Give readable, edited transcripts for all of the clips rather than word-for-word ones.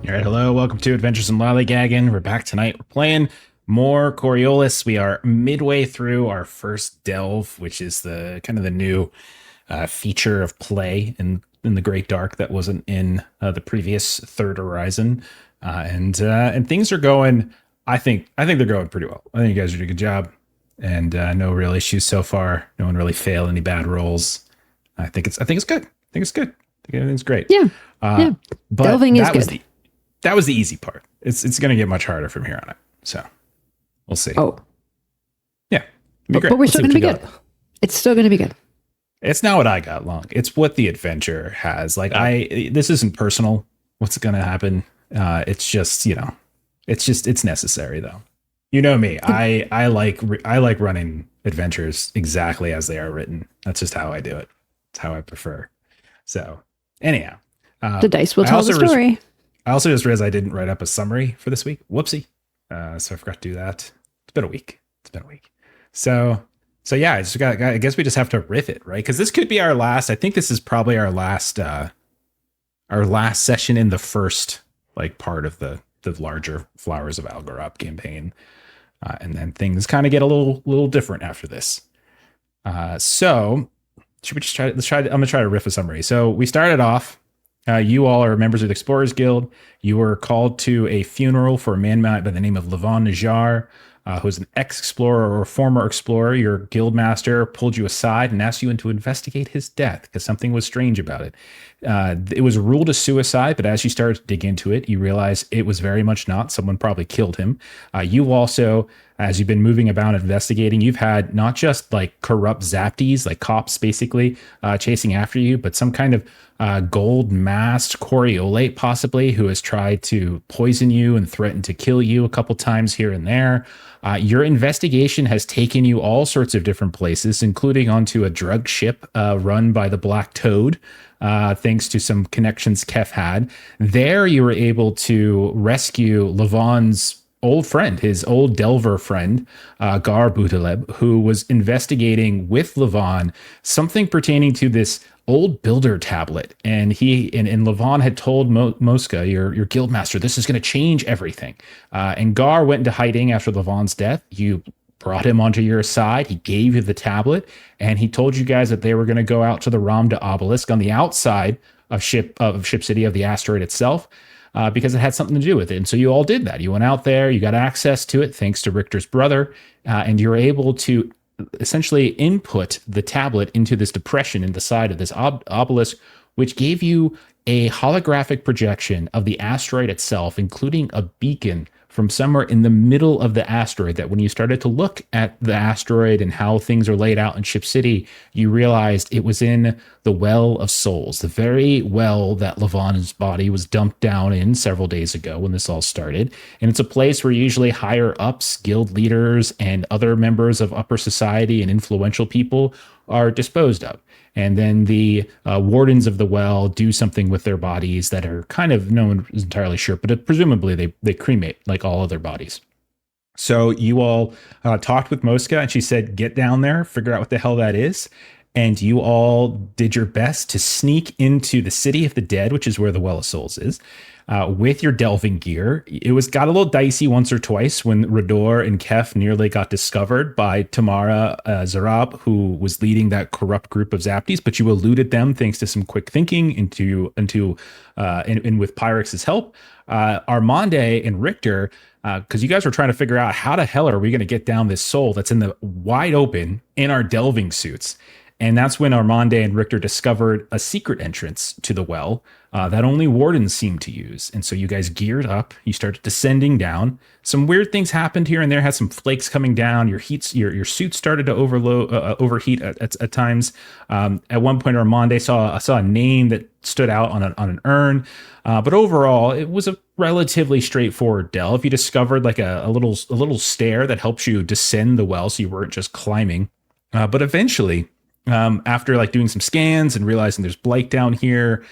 All right, hello, welcome to Adventures in Lollygagging. We're back tonight. We're playing more Coriolis. We are midway through our first delve, which is the kind of the new feature of play in the Great Dark that wasn't in the previous Third Horizon, and things are going. I think they're going pretty well. I think you guys are doing a good job, and no real issues so far. No one really failed any bad rolls. I think it's good. I think it's good. I think everything's great. Yeah, yeah. But delving is good. That was the easy part. It's going to get much harder from here on out. So we'll see. Oh, yeah, be great. But we're still going to be good. It's still going to be good. It's not what I got long. It's what the adventure has. Like this isn't personal. What's going to happen? It's just it's necessary though. You know me. I like running adventures exactly as they are written. That's just how I do it. It's how I prefer. So anyhow, the dice will tell the story. I also just realized I didn't write up a summary for this week. Whoopsie. So I forgot to do that. It's been a week. So yeah, I guess we just have to riff it, right? Because this could be our last. I think this is probably our last session in the first part of the larger Flowers of Algorab campaign, and then things kind of get a little different after this. So should we just try? I'm gonna try to riff a summary. So we started off. You all are members of the Explorers Guild. You were called to a funeral for a man by the name of Levon Najjar, who's an ex-explorer or former explorer. Your guild master pulled you aside and asked you to investigate his death because something was strange about it. It was ruled a suicide, but as you started to dig into it, you realize it was very much not. Someone probably killed him. You also, as you've been moving about investigating, you've had not just corrupt zapties, cops basically chasing after you, but some kind of gold masked Coriolate possibly who has tried to poison you and threatened to kill you a couple times here and there. Your investigation has taken you all sorts of different places, including onto a drug ship run by the Black Toad, thanks to some connections Kef had. There you were able to rescue Levon's old friend, his old Delver friend, Gar Boutaleb, who was investigating with Levon something pertaining to this old builder tablet. And Levon had told Mosca, your guildmaster, this is going to change everything. And Gar went into hiding after Levon's death. You brought him onto your side. He gave you the tablet, and he told you guys that they were going to go out to the Ramda obelisk on the outside of Ship City, of the asteroid itself, because it had something to do with it. And so you all did that. You went out there, you got access to it thanks to Richter's brother, and you were able to essentially input the tablet into this depression in the side of this obelisk, which gave you a holographic projection of the asteroid itself, including a beacon from somewhere in the middle of the asteroid, that when you started to look at the asteroid and how things are laid out in Ship City, you realized it was in the Well of Souls, the very well that Levon's body was dumped down in several days ago when this all started. And it's a place where usually higher ups, guild leaders, and other members of upper society and influential people are disposed of. And then the wardens of the well do something with their bodies that are kind of, no one is entirely sure, but presumably they cremate like all other bodies. So you all talked with Mosca, and she said, get down there, figure out what the hell that is. And you all did your best to sneak into the City of the Dead, which is where the Well of Souls is, with your delving gear. It got a little dicey once or twice when Rador and Kef nearly got discovered by Tamara Zarab, who was leading that corrupt group of Zapties, but you eluded them thanks to some quick thinking and with Pyrex's help. Armande and Richter, because you guys were trying to figure out how the hell are we going to get down this soul that's in the wide open in our delving suits. And that's when Armande and Richter discovered a secret entrance to the well that only wardens seem to use. And so you guys geared up. You started descending down. Some weird things happened here and there. Had some flakes coming down. Your suit started to overheat at times. At one point, Armande saw a name that stood out on an urn. But overall, it was a relatively straightforward delve. You discovered a little stair that helps you descend the well, so you weren't just climbing. But eventually, after doing some scans and realizing there's blight down here,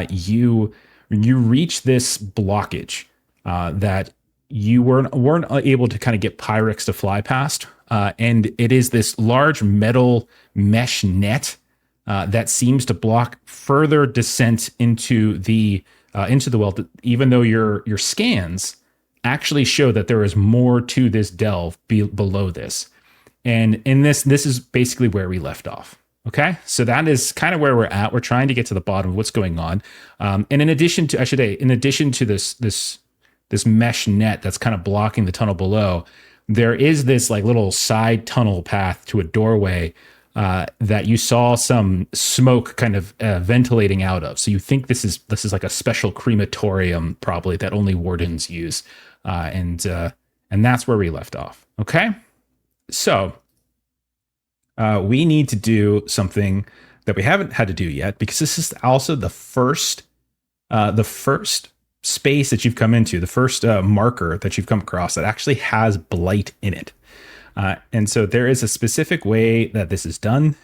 you reach this blockage that you weren't able to kind of get Pyrex to fly past, and it is this large metal mesh net that seems to block further descent into the into the well, even though your scans actually show that there is more to this delve below this. And in this is basically where we left off. Okay, so that is kind of where we're at. We're trying to get to the bottom of what's going on. And in addition to this mesh net that's kind of blocking the tunnel below, there is this like little side tunnel path to a doorway that you saw some smoke kind of ventilating out of. So you think this is like a special crematorium probably that only wardens use, and that's where we left off. Okay, so we need to do something that we haven't had to do yet, because this is also the first space that you've come into, the first marker that you've come across that actually has blight in it. And so there is a specific way that this is done.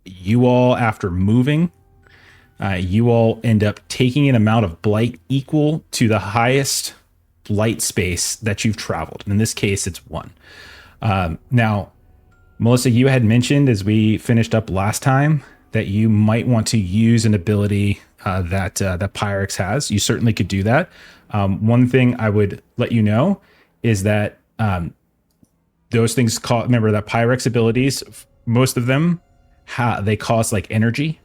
You all, after moving, you all end up taking an amount of blight equal to the highest blight space that you've traveled. In this case, it's 1. Now, Melissa, you had mentioned as we finished up last time that you might want to use an ability that Pyrex has. You certainly could do that. One thing I would let you know is that those things remember that Pyrex abilities, most of them, they cost like energy.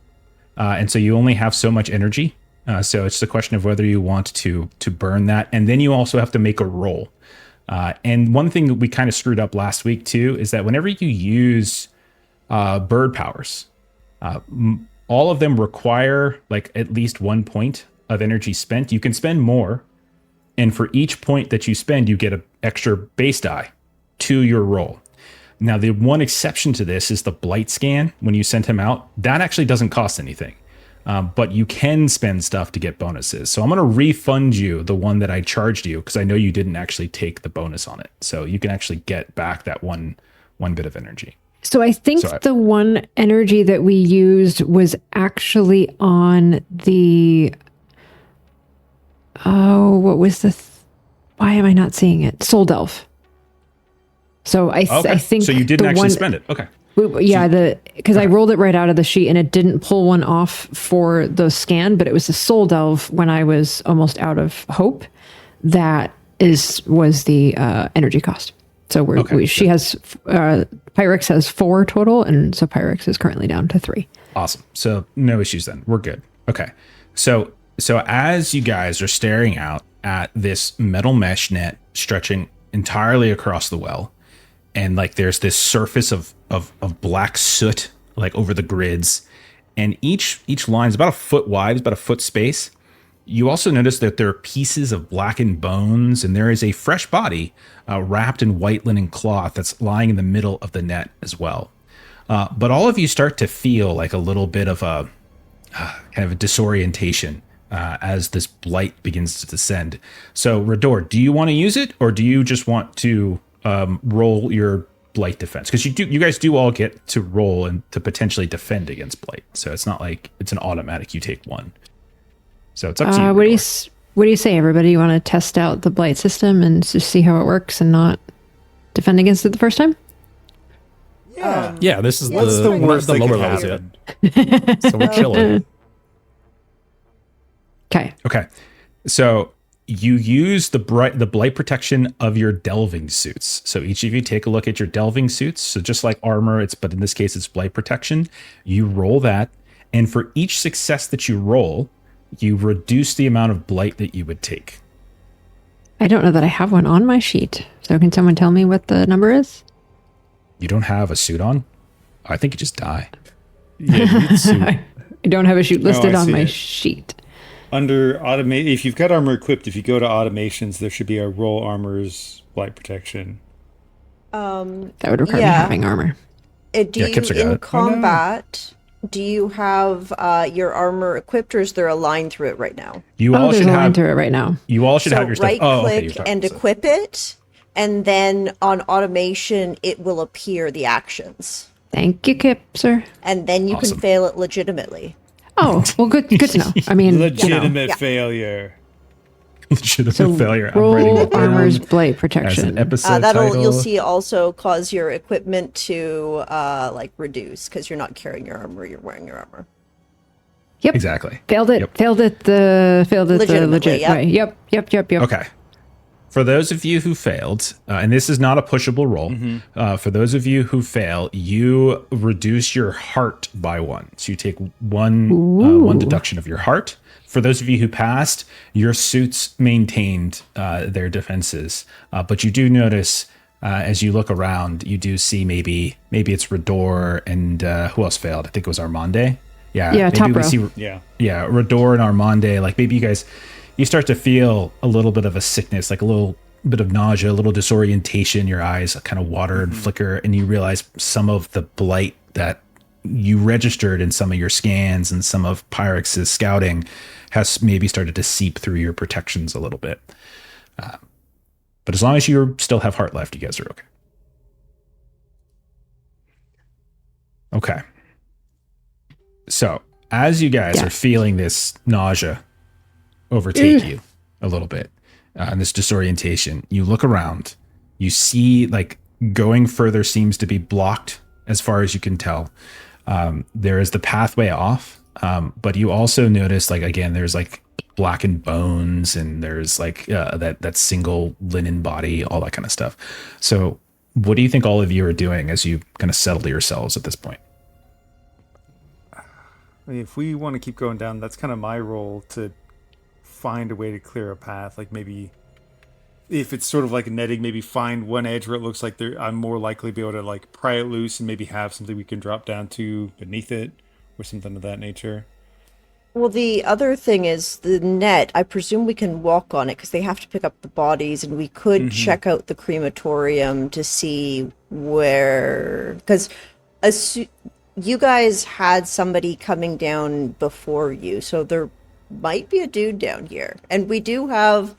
And so you only have so much energy. So it's the question of whether you want to burn that. And then you also have to make a roll. And one thing that we kind of screwed up last week too, is that whenever you use bird powers, all of them require like at least 1 point of energy spent. You can spend more. And for each point that you spend, you get an extra base die to your roll. Now, the one exception to this is the blight scan. When you send him out, that actually doesn't cost anything. But you can spend stuff to get bonuses. So I'm going to refund you the one that I charged you, because I know you didn't actually take the bonus on it. So you can actually get back that one bit of energy. So I think the one energy that we used was actually on the... Oh, what was the... Why am I not seeing it? Soul Delve. So I think... So you didn't actually spend it. Okay. Yeah, because I rolled it right out of the sheet and it didn't pull one off for the scan, but it was the Soul Delve when I was almost out of hope. That was the energy cost. So she has Pyrex has 4 total, and so Pyrex is currently down to 3. Awesome. So no issues then. We're good. Okay. So as you guys are staring out at this metal mesh net stretching entirely across the well, and like there's this surface of black soot like over the grids, and each line is about a foot wide, it's about a foot space. You also notice that there are pieces of blackened bones, and there is a fresh body wrapped in white linen cloth that's lying in the middle of the net as well. But all of you start to feel like a little bit of a kind of a disorientation as this blight begins to descend. So, Rador, do you want to use it, or do you just want to roll your blight defense? Because you guys do all get to roll and to potentially defend against blight. So it's not like it's an automatic you take 1. So it's up to you. What do you say, everybody? You want to test out the blight system and just see how it works and not defend against it the first time? Yeah, this is the lower levels yet. So we're chilling. Okay. So you use the blight protection of your delving suits. So each of you take a look at your delving suits. So just like armor, but in this case, it's blight protection. You roll that. And for each success that you roll, you reduce the amount of blight that you would take. I don't know that I have one on my sheet. So can someone tell me what the number is? You don't have a suit on? I think you just die. Yeah, you need a suit. I don't have a suit listed on my sheet. Under automate, if you've got armor equipped, if you go to automations, there should be a roll armor's blight protection. That would require me having armor. In combat, do you have your armor equipped, or is there a line through it right now? You all should have through it right now. You all should have your stuff. Right-click and equip it, and then on automation, it will appear the actions. Thank you, Kip, sir. And then you can fail it legitimately. Oh, well, good to know. I mean, legitimate failure. Legitimate failure. Roll armor's blight protection. You'll see also cause your equipment to reduce because you're not carrying your armor, you're wearing your armor. Yep. Exactly. Failed it. Yep. Failed it. Failed it the legit yep. way. Yep. Okay. For those of you who failed, and this is not a pushable roll, for those of you who fail, you reduce your heart by 1. So you take one deduction of your heart. For those of you who passed, your suits maintained their defenses, but you do notice as you look around, you do see maybe it's Richter and who else failed? I think it was Armande. Yeah, maybe top row. Richter and Armande. Like maybe you start to feel a little bit of a sickness, like a little bit of nausea, a little disorientation. Your eyes kind of water and flicker, and you realize some of the blight that you registered in some of your scans and some of Pyrex's scouting has maybe started to seep through your protections a little bit. But as long as you still have heart left, you guys are okay. Okay. So as you guys are feeling this nausea overtake you a little bit, and this disorientation, you look around, you see like going further seems to be blocked as far as you can tell. There is the pathway off, but you also notice, like, again, there's like blackened bones, and there's like that single linen body, all that kind of stuff. So what do you think all of you are doing as you kind of settle yourselves at this point? If we want to keep going down, that's kind of my role, to find a way to clear a path. Like maybe if it's sort of like a netting, maybe find one edge where it looks like I'm more likely to be able to like pry it loose and maybe have something we can drop down to beneath it or something of that nature. Well, the other thing is the net. I presume we can walk on it because they have to pick up the bodies, and we could check out the crematorium to see where, because you guys had somebody coming down before you, so there might be a dude down here. And we do have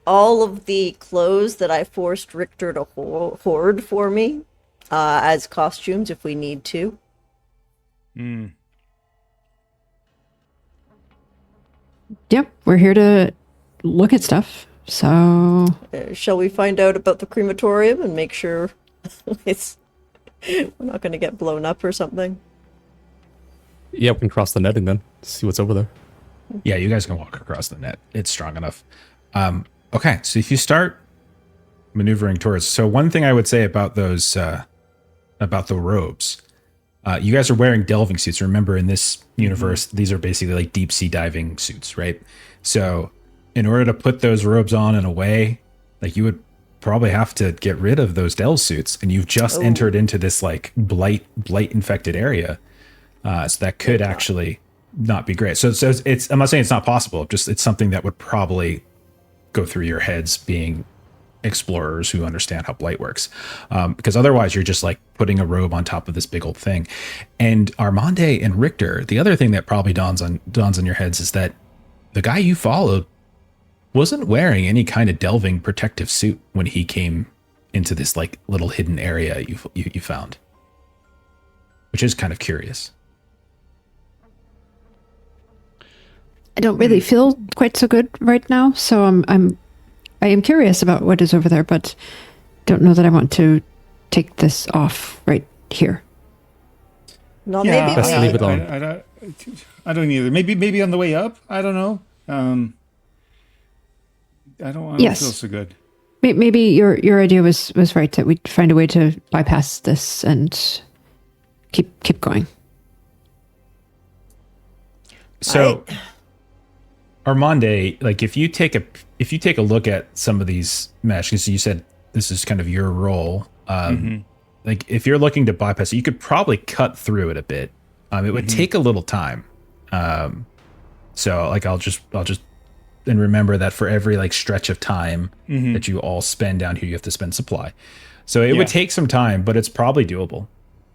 all of the clothes that I forced Richter to hoard for me as costumes if we need to. Yep, we're here to look at stuff. So Shall we find out about the crematorium and make sure we're not going to get blown up or something? Yeah, we can cross the netting then. See what's over there. Yeah, you guys can walk across the net. It's strong enough. Okay, so if you start maneuvering towards, so one thing I would say about those, about the robes, you guys are wearing delving suits. Remember, in this universe, these are basically like deep sea diving suits, right? So in order to put those robes on in a way, like you would probably have to get rid of those delve suits, and you've just entered into this like blight infected area. So that could actually not be great. So it's, I'm not saying it's not possible, just it's something that would probably go through your heads being explorers who understand how blight works. Because otherwise you're just like putting a robe on top of this big old thing. And Armande and Richter, the other thing that probably dawns on your heads is that the guy you followed wasn't wearing any kind of delving protective suit when he came into this like little hidden area you found, which is kind of curious. I don't really feel quite so good right now, so I am curious about what is over there, but don't know that I want to take this off right here. No, Yeah, maybe best we- leave it on. I don't either. Maybe on the way up. I don't know. I don't Yes. feel so good. Maybe your idea was right, that we'd find a way to bypass this and keep going. So Armande, like if you take a look at some of these mesh, because you said this is kind of your role, like if you're looking to bypass it, you could probably cut through it a bit. It would take a little time. So like I'll just and remember that for every like stretch of time that you all spend down here, you have to spend supply. So it would take some time, but it's probably doable.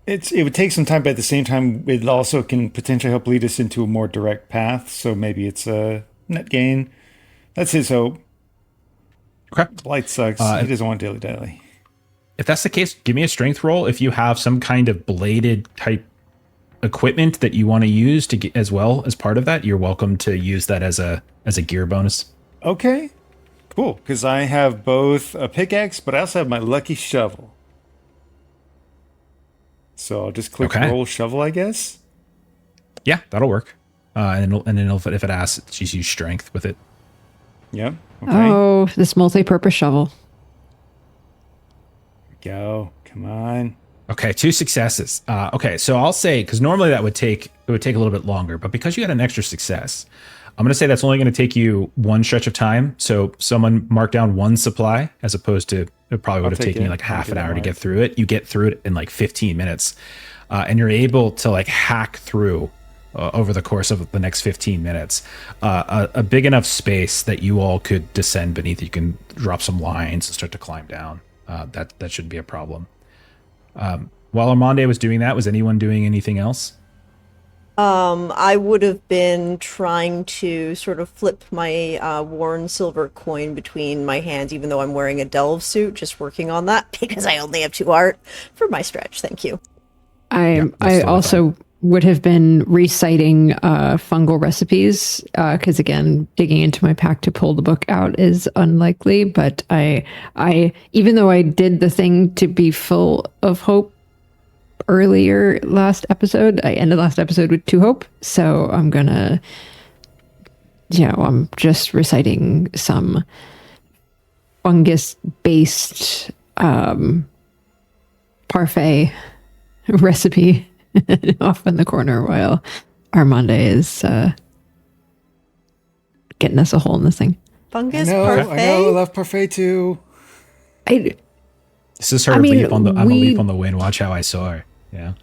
It would take some time, but at the same time, it also can potentially help lead us into a more direct path. So maybe it's a net gain. That's his hope. Okay. Blight sucks. He doesn't want dilly-dally. If that's the case, give me a strength roll. If you have some kind of bladed type equipment that you want to use to get as well as part of that, you're welcome to use that as a gear bonus. Okay, cool. Because I have both a pickaxe, but I also have my lucky shovel. So I'll just click roll shovel, I guess. Yeah, that'll work. and then if it asks, just use strength with it. Yep. Okay. Oh, this multi-purpose shovel. Go. Come on. Okay, 2 successes. Okay, so I'll say, because normally it would take a little bit longer, but because you had an extra success, I'm going to say that's only going to take you 1 stretch of time. So someone mark down 1 supply, as opposed to it probably would have taken you like half an hour to get through it. You get through it in like 15 minutes, and you're able to like hack through over the course of the next 15 minutes a big enough space that you all could descend beneath. You can drop some lines and start to climb down. That shouldn't be a problem. While Armande was doing that, was anyone doing anything else? I would have been trying to sort of flip my worn silver coin between my hands, even though I'm wearing a delve suit, just working on that because I only have 2 art for my stretch. Thank you. I also would have been reciting fungal recipes because again, digging into my pack to pull the book out is unlikely. But I even though I did the thing to be full of hope earlier last episode, I ended last episode with 2 hope. So I'm gonna, I'm just reciting some fungus-based parfait recipe off in the corner while Armande is getting us a hole in this thing. Fungus I parfait? know, I love parfait too. This is her leap on the. I'm a leap on the wind. Watch how I soar. Yeah,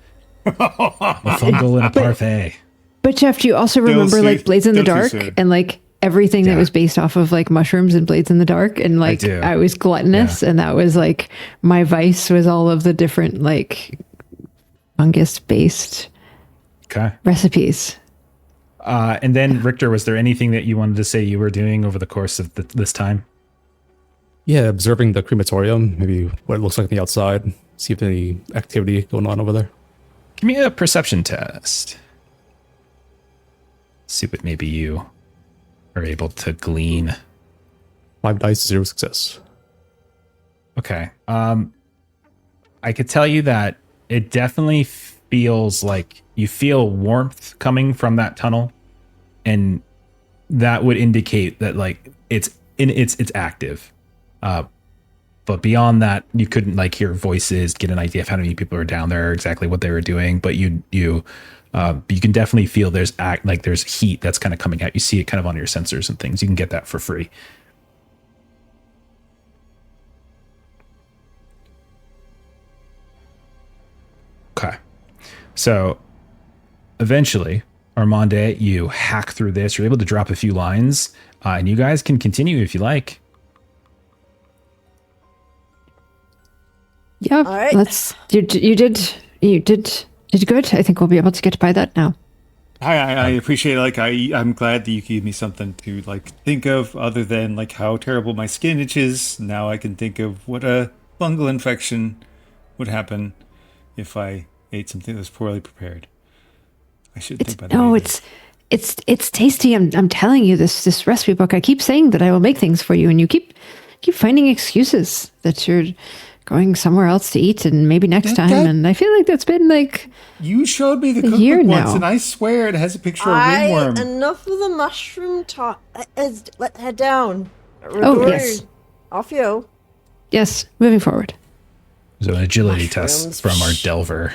a fungal and a parfait. But Jeff, do you also remember like Blades in the Dark and like everything that was based off of like mushrooms and Blades in the Dark? And like I was gluttonous, and that was like my vice was all of the different like fungus-based recipes. And then Richter, was there anything that you wanted to say you were doing over the course of this time? Yeah, observing the crematorium, maybe what it looks like on the outside, see if there's any activity going on over there. Give me a perception test. See what maybe you are able to glean. 5 dice, 0 success. Okay. I could tell you that it definitely feels like you feel warmth coming from that tunnel, and that would indicate that like it's active. But beyond that, you couldn't like hear voices, get an idea of how many people are down there, exactly what they were doing. But you can definitely feel there's heat that's kind of coming out. You see it kind of on your sensors and things. You can get that for free. Okay. So eventually, Armande, you hack through this. You're able to drop a few lines, and you guys can continue if you like. Yeah, all right. You did good. I think we'll be able to get by that now. I appreciate it. Like I'm glad that you gave me something to like think of other than like how terrible my skin itches. Now I can think of what a fungal infection would happen if I ate something that was poorly prepared. I should think about that. No, it's tasty. I'm telling you, this recipe book. I keep saying that I will make things for you, and you keep finding excuses that you're going somewhere else to eat, and maybe next time. And I feel like that's been like you showed me the year cookbook now. once, and I swear it has a picture of a ringworm. Enough of the mushroom talk. Let head down. Oh, yes. Off you. Yes, moving forward. So an agility Mushrooms. test from our delver.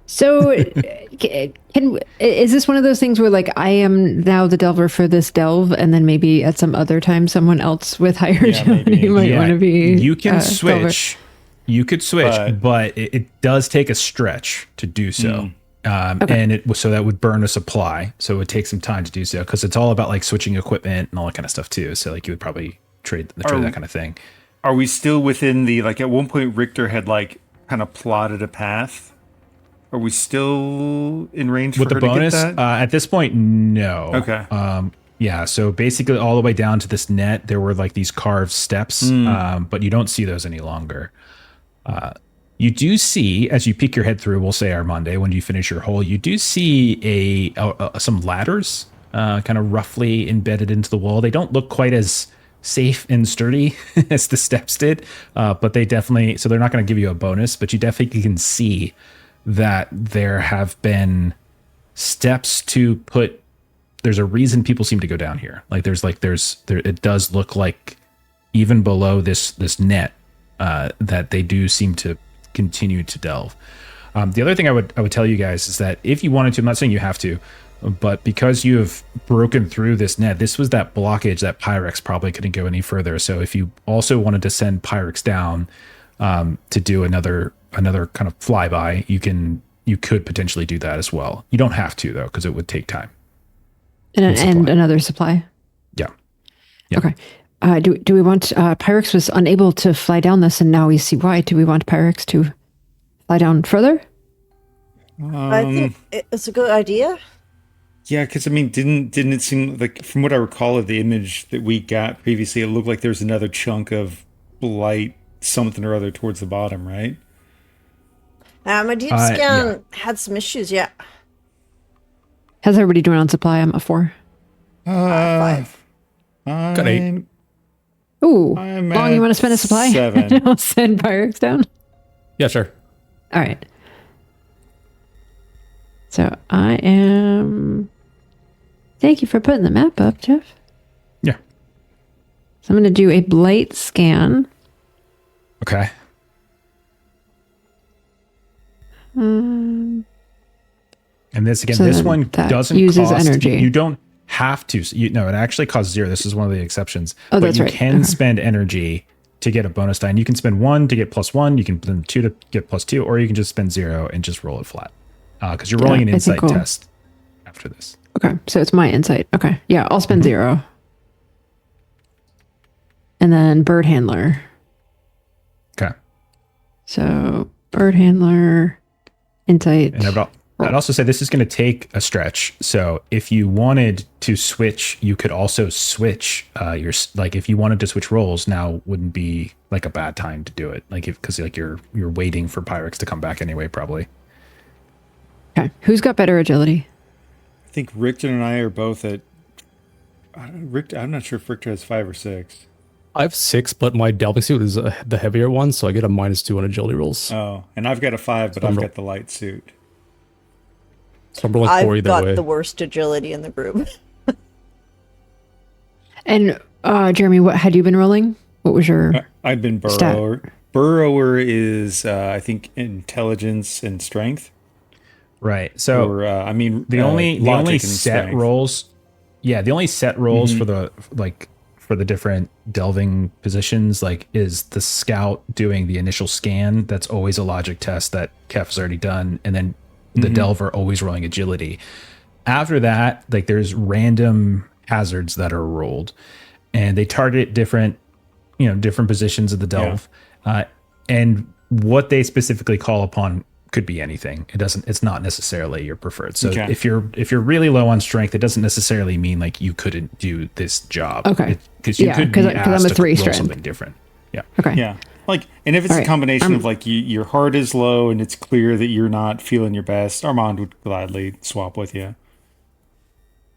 So, is this one of those things where, like, I am now the delver for this delve, and then maybe at some other time someone else with higher agility might want to be? You can switch. Delver. You could switch, but it does take a stretch to do so. And so that would burn a supply. So it would take some time to do so, because it's all about like switching equipment and all that kind of stuff too. So like you would probably trade that kind of thing. Are we still within the, like at one point Richter had like kind of plotted a path? Are we still in range with for the her bonus? to get that? At this point, no. Okay. Yeah. So basically, all the way down to this net, there were like these carved steps, but you don't see those any longer. You do see, as you peek your head through, we'll say Armande, when you finish your hole, you do see some ladders, kind of roughly embedded into the wall. They don't look quite as safe and sturdy as the steps did, but they definitely. So they're not going to give you a bonus, but you definitely can see that there have been steps to put a reason people seem to go down here. Like there's it does look like even below this net that they do seem to continue to delve. The other thing I would tell you guys is that if you wanted to, I'm not saying you have to, but because you have broken through this net, this was that blockage that Pyrex probably couldn't go any further. So if you also wanted to send Pyrex down to do another kind of flyby, you could potentially do that as well. You don't have to though, because it would take time. And another supply. Yeah. Okay. Do we want Pyrex was unable to fly down this, and now we see why. Do we want Pyrex to fly down further? I think it's a good idea. Yeah, because I mean, didn't it seem like, from what I recall of the image that we got previously, it looked like there was another chunk of blight, something or other towards the bottom, right? My deep scan had some issues. Yeah. How's everybody doing on supply? I'm at 4. 5. Got 8. Ooh, I'm Long, you want to spend a supply? 7. And I'll send Pyrex down. Yeah, sure. All right. So I am. Thank you for putting the map up, Jeff. Yeah. So I'm going to do a blight scan. Okay. Um, And this again, So this then one that doesn't uses cost energy. You don't have to. It actually costs 0. This is one of the exceptions. Oh, but that's you right. can Okay. spend energy to get a bonus die. And you can spend 1 to get +1. You can spend 2 to get +2, or you can just spend 0 and just roll it flat. Because you're rolling an I think insight we'll- test after this. Okay, so it's my insight. Okay, yeah, I'll spend 0. And then bird handler. Okay. So bird handler, insight. And I'd also say this is going to take a stretch. So if you wanted to switch, you could also switch if you wanted to switch roles, now wouldn't be like a bad time to do it. Because you're waiting for Pyrex to come back anyway, probably. Okay, who's got better agility? I think Richter and I are both at. I'm not sure if Richter has 5 or 6. I have 6, but my delving suit is the heavier one, so I get a -2 on agility rolls. Oh, and I've got a 5, but I've got the light suit. So I'm rolling 4 I've either got way. the worst agility in the group. And Jeremy, what had you been rolling? What was your I've been stat? burrower. Burrower is, I think, intelligence and strength. Right. So Or the only logic and set strength. rolls, the only set rolls for the different delving positions, is the scout doing the initial scan. That's always a logic test that Kef has already done, and then the delver always rolling agility. After that, there's random hazards that are rolled, and they target different positions of the delve, and what they specifically call upon could be anything. It's not necessarily your preferred. So Okay. if you're really low on strength, it doesn't necessarily mean you couldn't do this job. Okay. Because you Yeah, could 'cause be I'm asked a to 3 roll strength. something different. Yeah. Okay. Yeah. And if it's All a right. combination of your heart is low and it's clear that you're not feeling your best, Armande would gladly swap with you.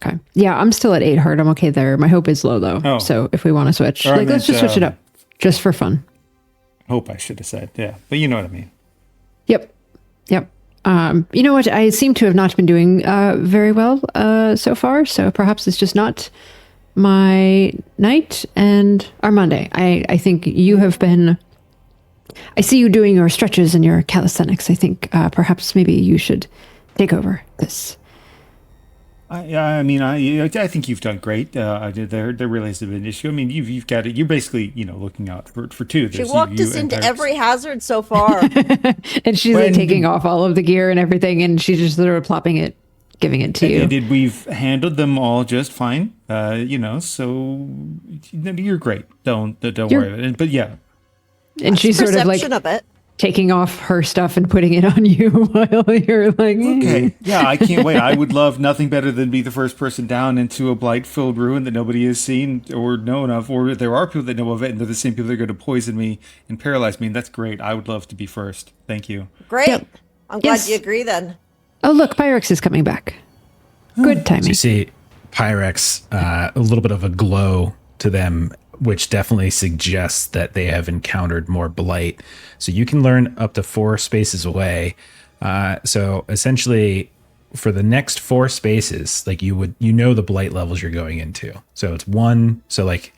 Okay. Yeah, I'm still at 8 heart. I'm okay there. My hope is low though. Oh. So if we want to switch, Or I let's just meant, switch it up, just for fun. Hope I should have said, yeah. But you know what I mean. Yep. You know what? I seem to have not been doing very well so far. So perhaps it's just not my night. And Armande, I think you have been. I see you doing your stretches and your calisthenics. I think perhaps maybe you should take over this. I think you've done great. There really hasn't been an issue. I mean, you've got it. You're basically, looking out for two. She There's walked you us and into Pyrex. every hazard so far. And she's When- taking off all of the gear and everything, and she's just sort of plopping it, giving it to you. And we've handled them all just fine. So you're great. Don't worry about it. But yeah, And she's sort of Perception of it. taking off her stuff and putting it on you while you're like, okay. Yeah, I can't wait. I would love nothing better than be the first person down into a blight-filled ruin that nobody has seen or known of, or there are people that know of it, and they're the same people that are going to poison me and paralyze me. And that's great. I would love to be first. Thank you. Great. Yep. I'm glad Yes. you agree then. oh, look, Pyrex is coming back. Good So timing. you see Pyrex, a little bit of a glow to them, which definitely suggests that they have encountered more blight. So you can learn up to 4 spaces away. So essentially, for the next 4 spaces, like you know the blight levels you're going into. So it's 1. So like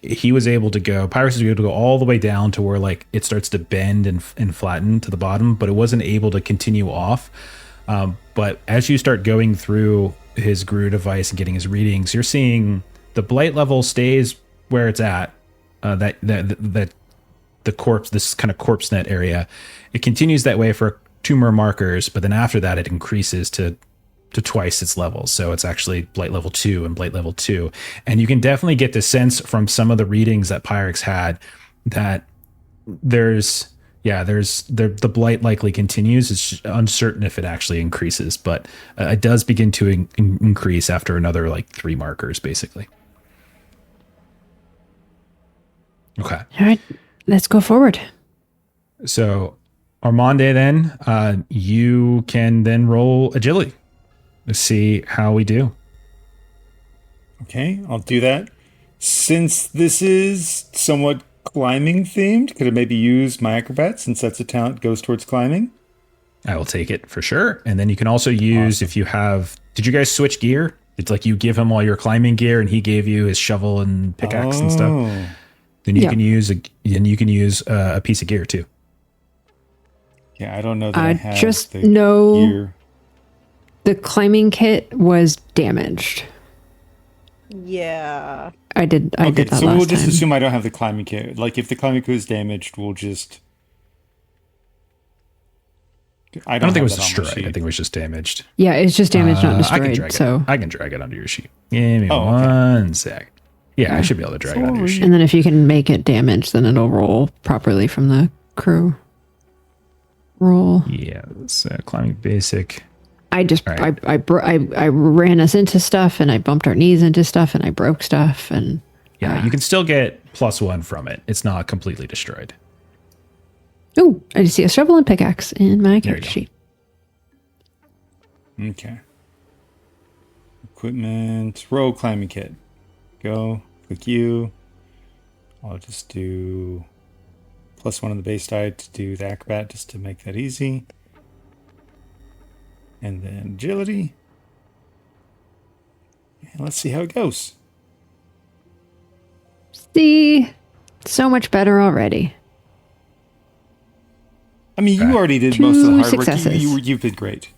he was able to go, Pyrus was able to go all the way down to where like it starts to bend and flatten to the bottom, but it wasn't able to continue off. But as you start going through his GRU device and getting his readings, you're seeing the blight level stays where it's at. That the corpse, this kind of corpse net area, it continues that way for 2 more markers, but then after that it increases to twice its levels. So it's actually blight level 2 and blight level 2. And you can definitely get the sense from some of the readings that Pyrex had that the blight likely continues. It's uncertain if it actually increases, but it does begin to increase after another like 3 markers, basically. Okay. All right, let's go forward. So Armande, then you can then roll agility to see how we do. Okay, I'll do that. Since this is somewhat climbing themed, could I maybe use my acrobat, since that's a talent goes towards climbing? I will take it for sure. And then you can also use, if you have, did you guys switch gear? It's like you give him all your climbing gear and he gave you his shovel and pickaxe and stuff. Then you can use a piece of gear too. Yeah, I don't know that I have just the know gear. the climbing kit was damaged. Yeah. I did that last so time. we'll just assume I don't have the climbing kit. Like if the climbing kit is damaged, we'll just. I don't think it was destroyed. I think it was just damaged. Yeah, it's just damaged, not destroyed. I can drag it onto your sheet. Give me one sec. Yeah, I should be able to drag it onto your sheet. And then if you can make it damaged, then it'll roll properly from the crew roll. Yeah, it's climbing basic. I ran us into stuff and I bumped our knees into stuff and I broke stuff and yeah, you can still get +1 from it. It's not completely destroyed. Oh, I just see a shovel and pickaxe in my character sheet. Okay. Equipment, roll climbing kit. Go, click U. I'll just do +1 on the base die to do the acrobat just to make that easy. And then agility. And let's see how it goes. See, so much better already. I mean, you already did most of the hard successes. work. You did great.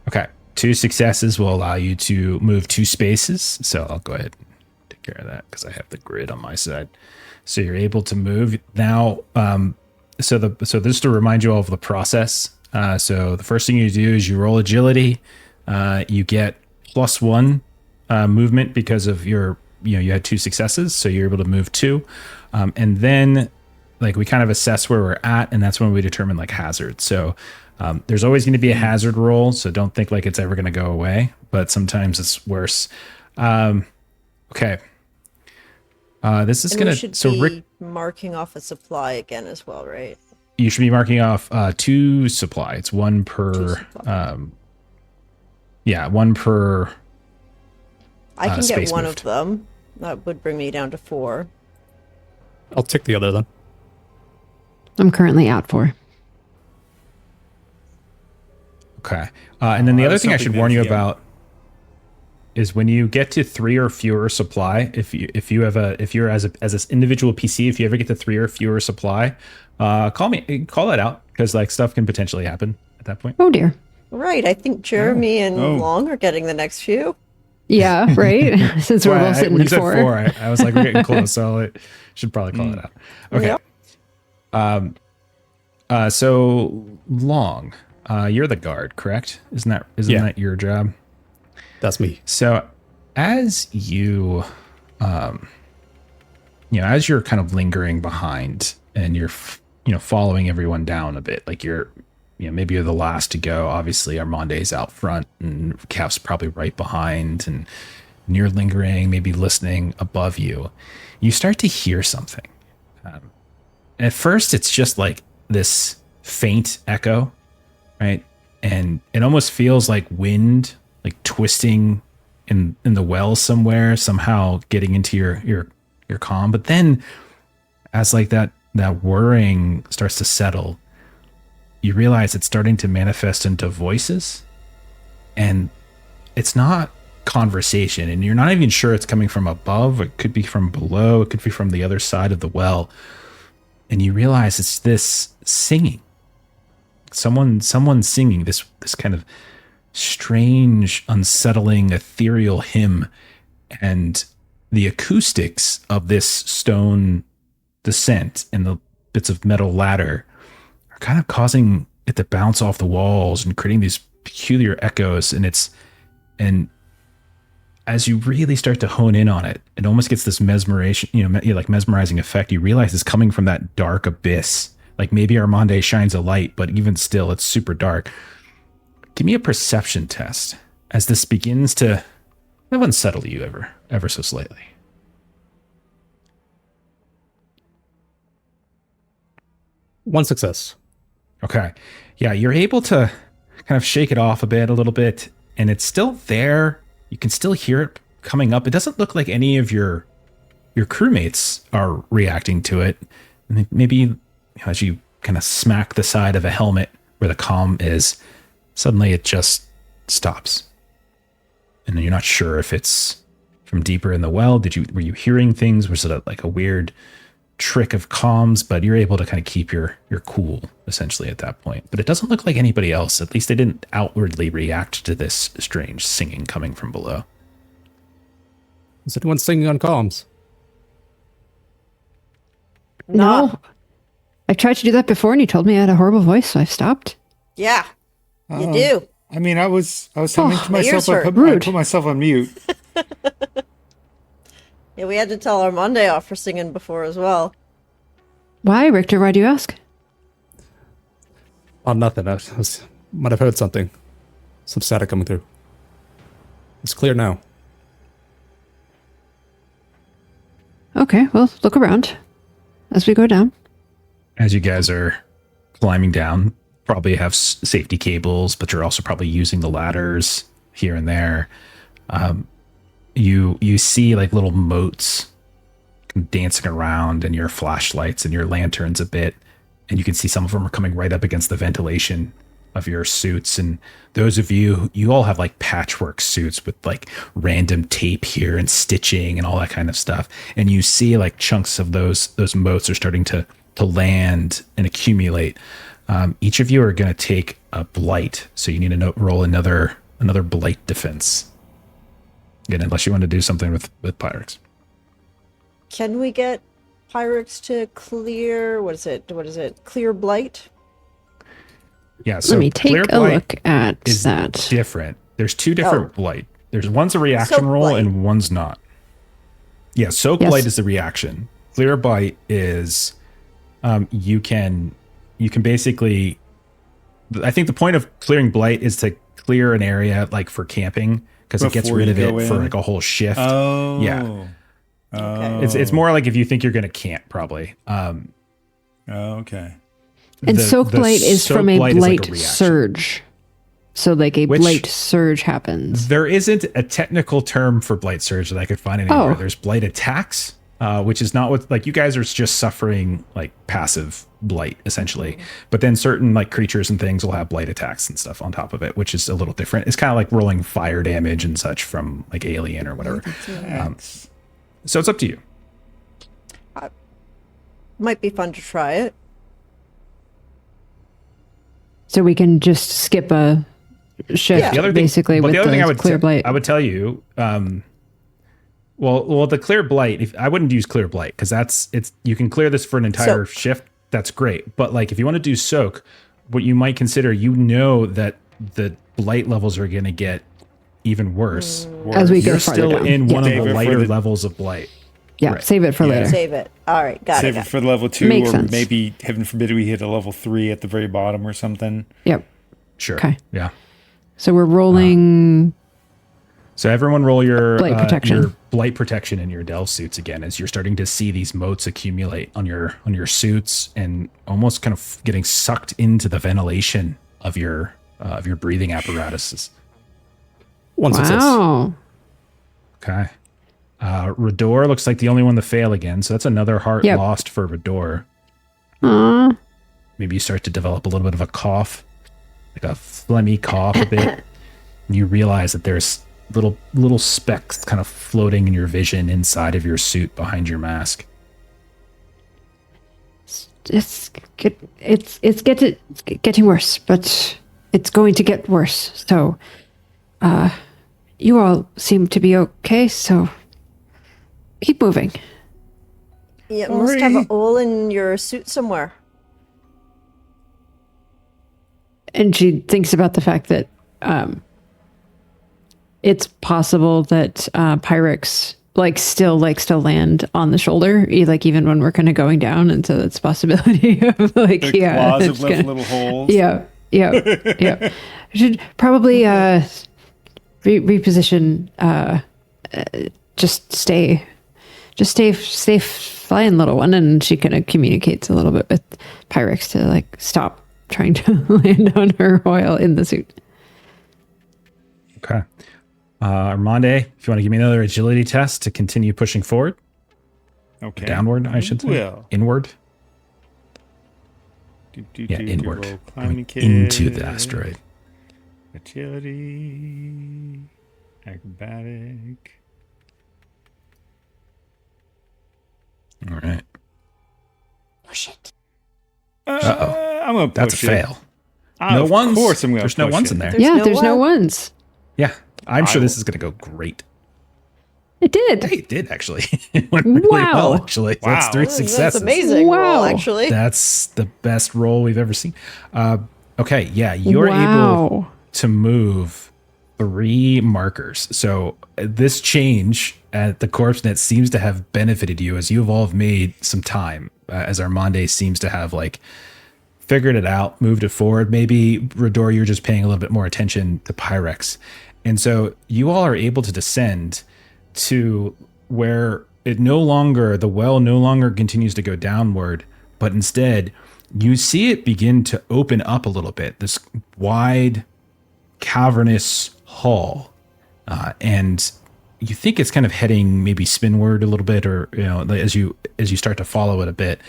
Okay. 2 successes will allow you to move 2 spaces. So I'll go ahead and take care of that because I have the grid on my side. So you're able to move now. So just to remind you all of the process. So the first thing you do is you roll agility. You get +1 movement because of you had 2 successes. So you're able to move 2. And then like we kind of assess where we're at, and that's when we determine like hazards. So there's always going to be a hazard roll, so don't think like it's ever going to go away, but sometimes it's worse. Okay. This is going to, so Rick, marking off a supply again as well, right? You should be marking off 2 supply. It's 1 per, 1 per. I can get one moved. of them. That would bring me down to 4. I'll take the other then. I'm currently out for. Okay. And then the other thing I should warn you about is when you get to 3 or fewer supply, if you're as this individual PC, if you ever get to 3 or fewer supply, call that out because like stuff can potentially happen at that point. Oh dear. Right. I think Jeremy and Long are getting the next few. Yeah, right. Since we're both sitting when you at said 4. I was like, we're getting close, so I should probably call it out. Okay. Yep. So Long, you're the guard, correct? Isn't that your job? That's me. So as you, as you're kind of lingering behind and you're, following everyone down a bit, like maybe you're the last to go. Obviously, Armande's out front and Cap's probably right behind, and you're lingering, maybe listening above you. You start to hear something. At first, it's just like this faint echo, right? And it almost feels like wind, like twisting in the well somewhere, somehow getting into your comm. But then, as like that whirring starts to settle, you realize it's starting to manifest into voices, and it's not conversation, and you're not even sure it's coming from above. It could be from below. It could be from the other side of the well. And you realize it's this singing. Someone singing this kind of strange, unsettling, ethereal hymn. And the acoustics of this stone descent and the bits of metal ladder are kind of causing it to bounce off the walls and creating these peculiar echoes. And as you really start to hone in on it, it almost gets this mesmerizing effect. You realize it's coming from that dark abyss. Like maybe Armande shines a light, but even still, it's super dark. Give me a perception test as this begins to unsettle you ever so slightly. One success. Okay. Yeah, you're able to kind of shake it off a little bit, and it's still there. You can still hear it coming up. It doesn't look like any of your crewmates are reacting to it. And maybe as you kind of smack the side of a helmet where the comm is, suddenly it just stops. And then you're not sure if it's from deeper in the well. Were you hearing things? Was it like a weird trick of comms? But you're able to kind of keep your cool essentially at that point. But it doesn't look like anybody else. At least they didn't outwardly react to this strange singing coming from below. Is anyone singing on comms? No. I tried to do that before and you told me I had a horrible voice, so I've stopped. Yeah, you do. I mean, I was humming to my ears myself. I hurt. put myself on mute. Yeah, we had to tell Armande off for singing before as well. Why, Richter? Why do you ask? Oh, nothing. Might have heard something. Some static coming through. It's clear now. Okay, well, look around as we go down. As you guys are climbing down, probably have safety cables, but you're also probably using the ladders here and there. You see like little motes dancing around in your flashlights and your lanterns a bit, and you can see some of them are coming right up against the ventilation of your suits. And those of you all have like patchwork suits with like random tape here and stitching and all that kind of stuff. And you see like chunks of those motes are starting to land and accumulate. Each of you are going to take a blight, so you need to roll another blight defense. Again, unless you want to do something with Pyrex. Can we get Pyrex to clear, what is it? Clear blight? Yeah, so let me take clear a blight look at is that. different. There's two different blight. There's one's a reaction Soak roll blight. and one's not. Yeah, soak Yes. blight is the reaction. Clear blight is you can basically, I think the point of clearing blight is to clear an area like for camping, because it gets Before rid you of it go for in? like a whole shift. Oh. Yeah. Okay. It's more like if you think you're going to camp, probably. Okay. And soak blight is soak from a blight is like blight reaction. surge. So like a Which- blight surge happens. There isn't a technical term for blight surge that I could find anywhere. Oh. There's blight attacks, which is not what, like, you guys are just suffering like passive blight essentially. But then certain like creatures and things will have blight attacks and stuff on top of it, which is a little different. It's kind of like rolling fire damage and such from like Alien or whatever. So it's up to you. Might be fun to try it. So we can just skip a shift, Yeah. The other basically, thing, with the other thing I the would clear blight. I would tell you, well, the clear blight. I wouldn't use clear blight because you can clear this for an entire Soak. shift. That's great, but like if you want to do soak, what you might consider, that the blight levels are going to get even worse. As we go You're farther still down. in one Save of it the for lighter the- levels of blight. Yeah, Right. save it for later. Save it. All right, got Save it. it for level 2, Makes or sense. maybe, heaven forbid, we hit a level 3 at the very bottom or something. Yep. Sure. Okay. Yeah. So we're rolling. So everyone roll your Blight protection. your blight protection in your delve suits again, as you're starting to see these motes accumulate on your suits and almost kind of getting sucked into the ventilation of your breathing apparatuses. One success. Wow. Okay. Rador looks like the only one to fail again, so that's another heart Yep. lost for Rador. Aw. maybe you start to develop a little bit of a cough, like a phlegmy cough a bit. And you realize that there's little specks kind of floating in your vision inside of your suit behind your mask. It's getting worse, but it's going to get worse. So, you all seem to be okay, so keep moving. You must have a hole in your suit somewhere. And she thinks about the fact that it's possible that Pyrex still likes to land on the shoulder, like even when we're kind of going down, and so that's a possibility of like The claws have left little holes. Yeah. I should probably reposition. Just stay flying, little one. And she kind of communicates a little bit with Pyrex to like stop trying to land on her while in the suit. Okay. Armande, if you want to give me another agility test to continue pushing forward. Okay. Downward, I should say. Will. Inward. Inward. Roll climbing Going into the asteroid. Agility. Acrobatic. All right. Push it. Uh-oh. I'm going to That's a push it. fail. Of ones. course I'm going to There's no push ones it. in there. There's no ones. Yeah. I'm sure this is going to go great. It did. Hey, it did actually. It went really well, actually. Wow. That's 3 successes. That's amazing. Wow. Roll, actually. That's the best roll we've ever seen. Okay, yeah, you're able to move 3 markers. So this change at the corpse net seems to have benefited you as you've all made some time, as Armande seems to have like figured it out, moved it forward. Maybe Rador, you're just paying a little bit more attention to Pyrex. And so you all are able to descend to where the well no longer continues to go downward, but instead you see it begin to open up a little bit, this wide cavernous hall. And you think it's kind of heading maybe spinward a little bit, or, as you start to follow it a bit,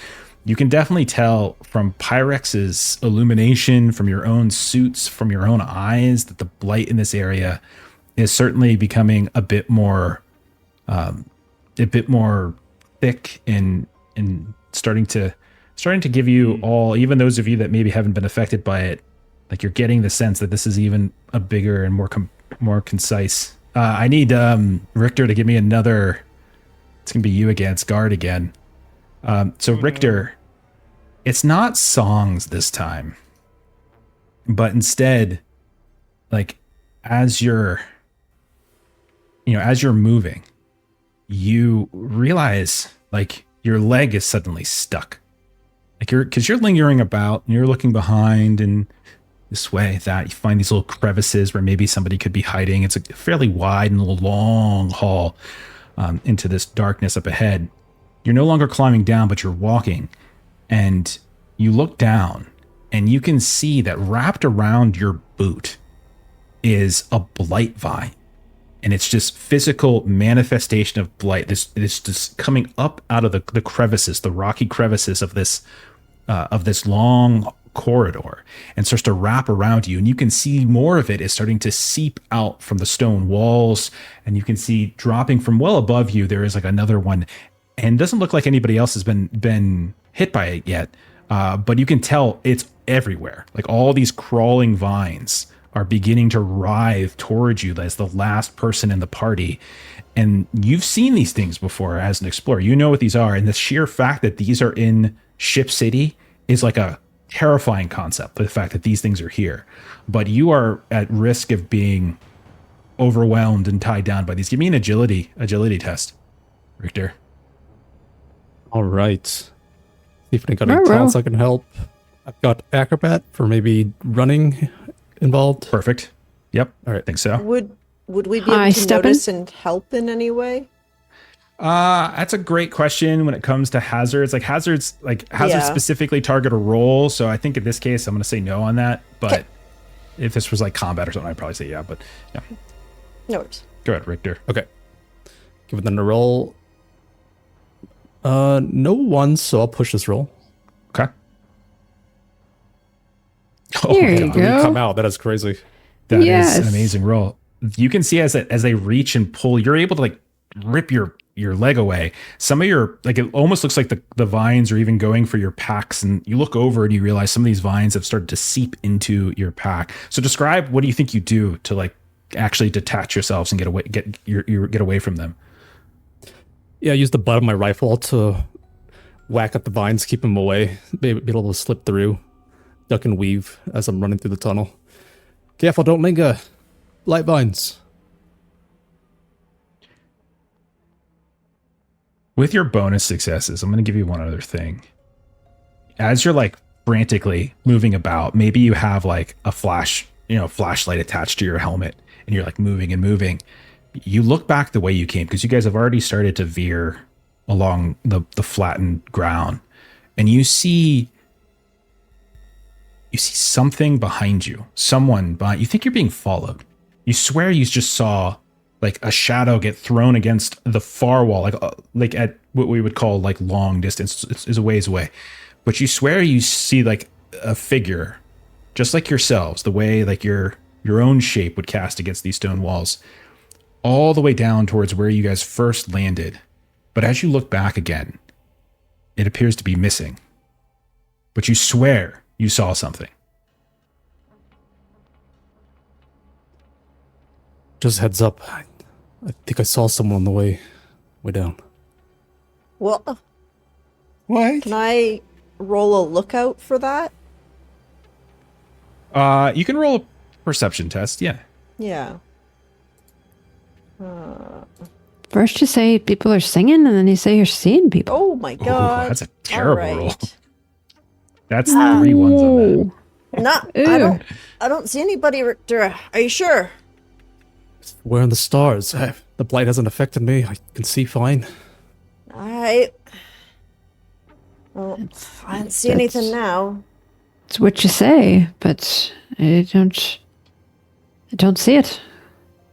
you can definitely tell from Pyrex's illumination, from your own suits, from your own eyes, that the blight in this area is certainly becoming a bit more thick and starting to give you all, even those of you that maybe haven't been affected by it, like you're getting the sense that this is even a bigger and more concise. I need Richter to give me another. It's gonna be you against guard again. So Richter, it's not songs this time, but instead, like as you're moving, you realize like your leg is suddenly stuck. Like because you're lingering about and you're looking behind and this way, that you find these little crevices where maybe somebody could be hiding. It's a fairly wide and long hall into this darkness up ahead. You're no longer climbing down, but you're walking, and you look down and you can see that wrapped around your boot is a blight vine. And it's just physical manifestation of blight. This just coming up out of the crevices, the rocky crevices of this long corridor, and starts to wrap around you. And you can see more of it is starting to seep out from the stone walls. And you can see dropping from well above you, there is like another one. And it doesn't look like anybody else has been hit by it yet. But you can tell it's everywhere. Like all these crawling vines are beginning to writhe towards you as the last person in the party. And you've seen these things before as an explorer. You know what these are. And the sheer fact that these are in Ship City is like a terrifying concept, the fact that these things are here. But you are at risk of being overwhelmed and tied down by these. Give me an agility test, Richter. All right. See if I got any talents I can help. I've got acrobat for maybe running involved. Perfect. Yep. All right. I think so. Would we be able to notice and help in any way? That's a great question when it comes to hazards. Like hazards specifically target a role. So I think in this case, I'm going to say no on that. But if this was like combat or something, I'd probably say yeah. But yeah. No worries. Go ahead, Richter. Okay. Give it then a roll. No ones, so I'll push this roll. Okay. There you Did it come go. out? That is crazy. That is Yes. an amazing roll. You can see as they reach and pull, you're able to like rip your leg away. Some of your, like, it almost looks like the vines are even going for your packs, and you look over and you realize some of these vines have started to seep into your pack. So describe, what do you think you do to like actually detach yourselves and get away from them? Yeah, I use the butt of my rifle to whack at the vines, keep them away, be able to slip through, duck and weave as I'm running through the tunnel. Careful, don't linger. Light vines. With your bonus successes, I'm going to give you one other thing. As you're like frantically moving about, maybe you have like a flashlight attached to your helmet, and you're like moving and moving. You look back the way you came, because you guys have already started to veer along the flattened ground, and you see something behind you. Someone behind you. Think you're being followed. You swear you just saw like a shadow get thrown against the far wall, like at what we would call like long distance. It's a ways away, but you swear you see like a figure, just like yourselves, the way like your own shape would cast against these stone walls, all the way down towards where you guys first landed. But as you look back again, it appears to be missing. But you swear you saw something. Just heads up. I think I saw someone on the way down. Well, What? can I roll a lookout for that? You can roll a perception test, yeah. Yeah. First you say people are singing, and then you say you're seeing people. Oh my god. that's a terrible All roll. right. That's 3 ones on that. No, I don't see anybody, Richter. Are you sure? Where in the stars? The blight hasn't affected me. I can see fine. Well, I don't see anything now. It's what you say, but I don't see it.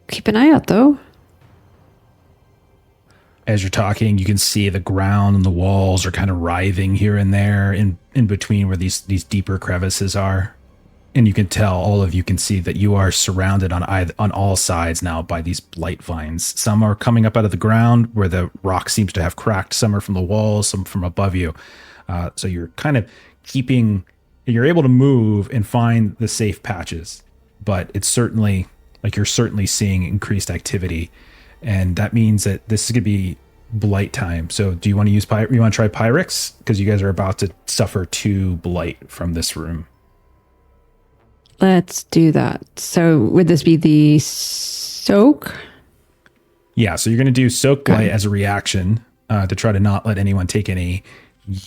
Keep an eye out, though. As you're talking, you can see the ground and the walls are kind of writhing here and there in between where these deeper crevices are. And you can tell, all of you can see that you are surrounded on all sides now by these blight vines. Some are coming up out of the ground where the rock seems to have cracked. Some are from the walls, some from above you. So you're kind of you're able to move and find the safe patches. But it's certainly, like, you're certainly seeing increased activity. And that means that this is going to be blight time. So do you want to use you want to try Pyrex? Because you guys are about to suffer 2 blight from this room. Let's do that. So would this be the soak? Yeah, so you're going to do soak blight as a reaction to try to not let anyone take any.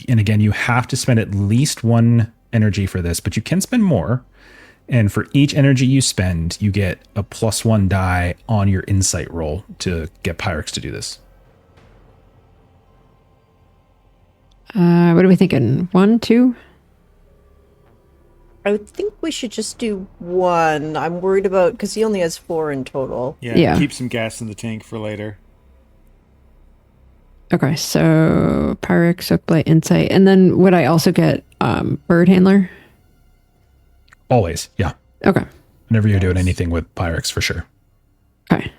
And again, you have to spend at least 1 energy for this, but you can spend more. And for each energy you spend, you get a +1 die on your insight roll to get Pyrex to do this. What are we thinking? 1, 2? I would think we should just do 1. I'm worried about, because he only has 4 in total. Yeah. Keep some gas in the tank for later. Okay, so Pyrex, soak blight, insight, and then would I also get bird handler? Always, yeah. Okay. Whenever you're doing anything with Pyrex, for sure. Okay.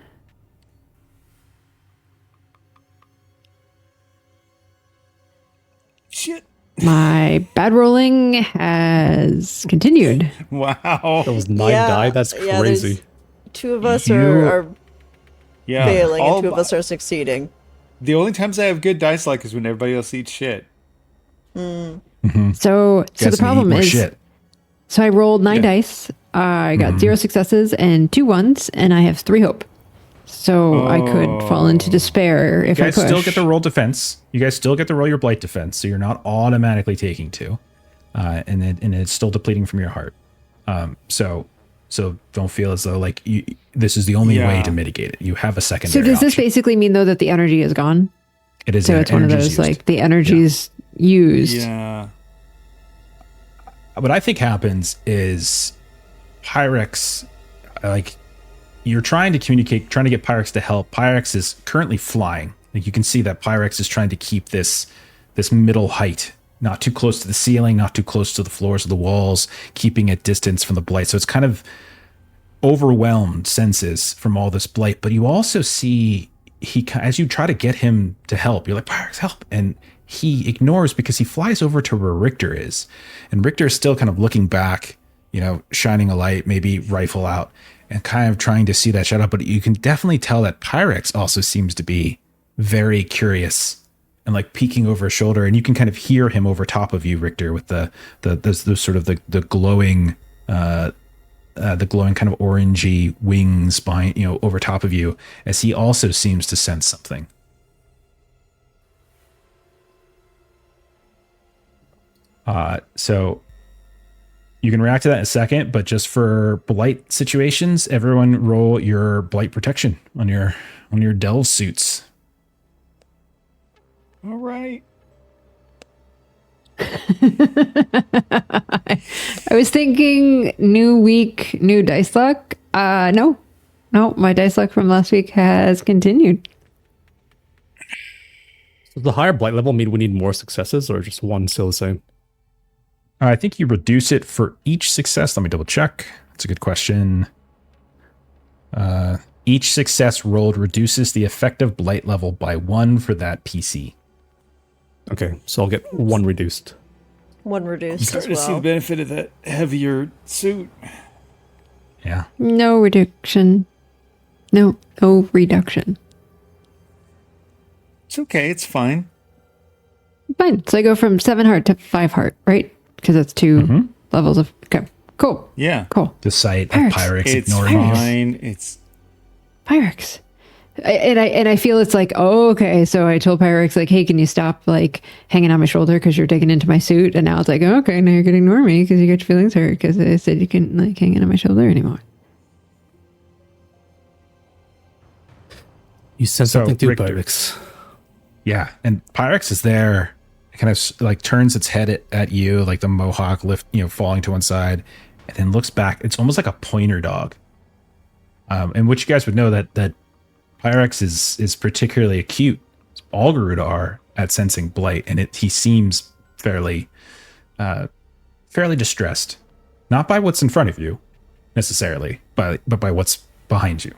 Shit. My bad rolling has continued. Wow. That was 9 Yeah, die? That's yeah, crazy. 2 of us You- are Yeah. failing, all and 2 of my- us are succeeding. The only times I have good dice luck is when everybody else eats shit. So Guys the need to eat problem more is, shit. so I rolled 9 dice. I got 0 successes and 2 ones, and I have 3 hope. So I could fall into despair if You I guys push. still get to roll defense. You guys still get to roll your blight defense, so you're not automatically taking 2. And it's still depleting from your heart. So don't feel as though like this is the only way to mitigate it. You have a So secondary does this option. basically mean though that the energy is gone? It is So it's one of energy's those used. like the energy's used. Yeah. What I think happens is Pyrex, like, you're trying to communicate, trying to get Pyrex to help. Pyrex is currently flying. Like, you can see that Pyrex is trying to keep this middle height not too close to the ceiling, not too close to the floors of the walls, keeping a distance from the blight. So it's kind of overwhelmed senses from all this blight. But you also see as you try to get him to help, you're like, Pyrex, help. And he ignores because he flies over to where Richter is. And Richter is still kind of looking back, shining a light, maybe rifle out, and kind of trying to see that shadow. But you can definitely tell that Pyrex also seems to be very curious and like peeking over his shoulder. And you can kind of hear him over top of you, Richter, with the sort of the glowing, the glowing kind of orangey wings behind, over top of you, as he also seems to sense something. So you can react to that in a second, but just for blight situations, everyone roll your blight protection on your delve suits. All right. I was thinking new week, new dice luck. No, my dice luck from last week has continued. Does the higher blight level mean we need more successes, or just one still the same? I think you reduce it for each success. Let me double check. That's a good question. Each success rolled reduces the effective blight level by 1 for that PC. Okay, so I'll get 1 reduced. 1 reduced Starting as to see the well. benefit of that heavier suit. Yeah. No reduction. No reduction. It's okay. It's fine. Fine. So I go from 7 heart to 5 heart, right? Because that's 2 levels of. Okay. Cool. Yeah. Cool. The sight of Pyrex. Pyrex It's ignoring you. fine. It's Pyrex. And I feel it's like, oh, okay. So I told Pyrex, like, hey, can you stop like hanging on my shoulder because you're digging into my suit? And now it's like, oh, okay, now you're gonna ignore me because you got your feelings hurt because I said you couldn't like hang on my shoulder anymore. You said So, something too, Richter. Pyrex. Yeah, and Pyrex is there. It kind of like turns its head at you, like the mohawk falling to one side, and then looks back. It's almost like a pointer dog. And which you guys would know that Pyrex is particularly acute. Algorab are at sensing blight, and he seems fairly distressed, not by what's in front of you necessarily, but by what's behind you.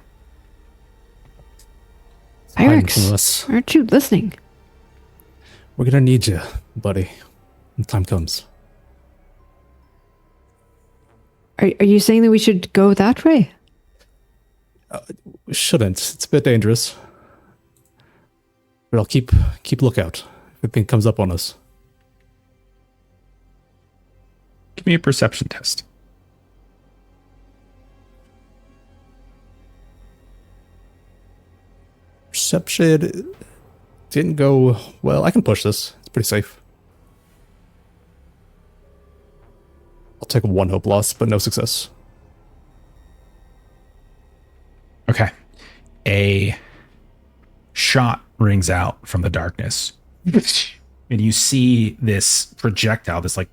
Hiding from Pyrex, us. aren't you listening? We're gonna need you, buddy, when the time comes. Are you saying that we should go that way? We shouldn't. It's a bit dangerous. But I'll keep lookout if anything comes up on us. Give me a perception test. Perception didn't go well. I can push this. It's pretty safe. I'll take 1 hope loss, but no success. Okay. A shot rings out from the darkness. And you see this projectile, this like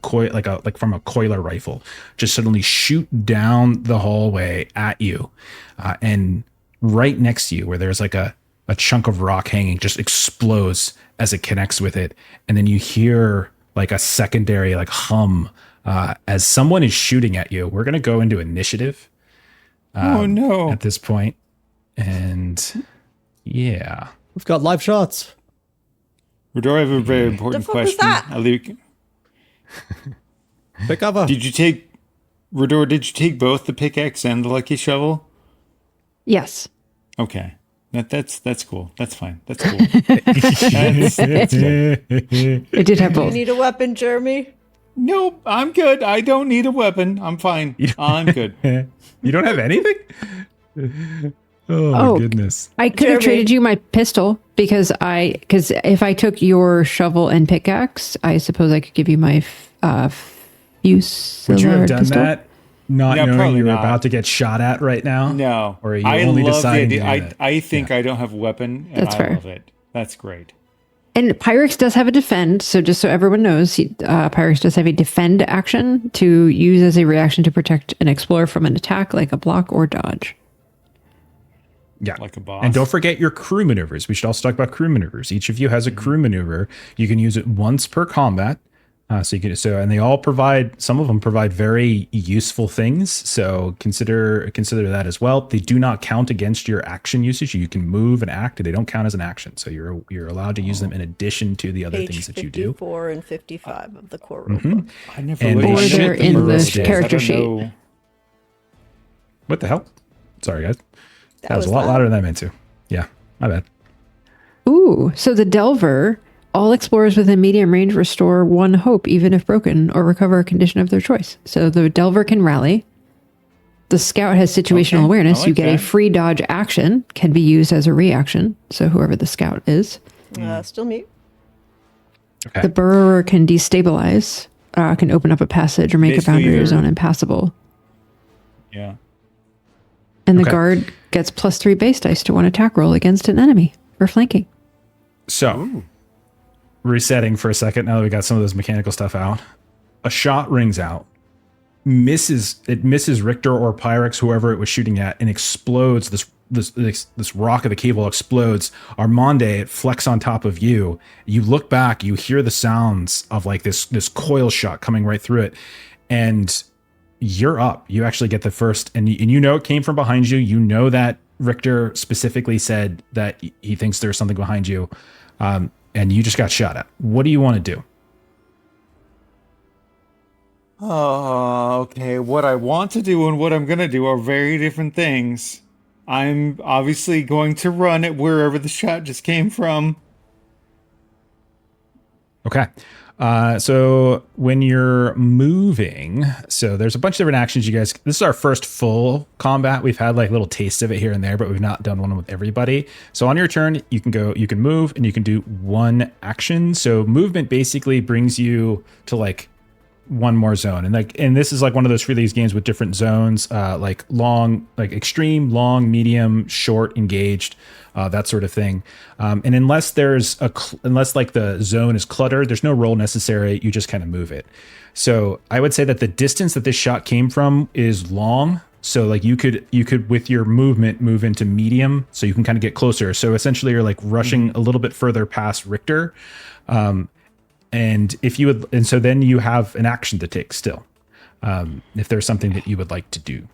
from a coiler rifle, just suddenly shoot down the hallway at you. And right next to you, where there's like a chunk of rock hanging, just explodes as it connects with it. And then you hear like a secondary like hum as someone is shooting at you. We're going to go into initiative. oh no. At this point. And yeah. We've got live shots. Rodor, I have a very important The fuck was question. that? I'll leave- Pick cover. Did you take both the pickaxe and the lucky shovel? Yes. Okay. That's cool. That's fine. That's cool. that's cool. I did have You both. need a weapon, Jeremy? Nope, I'm good. I don't need a weapon. I'm fine. I'm good. You don't have anything? Oh, Oh. goodness. I could have Jeremy. traded you my pistol because if I took your shovel and pickaxe, I suppose I could give you my fuse. Would you have done pistol? that not No, knowing probably you were not. about to get shot at right now? No. Or are you I only love the deciding to idea. do that? I think I don't have a weapon, and That's I fair. love it. That's great. And Pyrex does have a defend, so just so everyone knows, Pyrex does have a defend action to use as a reaction to protect an explorer from an attack, like a block or dodge. Yeah. Like a boss. And don't forget your crew maneuvers. We should also talk about crew maneuvers. Each of you has a crew maneuver. You can use it once per combat. And they all provide, some of them provide very useful things. So consider that as well. They do not count against your action usage. You can move and act, and they don't count as an action. So you're allowed to use them in addition to the other Page things that you do. 54 and 55 of the core rulebook. I never And looked they at ship they're the in the rules. character I don't sheet. know. What the hell? Sorry, guys. That was a was lot loud. louder than I meant to. Yeah, my bad. Ooh, so the Delver, all explorers within medium range restore 1 hope, even if broken, or recover a condition of their choice. So the Delver can rally. The Scout has situational Okay, awareness. I like You get that. a free dodge action, can be used as a reaction. So whoever the Scout is. Still mute. Okay. The Burrower can destabilize, can open up a passage or make Basically a boundary either- zone impassable. Yeah. And the Okay. Guard gets +3 base dice to 1 attack roll against an enemy for flanking. So, resetting for a second now that we got some of this mechanical stuff out. A shot rings out, misses Richter or Pyrex, whoever it was shooting at, and explodes. This rock of the cable explodes. Armande, it flecks on top of you. You look back, you hear the sounds of like this coil shot coming right through it, and you're up. You actually get the first, and you know it came from behind you. You know that Richter specifically said that he thinks there's something behind you, and you just got shot at. What do you want to do? Oh, okay. What I want to do and what I'm going to do are very different things. I'm obviously going to run at wherever the shot just came from. Okay. So when you're moving, so there's a bunch of different actions you guys, this is our first full combat. We've had like little tastes of it here and there, but we've not done one with everybody. So on your turn, you can move and you can do 1 action. So movement basically brings you to like 1 more zone. And this is like one of those these games with different zones, like long, like extreme, long, medium, short, engaged, that sort of thing. And unless unless like the zone is cluttered, there's no roll necessary. You just kind of move it. So I would say that the distance that this shot came from is long. So like you could with your movement move into medium, so you can kind of get closer. So essentially you're like rushing a little bit further past Richter. And if you would, and so then you have an action to take still, if there's something that you would like to do.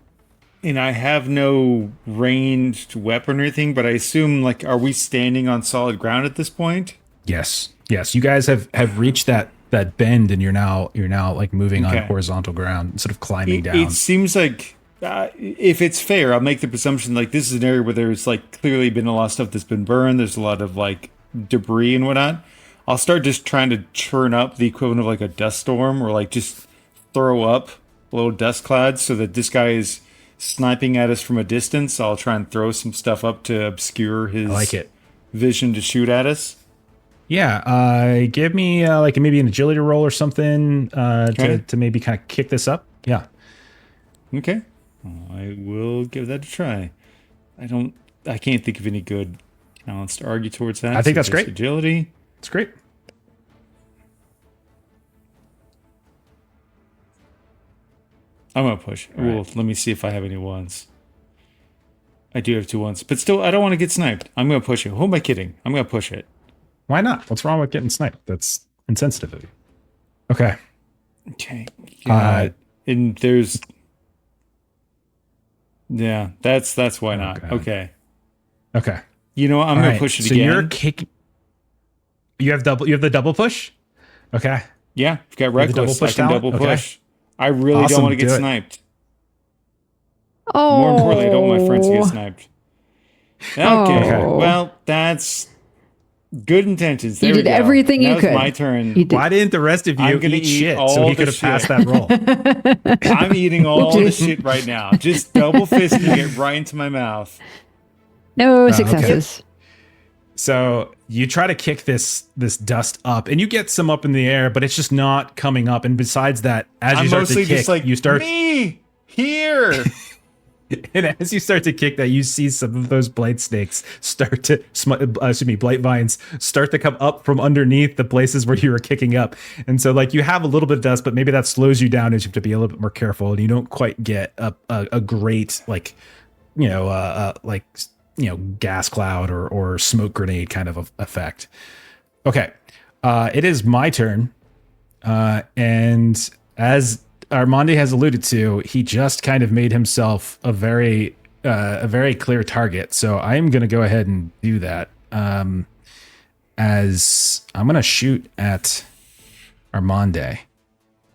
And I have no ranged weapon or anything, but I assume, like, are we standing on solid ground at this point? Yes. You guys have reached that bend, and you're now like moving on Okay. horizontal ground instead of climbing down. It seems like, if it's fair, I'll make the presumption, like, this is an area where there's, like, clearly been a lot of stuff that's been burned. There's a lot of, like, debris and whatnot. I'll start just trying to churn up the equivalent of, like, a dust storm, or, like, just throw up little dust clouds so that this guy is sniping at us from a distance. I'll try and throw some stuff up to obscure his I like it. vision to shoot at us. Yeah. Give me like maybe an agility roll or something Okay. to maybe kind of kick this up. Yeah. Okay. I will give that a try. I can't think of any good talents to argue towards that. I think so that's just great. Agility. It's great. I'm going to push. All right. Well, let me see if I have any ones. I do have 2 ones, but still, I don't want to get sniped. I'm going to push it. Who am I kidding? I'm going to push it. Why not? What's wrong with getting sniped? That's insensitive of you. Okay. Okay. And there's... Yeah, that's why not. God. Okay. You know what? I'm going to push it so again. You're kicking. You have the double push? Okay. Yeah, I've got the reckless. double push I can talent? double Okay. push. I really Awesome, don't want to do get it. sniped. Oh. More importantly, I don't want my friends to get sniped. Okay. Oh. Well, that's good intentions. There You we did go. everything you Now's could. my turn. You did. Why didn't the rest of you I'm gonna eat eat shit all so he the could have passed shit. that roll? I'm eating all the shit right now. Just double fisting it right into my mouth. No okay. successes. So you try to kick this dust up, and you get some up in the air, but it's just not coming up. And besides that, as you I'm start mostly to kick, just like, you start, me here. and as you start to kick that, you see some of those blight snakes start to, blight vines start to come up from underneath the places where you were kicking up. And so like you have a little bit of dust, but maybe that slows you down as you have to be a little bit more careful, and you don't quite get a great, like, gas cloud or smoke grenade kind of effect. Okay. It is my turn. And as Armande has alluded to, he just kind of made himself a very clear target. So I'm going to go ahead and do that. As I'm going to shoot at Armande.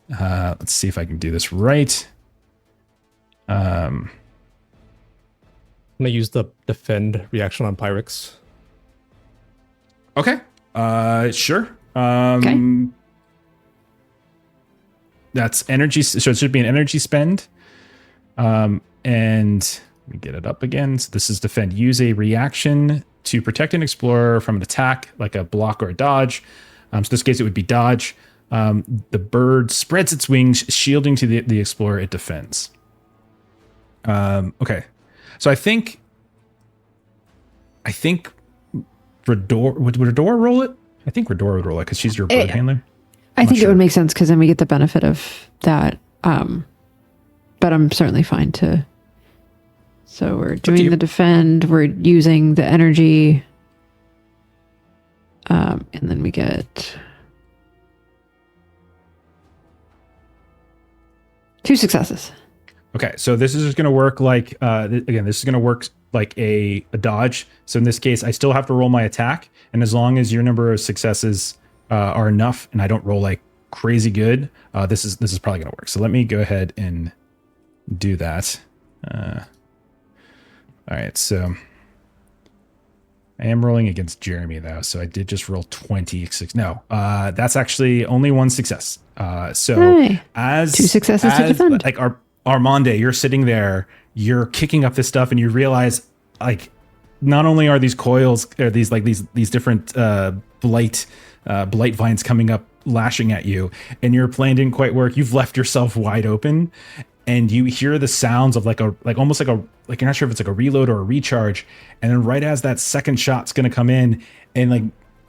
Let's see if I can do this right. I'm gonna use the defend reaction on Pyrex. Okay. Sure. Okay. That's energy. So it should be an energy spend. And let me get it up again. So this is defend. Use a reaction to protect an explorer from an attack, like a block or a dodge. So in this case, it would be dodge. The bird spreads its wings, shielding to the explorer it defends. Okay. So I think Redor would Redor roll it? I think Redor would roll it because she's your bird handler. I think it would make sense because then we get the benefit of that. But I'm certainly fine to. So we're doing the defend. We're using the energy. And then we get 2 successes. Okay, so this is going to work like, again, this is going to work like a dodge. So in this case, I still have to roll my attack. And as long as your number of successes are enough and I don't roll like crazy good, this is probably going to work. So let me go ahead and do that. All right, so I am rolling against Jeremy though. So I did just roll 26. No, that's actually only 1 success. So as 2 successes to defend. Like Armande, you're sitting there, you're kicking up this stuff, and you realize, like, not only are these coils or these different blight vines coming up, lashing at you, and your plan didn't quite work. You've left yourself wide open, and you hear the sounds of almost like you're not sure if it's like a reload or a recharge, and then right as that second shot's gonna come in, and like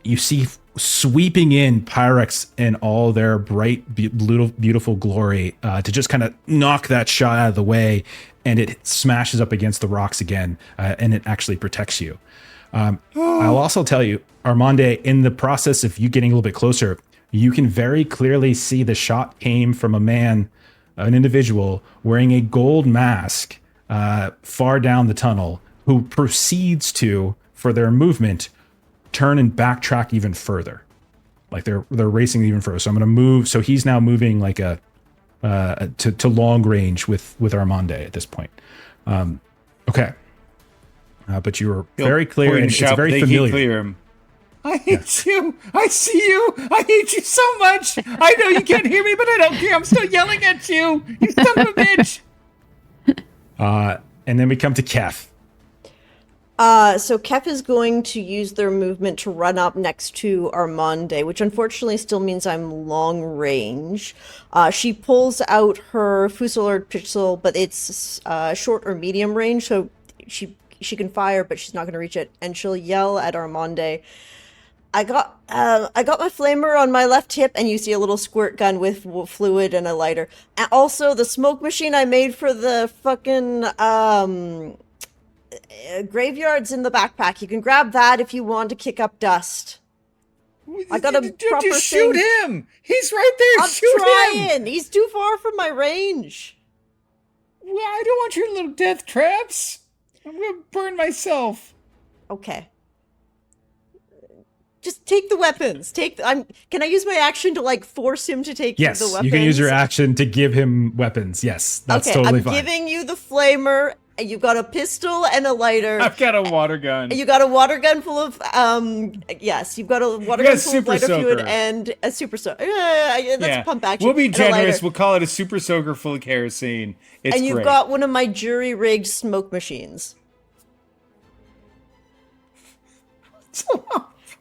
you see sweeping in Pyrex and all their bright, beautiful glory to just kind of knock that shot out of the way, and it smashes up against the rocks again, and it actually protects you. I'll also tell you, Armande, in the process of you getting a little bit closer, you can very clearly see the shot came from an individual wearing a gold mask far down the tunnel, who proceeds to, for their movement, turn and backtrack even further. Like they're racing even further. So I'm going to move. So he's now moving like to long range with Armande at this point. Okay. But you were very clear, and it's very familiar. I hate you. I see you. I hate you so much. I know you can't hear me, but I don't care. I'm still yelling at you. You son of a bitch. And then we come to Kef. So Kef is going to use their movement to run up next to Armande, which unfortunately still means I'm long range. She pulls out her Fusilier pistol, but it's short or medium range, so she can fire, but she's not going to reach it. And she'll yell at Armande, I got my flamer on my left hip, and you see a little squirt gun with fluid and a lighter. And also, the smoke machine I made for the fucking graveyards in the backpack. You can grab that if you want to kick up dust. I got a proper shoot thing. him. He's right there. I'm shoot trying. him. He's too far from my range. Well, I don't want your little death traps. I'm gonna burn myself. Okay. Just take the weapons. Can I use my action to like force him to take the weapons? Yes, you can use your action to give him weapons. Yes, that's totally fine. I'm giving you the flamer. You've got a pistol and a lighter. I've got a water gun. You got a water gun full of yes, you've got a water gun full of lighter fluid and a super soaker. That's pump action. We'll be generous. We'll call it a super soaker full of kerosene. It's and you've got one of my jury rigged smoke machines.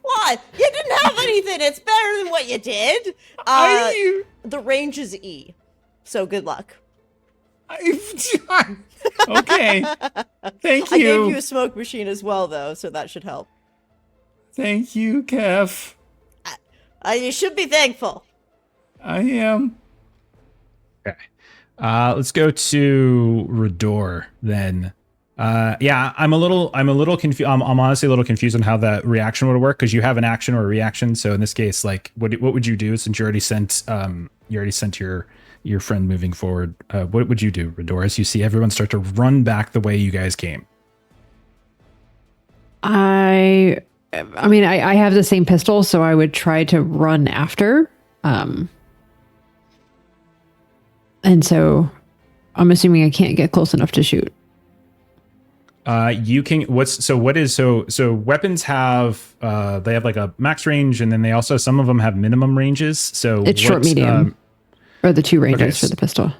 What? You didn't have anything. It's better than what you did. The range is E, so good luck. Okay. Thank you. I gave you a smoke machine as well, though, so that should help. Thank you, Kef. You should be thankful. I am. Okay. Let's go to Redor then. Yeah, I'm a little confused. I'm honestly a little confused on how that reaction would work, because you have an action or a reaction. So in this case, like, what would you do since you already sent your friend moving forward? What would you do, Redoris? You see everyone start to run back the way you guys came. I mean, I have the same pistol, so I would try to run after. And so I'm assuming I can't get close enough to shoot. You can, so weapons have, they have like a max range, and then they also, some of them have minimum ranges. So It's short, medium, or the two ranges for the pistol.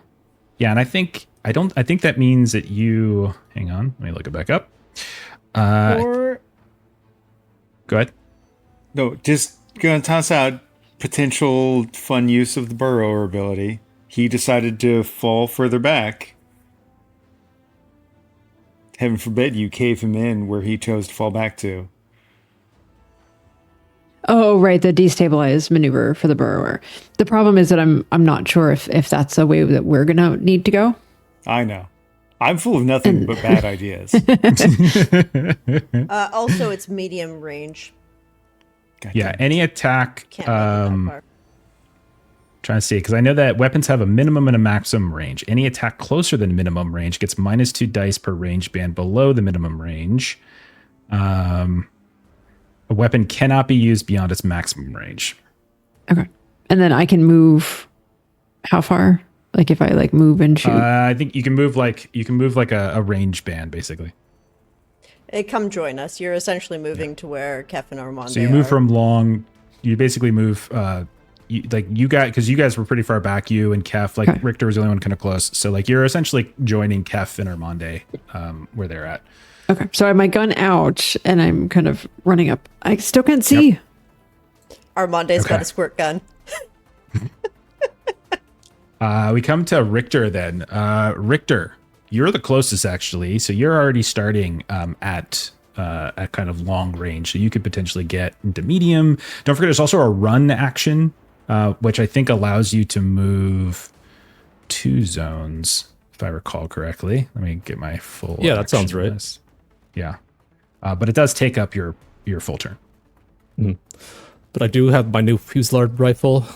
Yeah. And I think that means that you, hang on, let me look it back up. Go ahead. No, just going to toss out potential fun use of the burrower ability. He decided to fall further back. Heaven forbid you cave him in where he chose to fall back to. Oh, right, the destabilize maneuver for the burrower. The problem is that I'm not sure if that's a way that we're gonna need to go. I know. I'm full of nothing but bad ideas. Also, it's medium range. Yeah, any attack. Can't make it that far. Trying to see, because I know that weapons have a minimum and a maximum range. Any attack closer than minimum range gets -2 dice per range band below the minimum range. A weapon cannot be used beyond its maximum range. Okay, and then I can move. How far? Like if I like move and shoot. I think you can move like a range band, basically. Hey, come join us. You're essentially moving to where Kef and Armande So you move are. from long. You basically move. Because you guys were pretty far back, you and Kef, like, okay. Richter was the only one kind of close. So like you're essentially joining Kef and Armande where they're at. Okay. So I have my gun out and I'm kind of running up. I still can't see. Yep. Armande's got a squirt gun. We come to Richter then. Richter, you're the closest actually. So you're already starting at kind of long range. So you could potentially get into medium. Don't forget there's also a run action. Which I think allows you to move 2 zones, if I recall correctly. Let me get my full. Yeah, that sounds right. List. Yeah, but it does take up your full turn. Mm. But I do have my new Fusillard rifle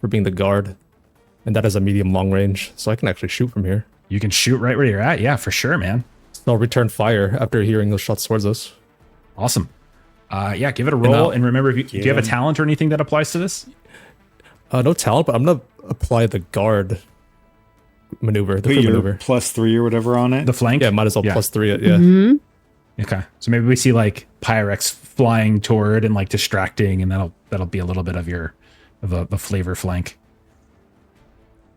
for being the guard, and that is a medium long range, so I can actually shoot from here. You can shoot right where you're at. Yeah, for sure, man. I'll return fire after hearing those shots towards us. Awesome. Yeah, give it a roll, and remember, do you have a talent or anything that applies to this? No talent, but I'm gonna apply the guard maneuver, the maneuver. +3 or whatever on it. The flank? Yeah, might as well +3 it, yeah. Mm-hmm. Okay. So maybe we see like Pyrex flying toward and like distracting, and that'll be a little bit of the flavor flank.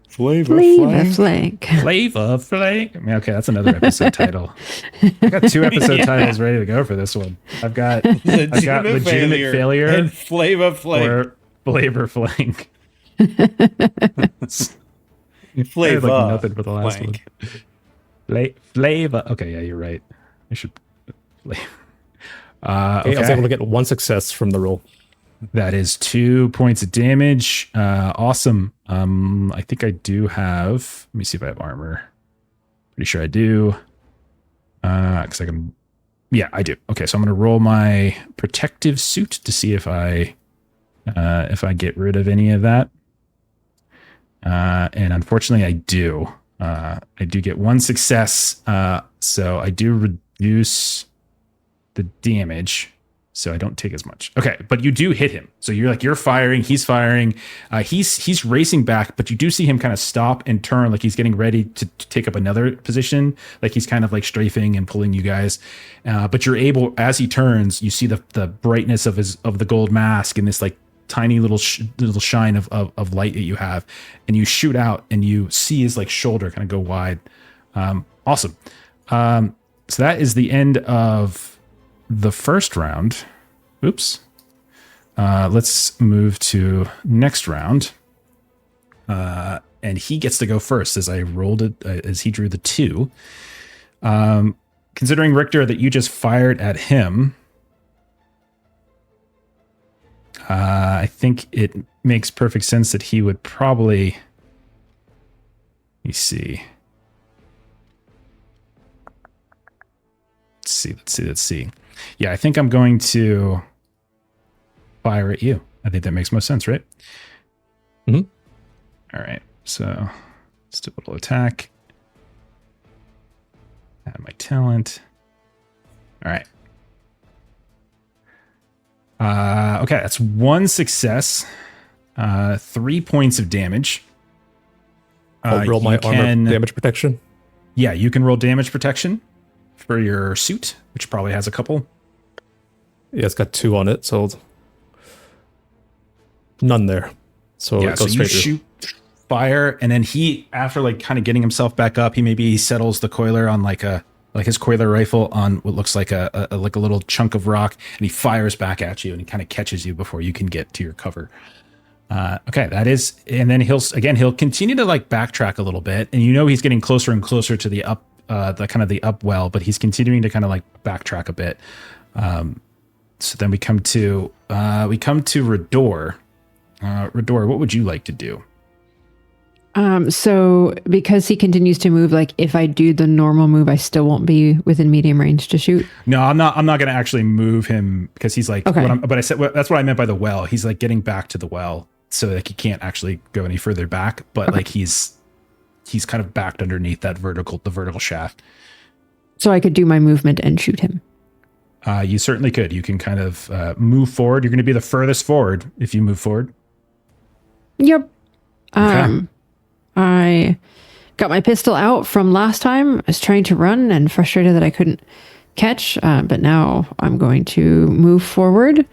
Flavor flank. Flavor flank. I mean, okay, that's another episode title. I got 2 episode titles ready to go for this one. I've got legitimate failure and flavor flank. Or flavor flank. Flavor. Like nothing for the last one. Flavor. Okay, yeah, you're right. I should. Okay. I was able to get 1 success from the roll. That is 2 points of damage. Awesome. I think I do have. Let me see if I have armor. Pretty sure I do. Because I can. Yeah, I do. Okay, so I'm going to roll my protective suit to see if I get rid of any of that. And unfortunately, I do. I do get 1 success. So I do reduce the damage. So I don't take as much. Okay, but you do hit him. So you're firing, he's firing. He's racing back, but you do see him kind of stop and turn, like he's getting ready to take up another position. Like he's kind of like strafing and pulling you guys. But you're able, as he turns, you see the brightness of the gold mask and this like tiny little shine of light that you have, and you shoot out and you see his like shoulder kind of go wide. Awesome. So that is the end of the first round. Oops. Let's move to next round. And he gets to go first as I rolled it, as he drew the 2. Considering, Richter, that you just fired at him, I think it makes perfect sense that he would probably. Let me see. Let's see. Yeah, I think I'm going to fire at you. I think that makes most sense, right? Mm-hmm. All right. So let's do a little attack. Add my talent. All right. Okay, that's 1 success. 3 points of damage. I'll roll my armor damage protection. Yeah, you can roll damage protection for your suit, which probably has a couple. Yeah, it's got 2 on it, so none there. So yeah, it so goes you straight through. shoot fire, and then he, after like kind of getting himself back up, he settles the coiler on like his coiler rifle on what looks like a little chunk of rock, and he fires back at you, and he kind of catches you before you can get to your cover. Okay, that is, and then he'll continue to like backtrack a little bit, and he's getting closer and closer to the up, the up well, but he's continuing to kind of like backtrack a bit. So then we come to Rador. Rador, what would you like to do? So because he continues to move, like if I do the normal move, I still won't be within medium range to shoot. No, I'm not going to actually move him because he's like, okay. But I said, that's what I meant by the well. He's like getting back to the well. So like he can't actually go any further back, but like he's kind of backed underneath the vertical shaft. So I could do my movement and shoot him. You certainly could. You can kind of move forward. You're going to be the furthest forward if you move forward. Yep. Okay. I got my pistol out from last time. I was trying to run and frustrated that I couldn't catch, but now I'm going to move forward.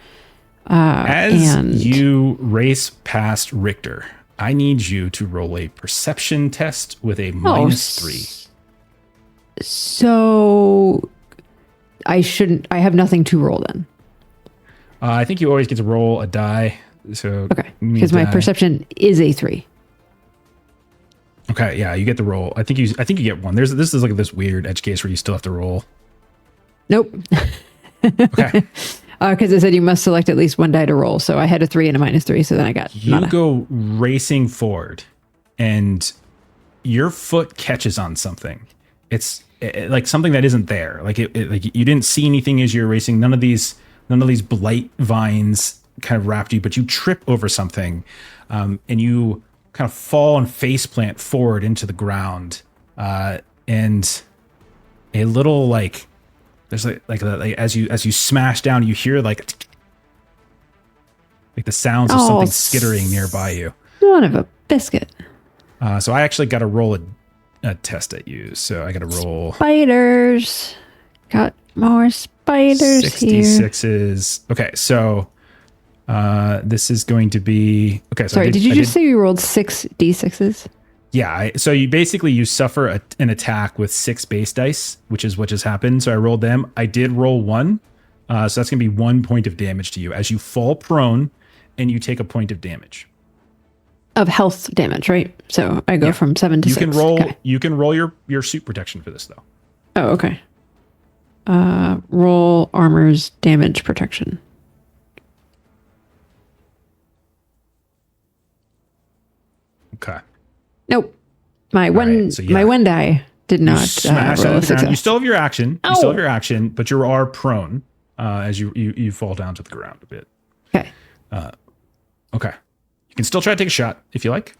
As you race past Richter, I need you to roll a perception test with a -3. So I have nothing to roll then. I think you always get to roll a die. So okay, because my perception is a 3. Okay, yeah, you get the roll. I think you get one. This is like this weird edge case where you still have to roll. Nope. Okay. Because it said you must select at least one die to roll. So I had a 3 and a -3, so then I got you go racing forward, and your foot catches on something. It's like something that isn't there. Like like you didn't see anything as you're racing. None of these blight vines kind of wrapped you, but you trip over something, and you kind of fall and face plant forward into the ground, and a little like there's like as you smash down, you hear like the sounds of something skittering nearby you. Son of a biscuit. So I actually got to roll a test at you. So I got to roll spiders. Got more spiders 66s. Okay, so this is going to be okay. So sorry, did you just say you rolled 6 d6s? Yeah. So you suffer an attack with 6 base dice, which is what just happened. So I rolled them. I did roll 1. So that's going to be 1 point of damage to you as you fall prone and you take a point of damage. Of health damage, right? So I go from 7 to 6. You can roll your suit protection for this though. Oh, okay. Roll armor's damage protection. Okay. Nope. My one die did not smash roll a success. You still have your action. You still have your action, but you are prone as you fall down to the ground a bit. Okay. Okay. You can still try to take a shot if you like.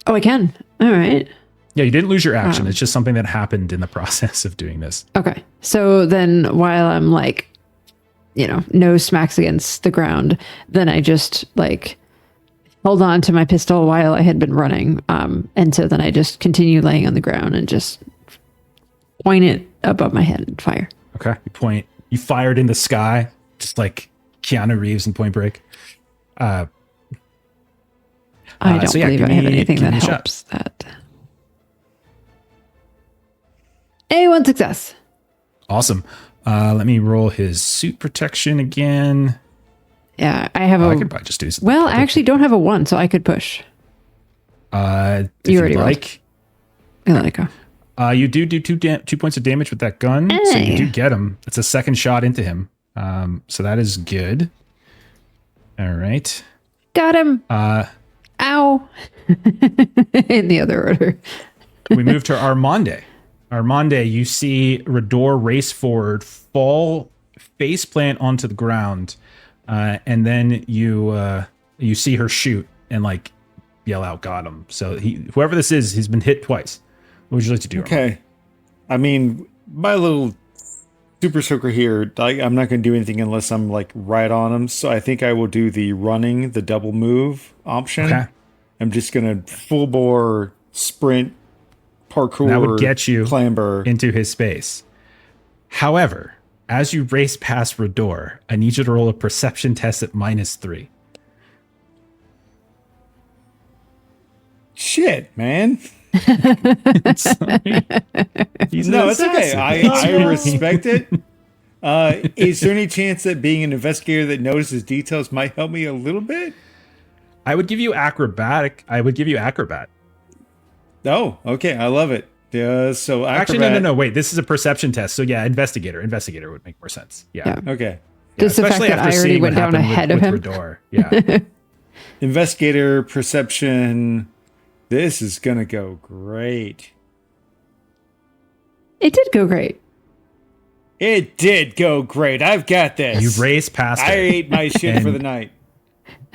Oh, I can. All right. Yeah, you didn't lose your action. It's just something that happened in the process of doing this. Okay. So then while I'm like, nose smacks against the ground, then I just like hold on to my pistol while I had been running. And so then I just continue laying on the ground and just point it above my head and fire. Okay. You fired in the sky, just like Keanu Reeves in Point Break. I don't believe I have anything that helps that. A1 success. Awesome. Let me roll his suit protection again. Yeah, I have I could probably just do something. Well, I actually don't have a 1, so I could push. You already like. You do 2 points of damage with that gun, so you do get him. It's a second shot into him. So that is good. All right. Got him. Ow. In the other order. We move to Armande. Armande, you see Rador race forward, fall face plant onto the ground, and then you see her shoot and like yell out, "Got him!" So whoever this is, he's been hit twice. What would you like to do? Okay, I mean, my little super soaker here, I'm not going to do anything unless I'm like right on him. So I think I will do the running, the double move option. Okay. I'm just going to full bore sprint, parkour. That would get you clamber into his space. However, as you race past Rador, I need you to roll a perception test at -3. Shit, man. Sorry. He's No, an it's okay. assassin. I respect it. Is there any chance that being an investigator that notices details might help me a little bit? I would give you acrobatic. I would give you acrobat. Oh, okay. I love it. So Actually, acrobat, no. Wait, this is a perception test. So yeah, investigator. Investigator would make more sense. Yeah. Yeah. Okay. Just the fact especially that after I already seeing went what down happened ahead of with him. Rador. Yeah. Investigator perception. This is gonna go great. It did go great. It did go great. I've got this. You race past I it. ate my shit for the night.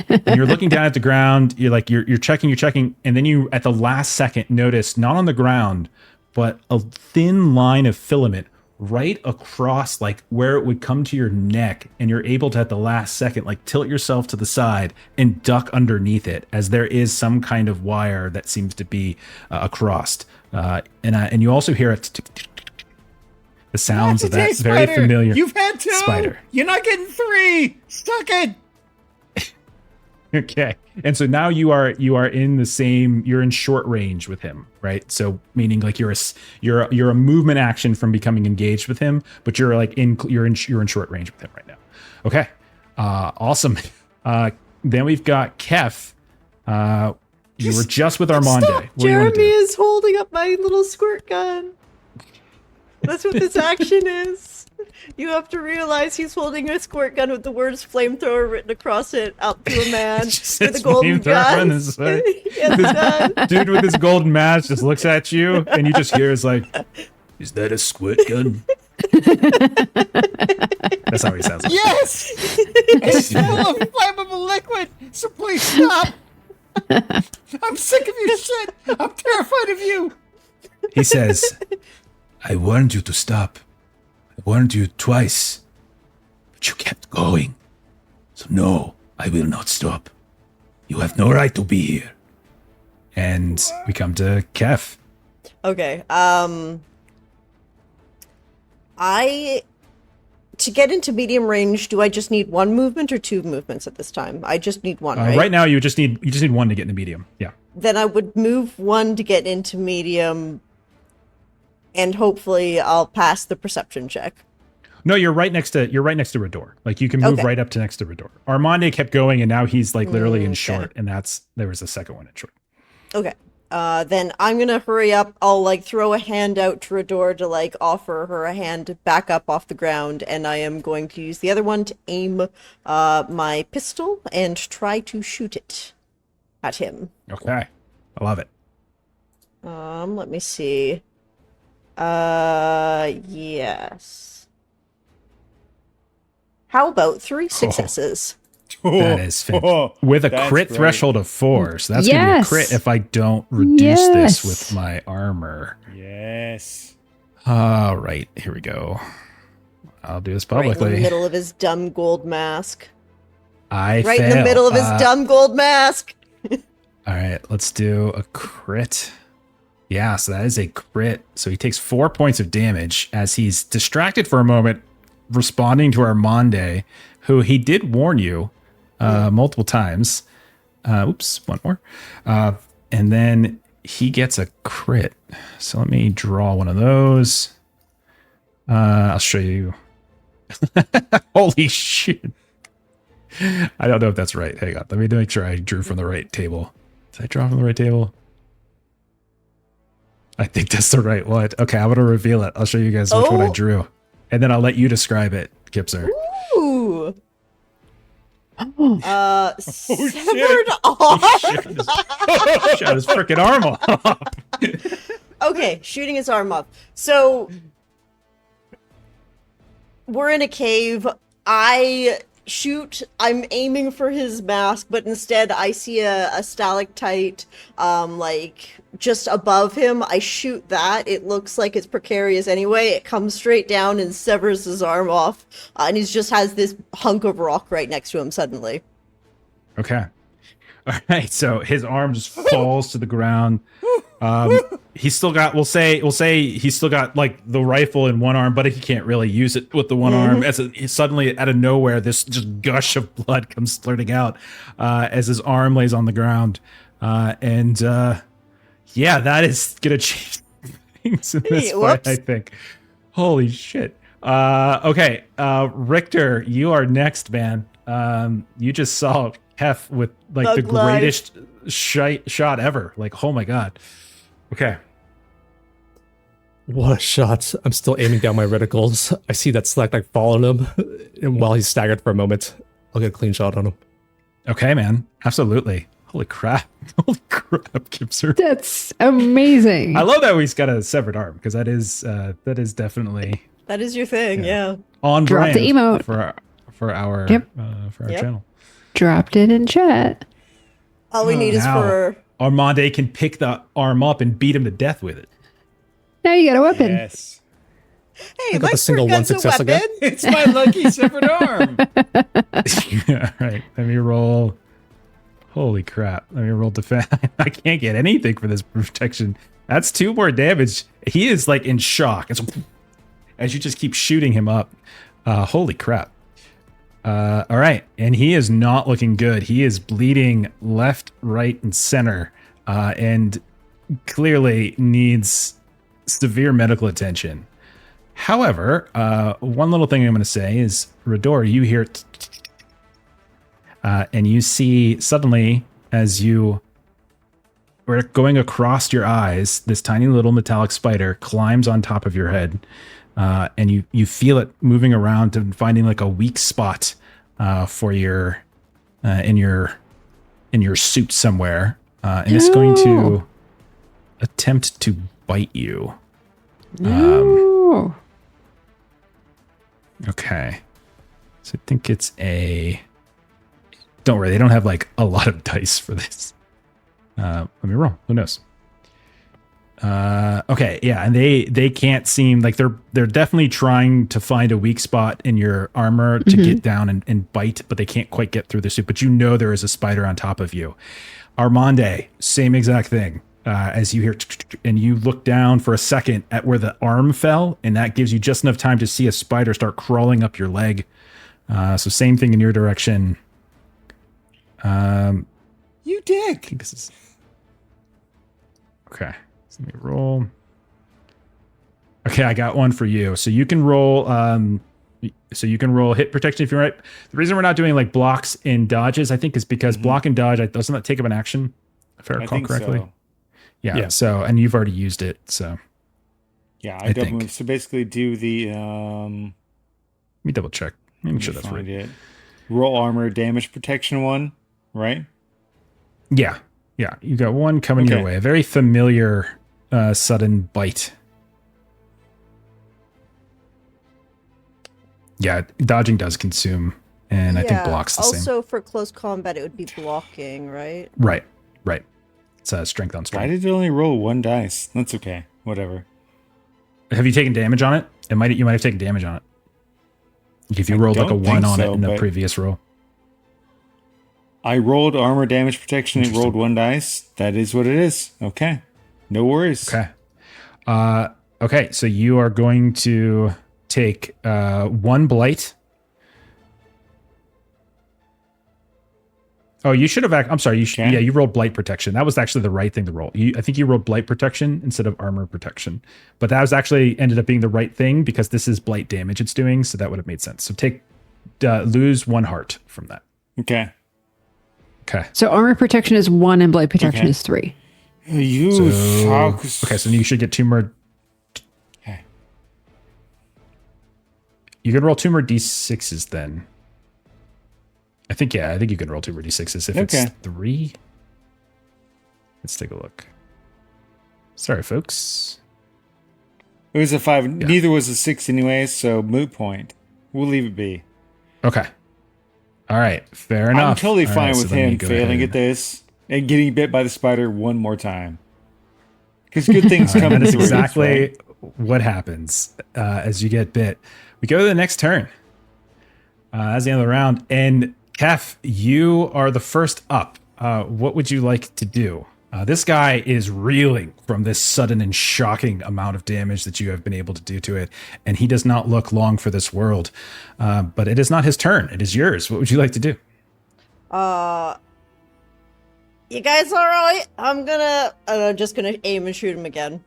And you're looking down at the ground. You're like, you're checking, and then you, at the last second, notice not on the ground, but a thin line of filament right across, like where it would come to your neck, and you're able to, at the last second, like tilt yourself to the side and duck underneath it, as there is some kind of wire that seems to be across. And you also hear the sounds of that very spider. familiar. You've had 2. spider. You're not getting 3. Suck it. Okay. And so now you are in the same, you're in short range with him, right? So meaning like you're a movement action from becoming engaged with him, but you're in short range with him right now. Okay. Awesome. Then we've got Kef. You were just with Armande. Stop. What do you want to Jeremy do? is holding up my little squirt gun. That's what this action is. You have to realize he's holding a squirt gun with the words flamethrower written across it out to a man Just with a says golden flamethrower on gun. his side. Yes, it does. Dude with his golden mask just looks at you, and you just hear is like, "Is that a squirt gun?" That's how he sounds. Like. Yes. It's full of flammable liquid. So please stop. I'm sick of your shit. I'm terrified of you. He says, "I warned you to stop. I warned you twice, but you kept going. So no, I will not stop. You have no right to be here." And we come to Kef. Okay. To get into medium range, do I just need 1 movement or 2 movements at this time? I just need 1, right? Right now, you just need 1 to get into medium. Yeah. Then I would move 1 to get into medium, and hopefully I'll pass the perception check. No, you're right next to Rador. Like you can move Okay. right up to next to Rador. Armande kept going, and now he's like literally in short, and there was a second one in short. Okay. Then I'm gonna hurry up. I'll like throw a hand out to Rador to like offer her a hand to back up off the ground, and I am going to use the other one to aim my pistol and try to shoot it at him. Okay, I love it. Let me see. Yes. How about 3 successes? That is fantastic. With a that's crit great. threshold of 4, so that's gonna be a Yes. crit if I don't reduce this Yes. with my armor. Yes. All right, here we go. I'll do this Right in the publicly. middle of his dumb gold mask. Right Right in the middle of his dumb gold mask. All right, let's do a crit. Yeah, so that is a crit. So he takes 4 points of damage as he's distracted for a moment, responding to Armande, who he did warn you multiple times. Oops, one more. And then he gets a crit. So let me draw one of those. I'll show you. Holy shit. I don't know if that's right. Hang on. Let me make sure I drew from the right table. Did I draw from the right table? I think that's the right one. Okay, I'm going to reveal it. I'll show you guys which one I Oh. drew. And then I'll let you describe it, Kipser. Ooh. Oh, Severed arm. Shut his freaking arm off. Okay, shooting his arm off. So we're in a cave. I shoot. I'm aiming for his mask, but instead I see a stalactite, like just above him. I shoot that. It looks like it's precarious anyway. It comes straight down and severs his arm off, and he just has this hunk of rock right next to him suddenly. Okay. All right. So his arm just falls to the ground. He's still got. We'll say he's still got like the rifle in one arm, but he can't really use it with the one arm. As suddenly out of nowhere, this just gush of blood comes flirting out as his arm lays on the ground, and yeah, that is gonna change things in this fight, I think. Holy shit. Okay, Richter, you are next, man. You just saw Hef with like Thug the life. greatest shot ever. Like, oh my god. Okay. What a shot. I'm still aiming down my reticles. I see that stalactite fall on him, and while he's staggered for a moment, I'll get a clean shot on him. Okay, man. Absolutely. Holy crap. Holy crap, Kipser. That's amazing. I love that he's got a severed arm because that is definitely That is your thing, yeah. on Drop brand the emote. for our Yep. channel. Dropped it in chat. All we need is Now, for... Armande can pick the arm up and beat him to death with it. Now you got a weapon. Yes. Hey, I got my the single squirt one gun's a success again. weapon. It's my lucky severed arm. Yeah, right. Let me roll. Holy crap. Let me roll defense. I can't get anything for this protection. That's 2 more damage. He is like in shock as you just keep shooting him up. Holy crap. All right. And he is not looking good. He is bleeding left, right, and center, and clearly needs severe medical attention. However, one little thing I'm going to say is, Rador, you hear and you see suddenly, as you were going across your eyes, this tiny little metallic spider climbs on top of your head, and you feel it moving around and finding like a weak spot for your in your suit somewhere, and it's going to attempt to bite you. No. Okay. So I think it's a... Don't worry, they don't have like a lot of dice for this. Let me roll. Who knows? Okay, yeah, and they can't seem like they're definitely trying to find a weak spot in your armor to get down and bite, but they can't quite get through the suit. But you know there is a spider on top of you. Armande, same exact thing. As you hear, and you look down for a second at where the arm fell, and that gives you just enough time to see a spider start crawling up your leg. So same thing in your direction. You dick. I think this is okay. So let me roll. Okay, I got one for you. So you can roll. So you can roll hit protection if you're right. The reason we're not doing like blocks and dodges, I think, is because block and dodge doesn't that take up an action, if I recall correctly. So. Yeah. So and you've already used it. So Yeah, I double think. move. So basically, do the let me double check. Let me make sure that's right. it. Roll armor damage protection one, right? Yeah. Yeah. You got one coming your Okay. way. A very familiar sudden bite. Yeah, dodging does consume, and I think blocks the same. Also, for close combat, it would be blocking, right? Right. It's strength on Why strength. did it only roll 1 dice? That's okay. Whatever. Have you taken damage on it? You might have taken damage on it. If you I rolled like a don't 1 think on it so, in the but- previous roll. I rolled armor damage protection. It rolled 1 dice. That is what it is. Okay. No worries. Okay. Okay, so you are going to take 1 blight. Oh, you should have. I'm sorry. Okay. Yeah, you rolled blight protection. That was actually the right thing to roll. I think you rolled blight protection instead of armor protection, but that was actually ended up being the right thing because this is blight damage it's doing, so that would have made sense. So lose 1 heart from that. Okay. Okay. So armor protection is 1 and blight protection Okay. is 3. You So, fuck. okay, so you should get 2 more. Okay. You can roll 2 more d6s then. I think you can roll 2 more d6s if Okay. it's 3. Let's take a look. Sorry, folks. It was a 5. Neither was a 6 anyway, so moot point. We'll leave it be. Okay. All right. Fair enough. I'm totally All fine right, with so let me him go failing ahead. at this and getting bit by the spider one more time. Because good things come That in is threes, exactly right? what happens as you get bit. We go to the next turn. As the end of the round. And Kef, you are the first up. What would you like to do? This guy is reeling from this sudden and shocking amount of damage that you have been able to do to it. And he does not look long for this world. But it is not his turn. It is yours. What would you like to do? You guys all right? I'm just gonna aim and shoot him again.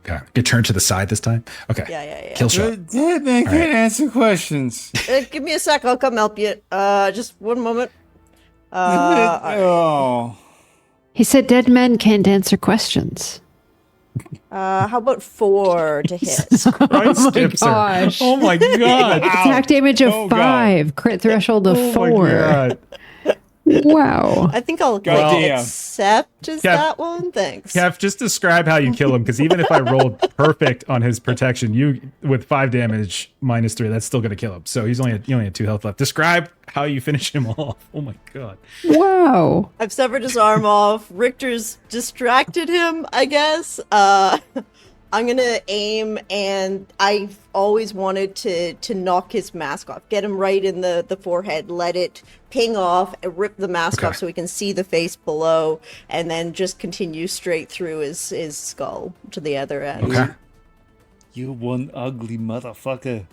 Okay. Good turn to the side this time. Okay. Yeah. Kill shot. Dead man can't answer questions. Give me a sec. I'll come help you. Just one moment. Oh. He said dead men can't answer questions. How about 4 to hit? Oh my gosh. Oh my god. Attack damage of Oh, God. 5. Crit threshold of Oh 4. my god. Wow. I think I'll Goddamn. accept just Yeah. that one. Thanks. Kev, just describe how you kill him, because even if I rolled perfect on his protection, you with 5 damage -3, that's still gonna kill him. So he only had 2 health left. Describe how you finish him off. Oh my god. Wow. I've severed his arm off. Richter's distracted him, I guess. I'm gonna aim, and I've always wanted to knock his mask off. Get him right in the forehead, let it ping off, and rip the mask Okay. off so we can see the face below, and then just continue straight through his skull to the other end. Okay. You one ugly motherfucker.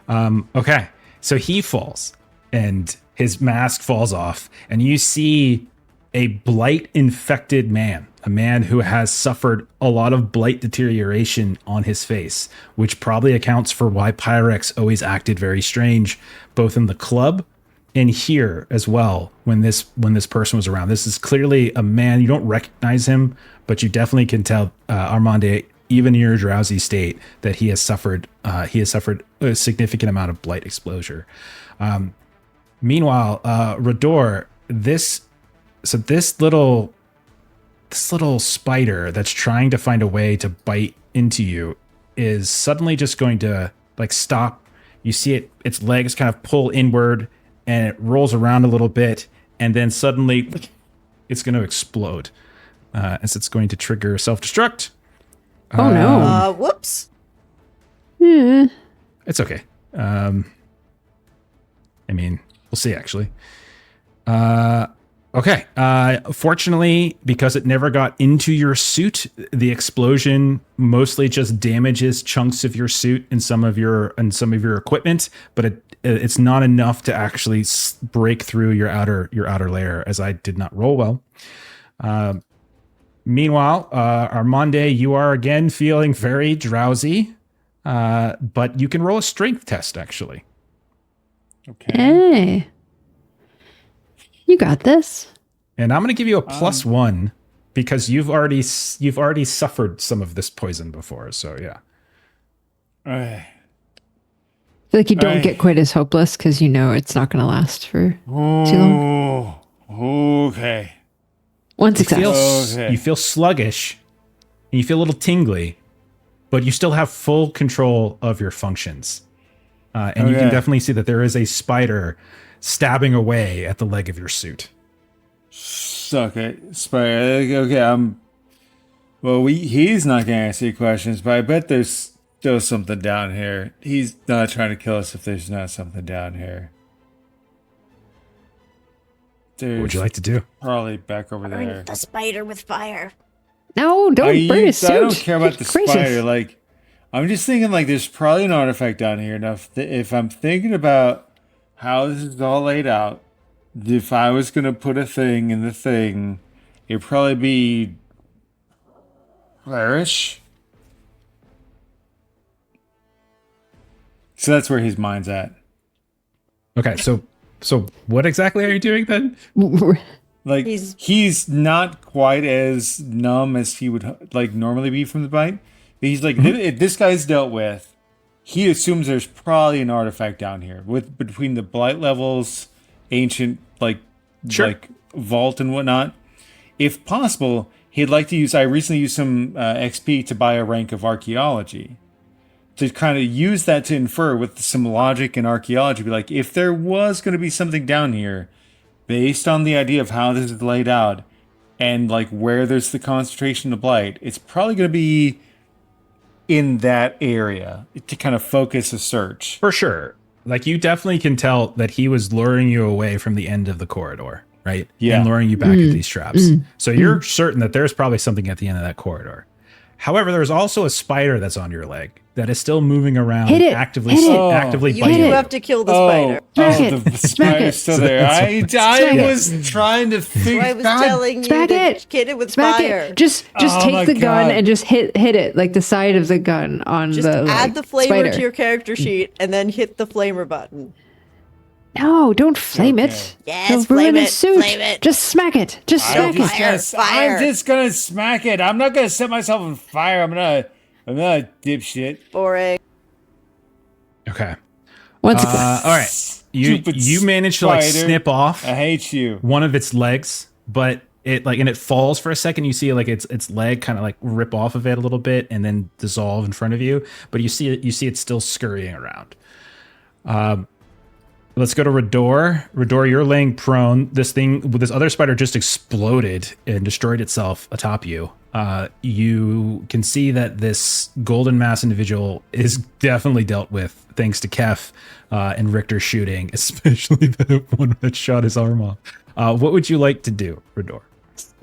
Okay. So he falls and his mask falls off, and you see a blight infected man, a man who has suffered a lot of blight deterioration on his face, which probably accounts for why Pyrex always acted very strange, both in the club and here as well when this person was around. This is clearly a man. You don't recognize him, but you definitely can tell, Armande, even in your drowsy state, that he has suffered a significant amount of blight exposure. Meanwhile, Rador, this little spider that's trying to find a way to bite into you is suddenly just going to like stop. You see its legs kind of pull inward, and it rolls around a little bit, and then suddenly it's going to explode as it's going to trigger self-destruct. Oh no. Whoops. It's okay. I mean, we'll see, actually. Okay. Fortunately, because it never got into your suit, the explosion mostly just damages chunks of your suit and some of your equipment, but it's not enough to actually break through your outer layer, as I did not roll well. Meanwhile, Armande, you are again feeling very drowsy, but you can roll a strength test, actually. Okay. Hey. You got this. And I'm going to give you a +1 because you've already suffered some of this poison before. So yeah. Alright. I feel like you don't Right. get quite as hopeless because you know it's not going to last for too long. Oh, okay. One success. Okay. You feel sluggish and you feel a little tingly, but you still have full control of your functions. And you can Okay. definitely see that there is a spider stabbing away at the leg of your suit. Suck it. Spider. Okay, well, he's not gonna answer your questions, but I bet there's still something down here. He's not trying to kill us if there's not something down here. What would you like to do? Probably back over there. The spider with fire. No, don't burn his suit. I don't care about the Good gracious. spider. Like, I'm just thinking like there's probably an artifact down here. Now, if I'm thinking about how this is all laid out, if I was gonna put a thing in the thing, it'd probably be Flourish. So that's where his mind's at. Okay, so what exactly are you doing then? Like he's not quite as numb as he would like normally be from the bite. But he's like, if this guy's dealt with, he assumes there's probably an artifact down here with between the blight levels, ancient like Sure. like vault and whatnot. if possible, he'd like to use. I recently used some XP to buy a rank of archaeology, to kind of use that to infer with some logic and archaeology. Be like, if there was going to be something down here, based on the idea of how this is laid out, and like where there's the concentration of blight, it's probably going to be in that area to kind of focus a search. For sure. Like, you definitely can tell that he was luring you away from the end of the corridor, right? Yeah. And luring you back at these traps. So you're certain that there's probably something at the end of that corridor. However, there's also a spider that's on your leg that is still moving around, Hit it. actively Hit it. actively You biting do you. have to kill the spider. Smack it. The Smack spider's it. still there. I was trying to figure. I was God, telling you Smack to it. hit it with Smack fire. it. Just Oh my take the gun God. and just hit it, like the side of the gun on Just the add the flamer spider. to your character sheet and then hit the flamer button. No, don't flame Okay. it. Yes, He'll flame ruin his it, suit. flame it. Just smack it. Just smack it. Fire. I'm just gonna smack it. I'm not gonna set myself on fire. I'm not a dipshit. Boring. Okay. Once All right. Stupid You managed to like spider. snip off I hate you. one of its legs, but it falls for a second. You see like its leg kind of like rip off of it a little bit and then dissolve in front of you. But you see it still scurrying around. Let's go to Rador. Rador, you're laying prone. This other spider just exploded and destroyed itself atop you. You can see that this golden mass individual is definitely dealt with thanks to Kef and Richter shooting, especially the one that shot his arm off. What would you like to do, Rador?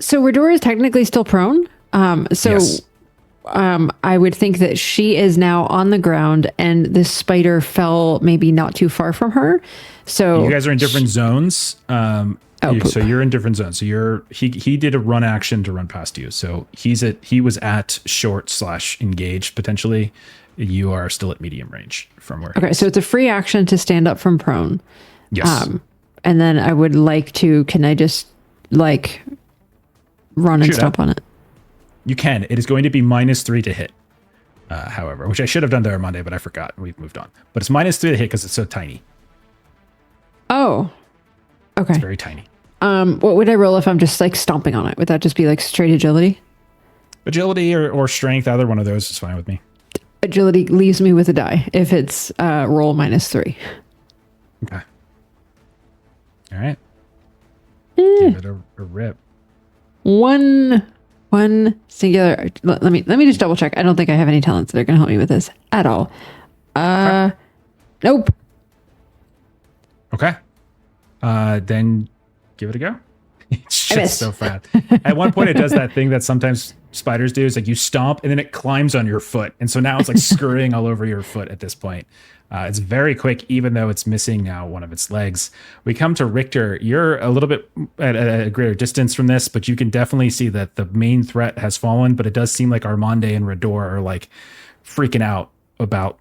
So Rador is technically still prone. Yes. I would think that she is now on the ground and this spider fell maybe not too far from her. So You guys are in different zones. poop. So you're in different zones. So he did a run action to run past you. So he was at short / engaged potentially. You are still at medium range from where. okay, so it's a free action to stand up from prone. Yes. And then I would like to, can I just like run and Shoot stomp at. on it? You can. It is going to be -3 to hit. However, which I should have done to Armande, but I forgot. We've moved on. But it's -3 to hit because it's so tiny. Oh, okay. It's very tiny. What would I roll if I'm just like stomping on it? Would that just be like straight agility? Agility or strength, either one of those is fine with me. Agility leaves me with a die if it's roll -3. Okay. All right. Give it a rip. One singular. Let me just double check. I don't think I have any talents that are going to help me with this at all. Nope. Okay. Then give it a go. It's I just missed. so fast. At one point, it does that thing that sometimes spiders do. Is like you stomp and then it climbs on your foot, and so now it's like scurrying all over your foot at this point. It's very quick, even though it's missing now one of its legs. We come to Richter. You're a little bit at a greater distance from this, but you can definitely see that the main threat has fallen. But it does seem like Armande and Rador are like freaking out about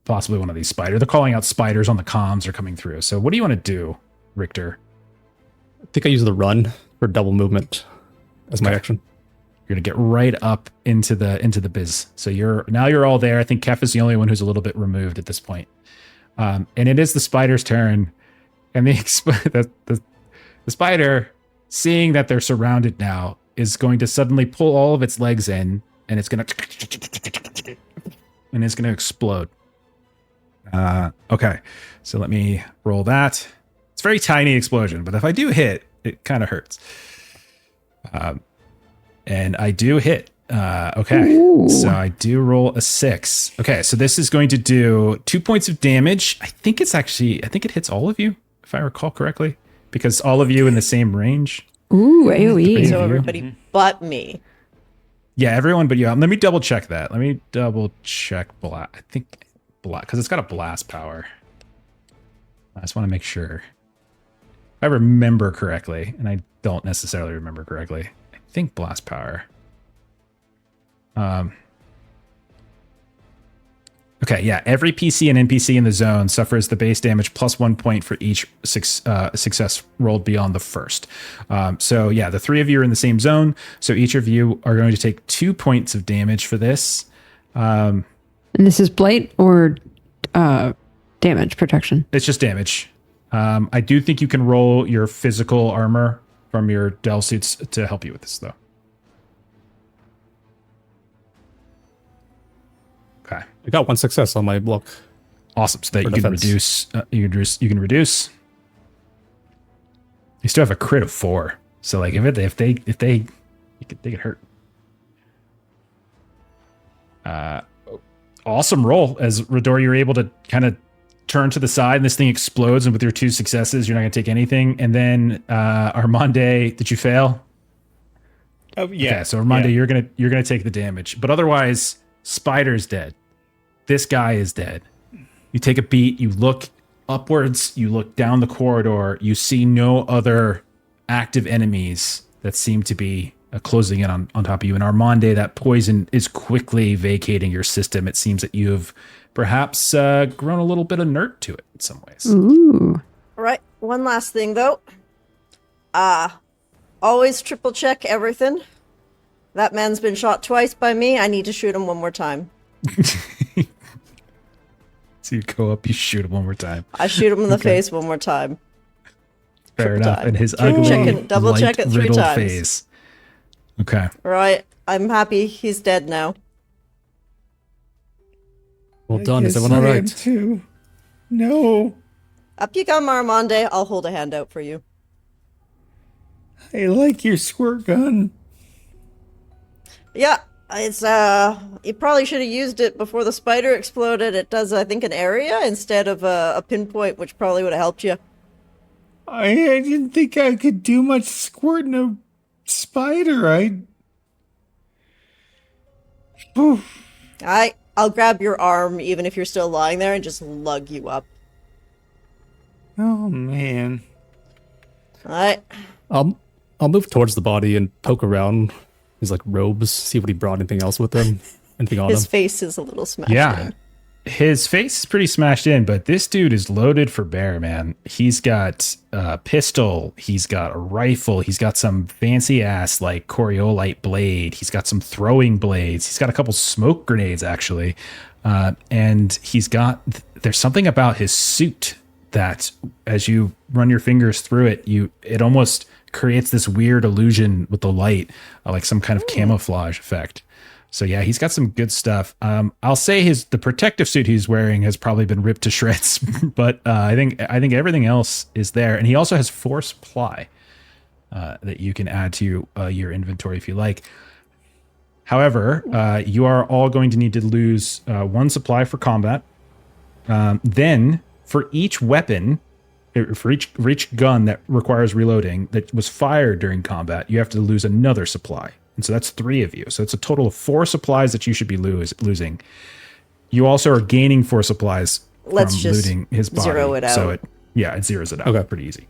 possibly one of these spiders. They're calling out spiders on the comms are coming through. So what do you want to do, Richter? I think I use the run for double movement as my action. You're gonna get right up into the biz. So you're all there. I think Kef is the only one who's a little bit removed at this point. And it is the spider's turn. And the spider, seeing that they're surrounded now, is going to suddenly pull all of its legs in, and it's gonna explode. Okay, so let me roll that. It's a very tiny explosion, but if I do hit, it kind of hurts. And I do hit. Okay, so I do roll a 6. Okay, so this is going to do 2 points of damage. I think it hits all of you, if I recall correctly, because all of you in the same range. Ooh, AOE. So everybody but me. Yeah, everyone but you. Let me double check that. Let me double check blast. I think blast, because it's got a blast power. I just want to make sure. If I remember correctly, and I don't necessarily remember correctly. I think blast power. Okay, yeah. Every PC and NPC in the zone suffers the base damage plus 1 point for each success rolled beyond the first. So yeah, the 3 of you are in the same zone. So each of you are going to take 2 points of damage for this. And this is blight or damage protection? It's just damage. I do think you can roll your physical armor from your delve suits to help you with this, though. Okay. I got 1 success on my block. Awesome. So that For you can defense. reduce. You can reduce. You still have a crit of 4. So like if they they get hurt. Awesome roll as Rador. You're able to kind of turn to the side, and this thing explodes. And with your 2 successes, you're not going to take anything. And then Armande, did you fail? Oh yeah. Okay, so Armande, you're gonna take the damage, but otherwise, Spider's dead. This guy is dead. You take a beat. You look upwards. You look down the corridor. You see no other active enemies that seem to be closing in on top of you. And Armande, that poison is quickly vacating your system. It seems that you have perhaps grown a little bit inert to it in some ways. Ooh. All right. One last thing, though. Always triple check everything. That man's been shot twice by me. I need to shoot him one more time. So you go up, you shoot him one more time. I shoot him in the face one more time. Fair Triple enough. time. And his Triple ugly, check it- double check it 3 light-riddled times. face. Okay. All right. I'm happy he's dead now. Well done. Is everyone all right? Too. No. Up you come, Armande. I'll hold a hand out for you. I like your squirt gun. Yeah, it's you probably should have used it before the spider exploded. It does, I think, an area instead of a pinpoint, which probably would have helped you. I didn't think I could do much squirting a spider. Oof. I'll grab your arm, even if you're still lying there, and just lug you up. Oh man. All right. I'll move towards the body and poke around his like robes, see what he brought. Anything else with him? Anything on His him? face is a little smashed Yeah. in. His face is pretty smashed in, but this dude is loaded for bear, man. He's got a pistol. He's got a rifle. He's got some fancy ass like Coriolite blade. He's got some throwing blades. He's got a couple smoke grenades actually. And there's something about his suit that as you run your fingers through it, it almost creates this weird illusion with the light, like some kind of camouflage effect. So yeah, he's got some good stuff. I'll say the protective suit he's wearing has probably been ripped to shreds, but I think everything else is there. And he also has 4 supply that you can add to your inventory if you like. However, you are all going to need to lose 1 supply for combat. Then for each weapon, for each gun that requires reloading that was fired during combat, you have to lose another supply. And so that's 3 of you. So it's a total of 4 supplies that you should be losing. You also are gaining 4 supplies Let's from just looting his body. zero it out. So it zeroes it out. Okay. Pretty easy.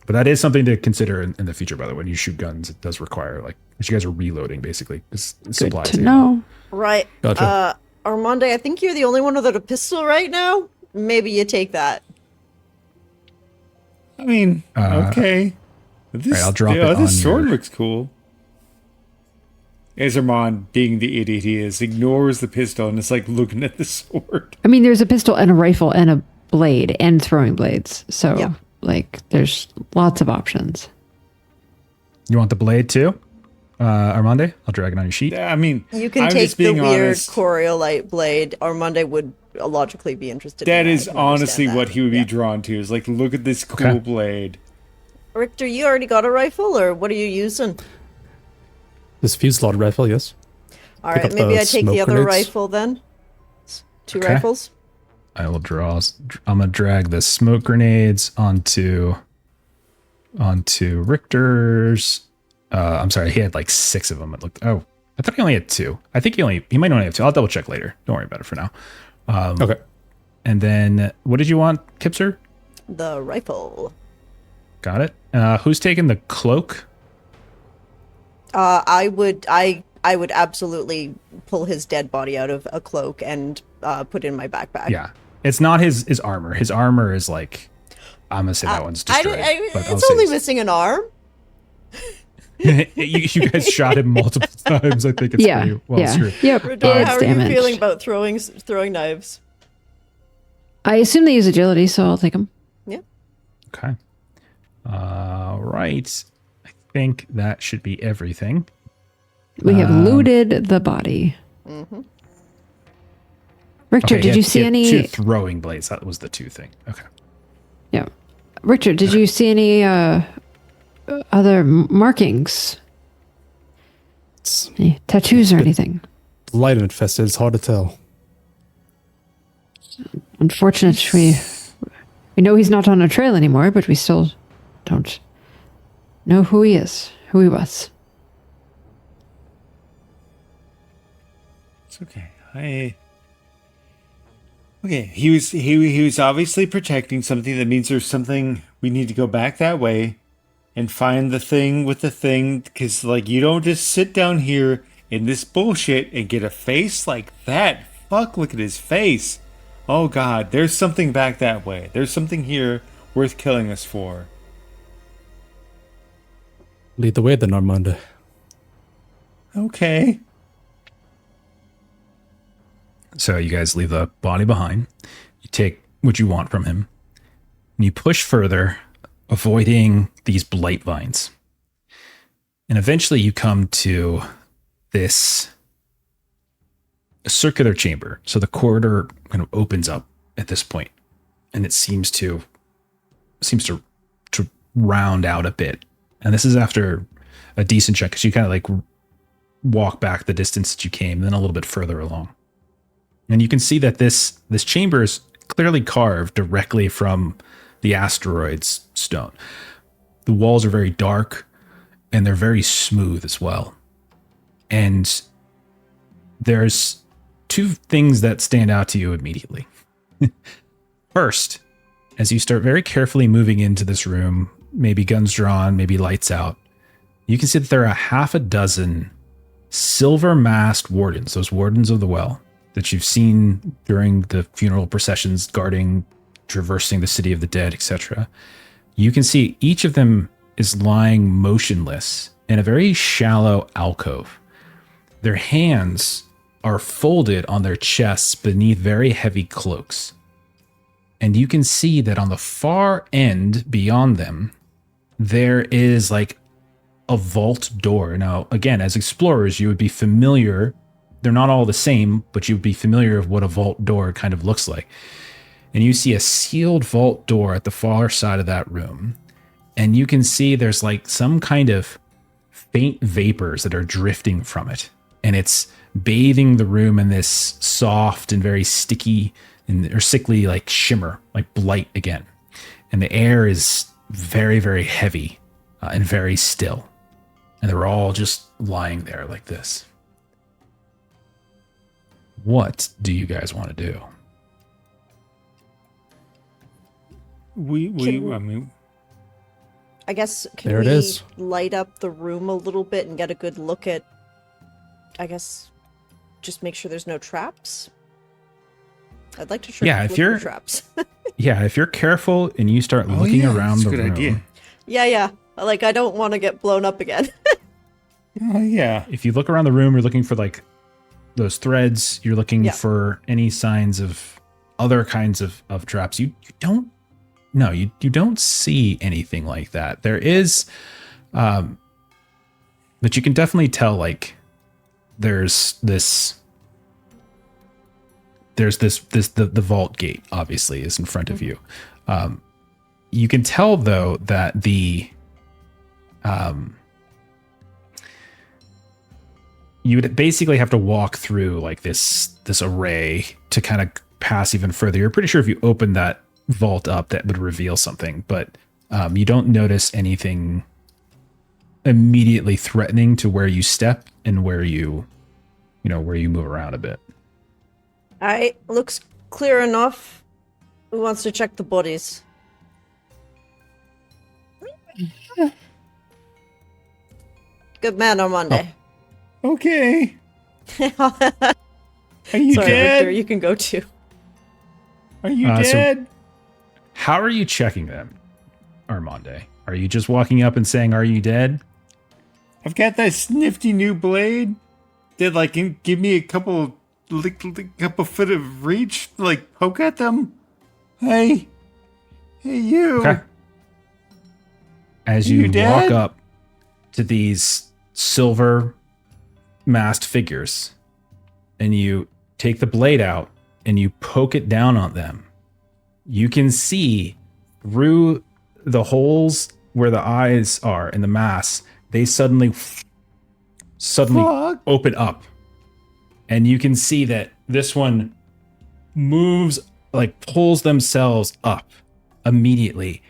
But that is something to consider in the future, by the way. When you shoot guns, it does require, like, as you guys are reloading, basically. Good Supplies. to know. Right. Gotcha. Armande, I think you're the only one without a pistol right now. Maybe you take that. I mean, okay. This, right, I'll drop it on this sword your- looks cool. As Armand, being the idiot he is, ignores the pistol and is like looking at the sword. I mean, there's a pistol and a rifle and a blade and throwing blades. So, Yeah. like, there's lots of options. You want the blade too? Armande? I'll drag it on your sheet. I mean, You can I'm take just the being weird honest. Armande blade. Armande would logically be interested That in is I can understand honestly that. what he would be Yeah. drawn to. Is like, look at this cool Okay. blade. Richter, you already got a rifle, or what are you using? This fused slot rifle, yes. All Pick right, up maybe the I take the smoke other grenades. rifle then. 2 Okay. rifles. I will I'm gonna drag the smoke grenades onto Richter's. I'm sorry, he had like 6 of them. It looked. Oh, I thought he only had 2. I think he might only have 2. I'll double check later. Don't worry about it for now. Okay. And then what did you want, Kipser? The rifle. Got it. Who's taking the cloak? I would absolutely pull his dead body out of a cloak and put it in my backpack. Yeah, it's not his armor. His armor is like, I'm gonna say that one's destroyed. but I'll It's say only his- missing an arm. you guys shot him multiple times. I think it's Yeah. pretty well Yeah. screwed. Yep. Radar, It's how are you damaged. feeling about throwing knives? I assume they use agility, so I'll take them. Yeah. Okay. Right. I think that should be everything. We have looted the body. Richter, did you see any? 2 throwing blades. That was the 2 thing. Okay. Yeah. Richter, did you see any other markings? Any tattoos or anything? Light infested. It's hard to tell. Unfortunately, we know he's not on our trail anymore, but we still don't know who he is, who he was. It's okay. Okay, he was obviously protecting something. That means there's something. We need to go back that way and find the thing with the thing, because like you don't just sit down here in this bullshit and get a face like that. Fuck, look at his face. Oh god, there's something back that way. There's something here worth killing us for. Lead the way then, Armande. Okay. So you guys leave the body behind. You take what you want from him. And you push further, avoiding these blight vines. And eventually you come to this circular chamber. So the corridor kind of opens up at this point, and it seems to round out a bit. And this is after a decent check, because you kind of like walk back the distance that you came, then a little bit further along. And you can see that this chamber is clearly carved directly from the asteroid's stone. The walls are very dark, and they're very smooth as well. And there's 2 things that stand out to you immediately. First, as you start very carefully moving into this room, maybe guns drawn, maybe lights out, you can see that there are 6 silver masked wardens, those wardens of the well that you've seen during the funeral processions, guarding, traversing the city of the dead, etc. You can see each of them is lying motionless in a very shallow alcove. Their hands are folded on their chests beneath very heavy cloaks. And you can see that on the far end beyond them, there is like a vault door. Now, again, as explorers, you would be familiar. They're not all the same, but you'd be familiar with what a vault door kind of looks like. And you see a sealed vault door at the far side of that room. And you can see there's like some kind of faint vapors that are drifting from it. And it's bathing the room in this soft and very sticky or sickly like shimmer, like blight again. And the air is very, very heavy and very still. And they're all just lying there like this. What do you guys want to do? I guess, can There it we is. light up the room a little bit and get a good look at, I guess, just make sure there's no traps? I'd like to look for traps. Yeah, if you're careful and you start looking around the room. Idea. Yeah. Like, I don't want to get blown up again. Oh, yeah. If you look around the room, you're looking for like those threads. You're looking for any signs of other kinds of traps. You don't see anything like that. There is, but you can definitely tell like there's the vault gate obviously is in front of you. You can tell though that you would basically have to walk through like this array to kind of pass even further. You're pretty sure if you open that vault up, that would reveal something, but you don't notice anything immediately threatening to where you step and where you move around a bit. All right, looks clear enough. Who wants to check the bodies? Good man, Armande. Okay. Are you Sorry, dead? Richter, you can go too. Are you dead? How are you checking them, Armande? Are you just walking up and saying, "Are you dead?" I've got that snifty new blade that like can give me a couple foot of reach, like poke at them. Hey you. Okay. As You you dead? walk up to these silver masked figures and you take the blade out and you poke it down on them, you can see through the holes where the eyes are in the mask, they suddenly open up. And you can see that this one moves, like pulls themselves up immediately,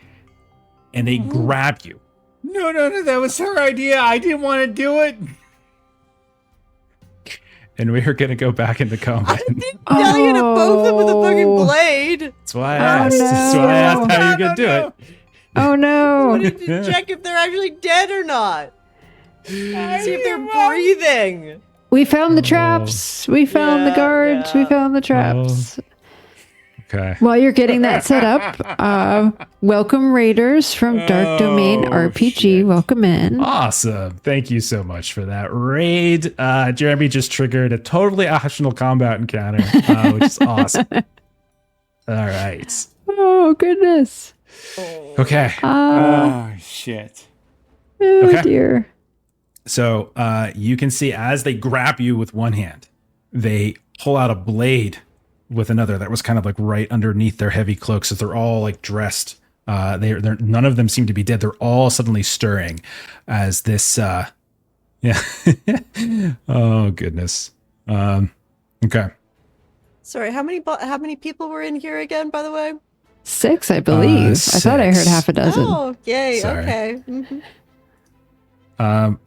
and they grab you. No, that was her idea. I didn't want to do it. And we are going to go back into combat. I didn't tell you to poke them with a fucking blade. That's why I asked. That's why I asked how you're going to do it. Oh I no. wanted to check if they're actually dead or not. See if they're breathing. We found the traps. We found the guards. We found the traps. Okay. While you're getting that set up, welcome raiders from Dark Domain RPG. Shit. Welcome in. Awesome. Thank you so much for that raid. Jeremy just triggered a totally optional combat encounter, which is awesome. All right. Oh goodness. Okay. Oh, shit. Oh Okay. dear. So you can see as they grab you with one hand, they pull out a blade with another that was kind of like right underneath their heavy cloaks. As they're all like dressed. They're none of them seem to be dead. They're all suddenly stirring as this. Yeah. Oh goodness. Okay. Sorry, how many people were in here again, by the way? 6, I believe. I thought I heard 6. half a dozen. Oh, yay. Sorry. Okay. Mhm.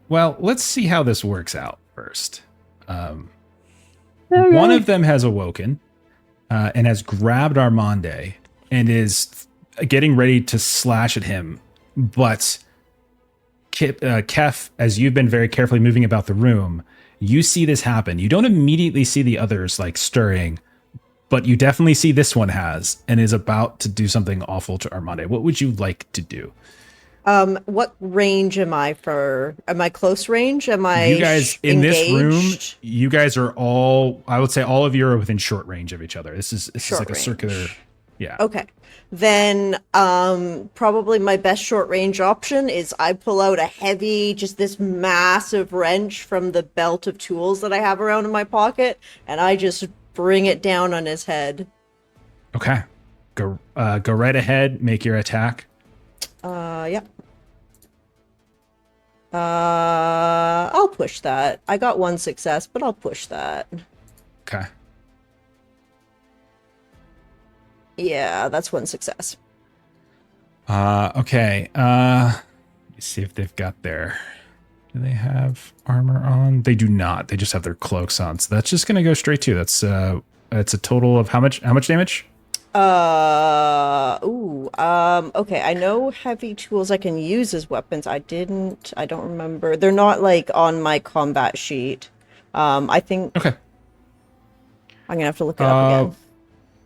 Well, let's see how this works out first. Okay. One of them has awoken and has grabbed Armande and is getting ready to slash at him. But Kef, as you've been very carefully moving about the room, you see this happen. You don't immediately see the others like stirring, but you definitely see this one has and is about to do something awful to Armande. What would you like to do? What range am I for? Am I close range? Am I You guys in this room, engaged? you guys are all, I would say all of you are within short range of each other. This is Short like a range. circular. Yeah. Okay. Then probably my best short range option is I pull out a heavy, just this massive wrench from the belt of tools that I have around in my pocket, and I just bring it down on his head. Okay. Go right ahead, make your attack. Yep. I'll push that. I got 1 success, but I'll push that. Okay. Yeah, that's 1 success. Okay. Let's see if they've got their. Do they have armor on? They do not. They just have their cloaks on. So that's just gonna go straight to. That's it's a total of how much damage? Okay, I know heavy tools I can use as weapons. I don't remember. They're not like on my combat sheet. I think Okay. I'm gonna have to look it up again.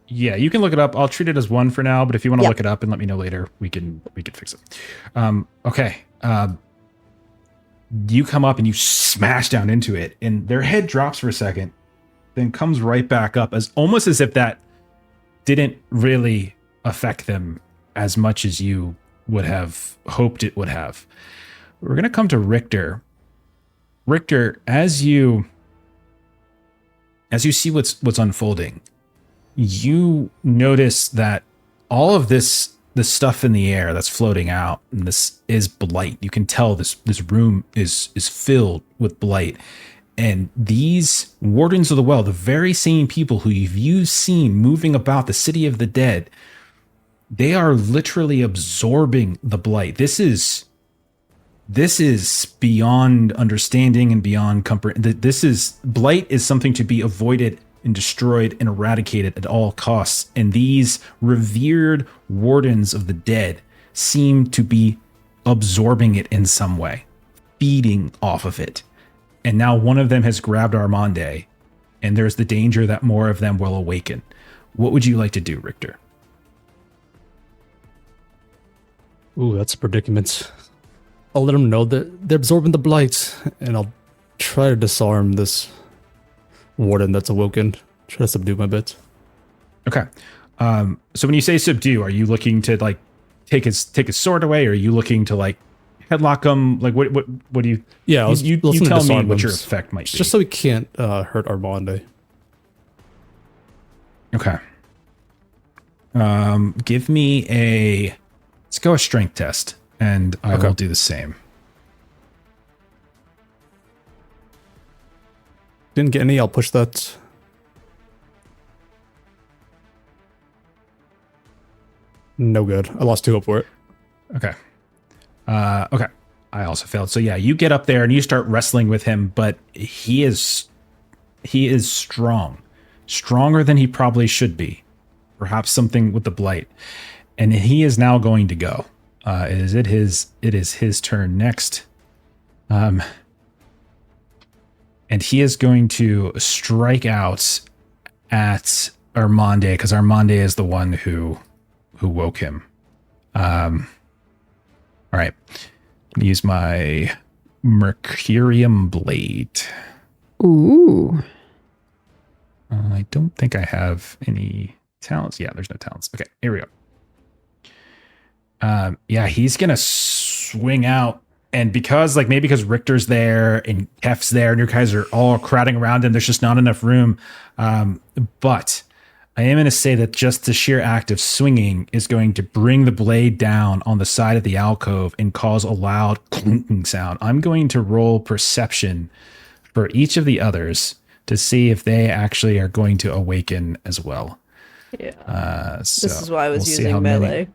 Yeah, you can look it up. I'll treat it as 1 for now, but if you want to Yep. look it up and let me know later, we can fix it. Okay. You come up and you smash down into it, and their head drops for a second, then comes right back up, as almost as if that didn't really affect them as much as you would have hoped it would have. We're gonna come to Richter. Richter, as you see what's unfolding, you notice that all of this stuff in the air that's floating out, and this is blight. You can tell this room is filled with blight. And these wardens of the well, the very same people who you've seen moving about the city of the dead, they are literally absorbing the blight. This is beyond understanding and beyond comfort. Blight is something to be avoided and destroyed and eradicated at all costs. And these revered wardens of the dead seem to be absorbing it in some way, feeding off of it. And now one of them has grabbed Armande, and there's the danger that more of them will awaken. What would you like to do, Richter? Ooh, that's a predicament. I'll let them know that they're absorbing the blight, and I'll try to disarm this warden that's awoken. Try to subdue him a bit. Okay. So when you say subdue, are you looking to like take his sword away, or are you looking to like headlock him? Like what do you? Yeah, you tell me what your effect might be. Just so he can't hurt Armande. Okay. Give me let's go a strength test, and I will do the same. Didn't get any. I'll push that. No good. I lost 2 up for it. Okay. Okay. I also failed. So yeah, you get up there and you start wrestling with him, but he is strong, stronger than he probably should be. Perhaps something with the blight, and he is now going to go. It is his turn next. And he is going to strike out at Armande, because Armande is the one who woke him. All right. Use my Mercurium Blade. Ooh. I don't think I have any talents. Yeah, there's no talents. Okay, here we go. Yeah, he's gonna swing out, and because Richter's there and Kef's there, and you guys are all crowding around him, there's just not enough room. But I am going to say that just the sheer act of swinging is going to bring the blade down on the side of the alcove and cause a loud clinking sound. I'm going to roll perception for each of the others to see if they actually are going to awaken as well. Yeah. So this is why I was we'll using melee.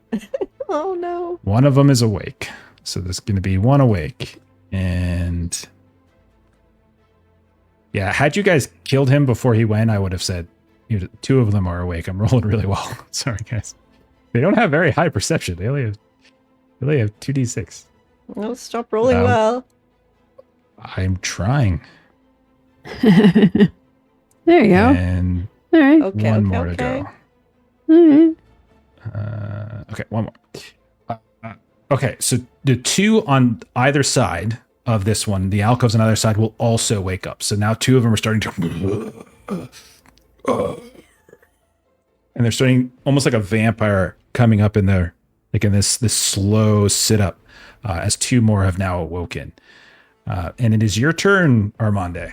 Oh no. One of them is awake. So there's going to be one awake. And yeah, had you guys killed him before he went, I would have said, 2 of them are awake. I'm rolling really well. Sorry, guys. They don't have very high perception. They only have 2d6. No, stop rolling well. I'm trying. There you go. And all right. One more to go. All right. Okay, one more. Okay, so the 2 on either side of this one, the alcoves on either side, will also wake up. So now 2 of them are starting to... and they're starting almost like a vampire coming up in there, like in this slow sit up, as 2 more have now awoken. And it is your turn, Armande.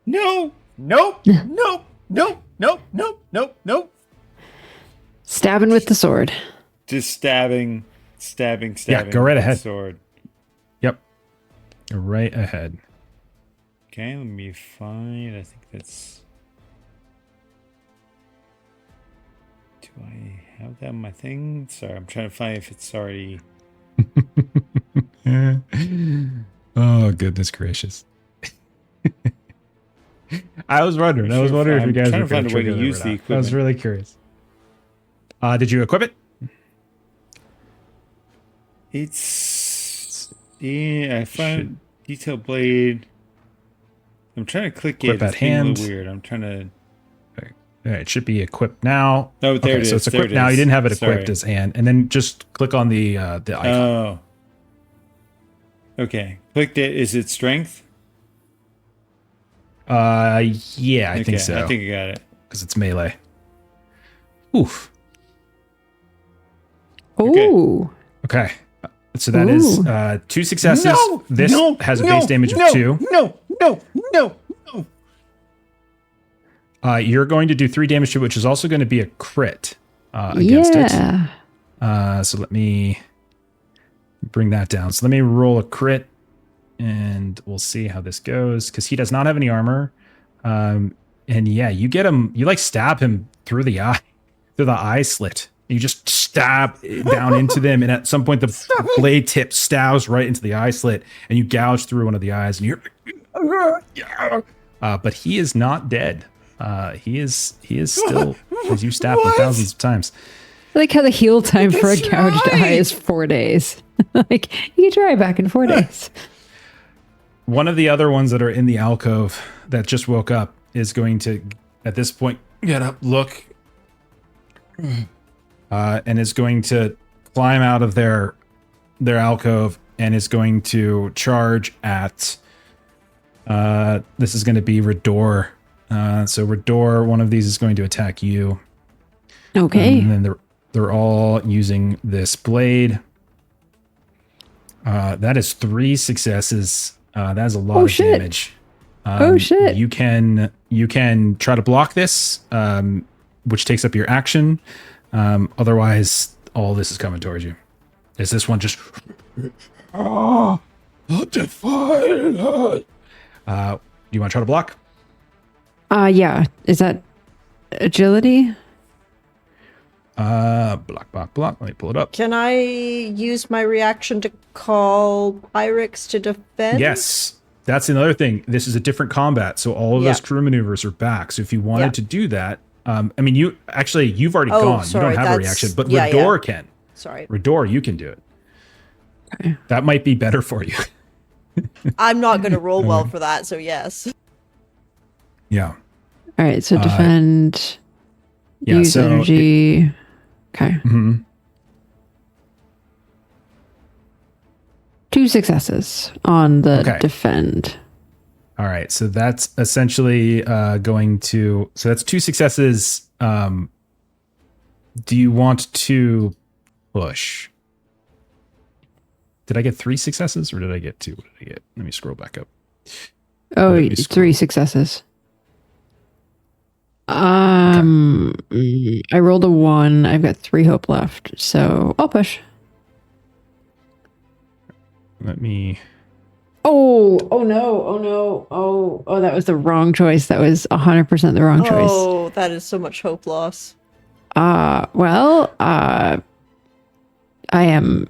No. Stabbing with the sword. Just stabbing. Yeah, go right with ahead. the sword. Yep. You're right ahead. Okay, let me find. I think that's. Do I have that on my thing? Sorry, I'm trying to find if it's already. Oh, goodness gracious. I was wondering if you guys were trying to find a way to use the equipment. I was really curious. Did you equip it? It's. Yeah, I found detail blade. I'm trying to click it. It's being a little weird. I'm trying to. It should be equipped now. Oh, there it is. So it's equipped now. You didn't have it equipped as hand, and then just click on the icon. Oh. Okay, clicked it. Is it strength? Yeah, I think so. I think I got it. Because it's melee. Oof. Ooh. Okay. So that is 2 successes. This has a base damage of 2. No. You're going to do 3 damage to it, which is also going to be a crit against it. So let me bring that down. So let me roll a crit, and we'll see how this goes, because he does not have any armor. And yeah, you get him. You stab him through the eye slit. You just stab down into them, and at some point the blade tip stabs right into the eye slit, and you gouge through one of the eyes, and you're. But he is not dead. He is still, as you stab him thousands of times. I like how the heal time for a gouged eye is 4 days. Like, you can try back in 4 days. One of the other ones that are in the alcove that just woke up is going to, at this point, get up, look, and is going to climb out of their alcove and is going to charge at. This is going to be Richter. So Richter, one of these is going to attack you. Okay. And then they're all using this blade. That is 3 successes. That is a lot Oh, of shit. damage. Oh, shit. You can try to block this, which takes up your action. Otherwise, all this is coming towards you. Is this one just? Do you want to try to block? Yeah. Is that agility? Block. Let me pull it up. Can I use my reaction to call Pyrex to defend? Yes. That's another thing. This is a different combat, so all of those crew maneuvers are back. So if you wanted to do that, I mean, you've already gone. Sorry, you don't have a reaction, but Rador can. Sorry. Rador, you can do it. Okay. That might be better for you. I'm not going to roll well for that, so yes. Yeah. All right. So defend. Yeah. Use energy. Okay. Mhm. 2 successes on the defend. All right. So that's essentially going to. So that's 2 successes. Do you want to push? Did I get 3 successes or did I get 2? What did I get? Let me scroll back up. Oh, Let me 3 successes. I rolled a 1. I've got 3 hope left, so I'll push. Let me. Oh no. Oh, that was the wrong choice. That was 100% the wrong choice. Oh, that is so much hope loss. I am,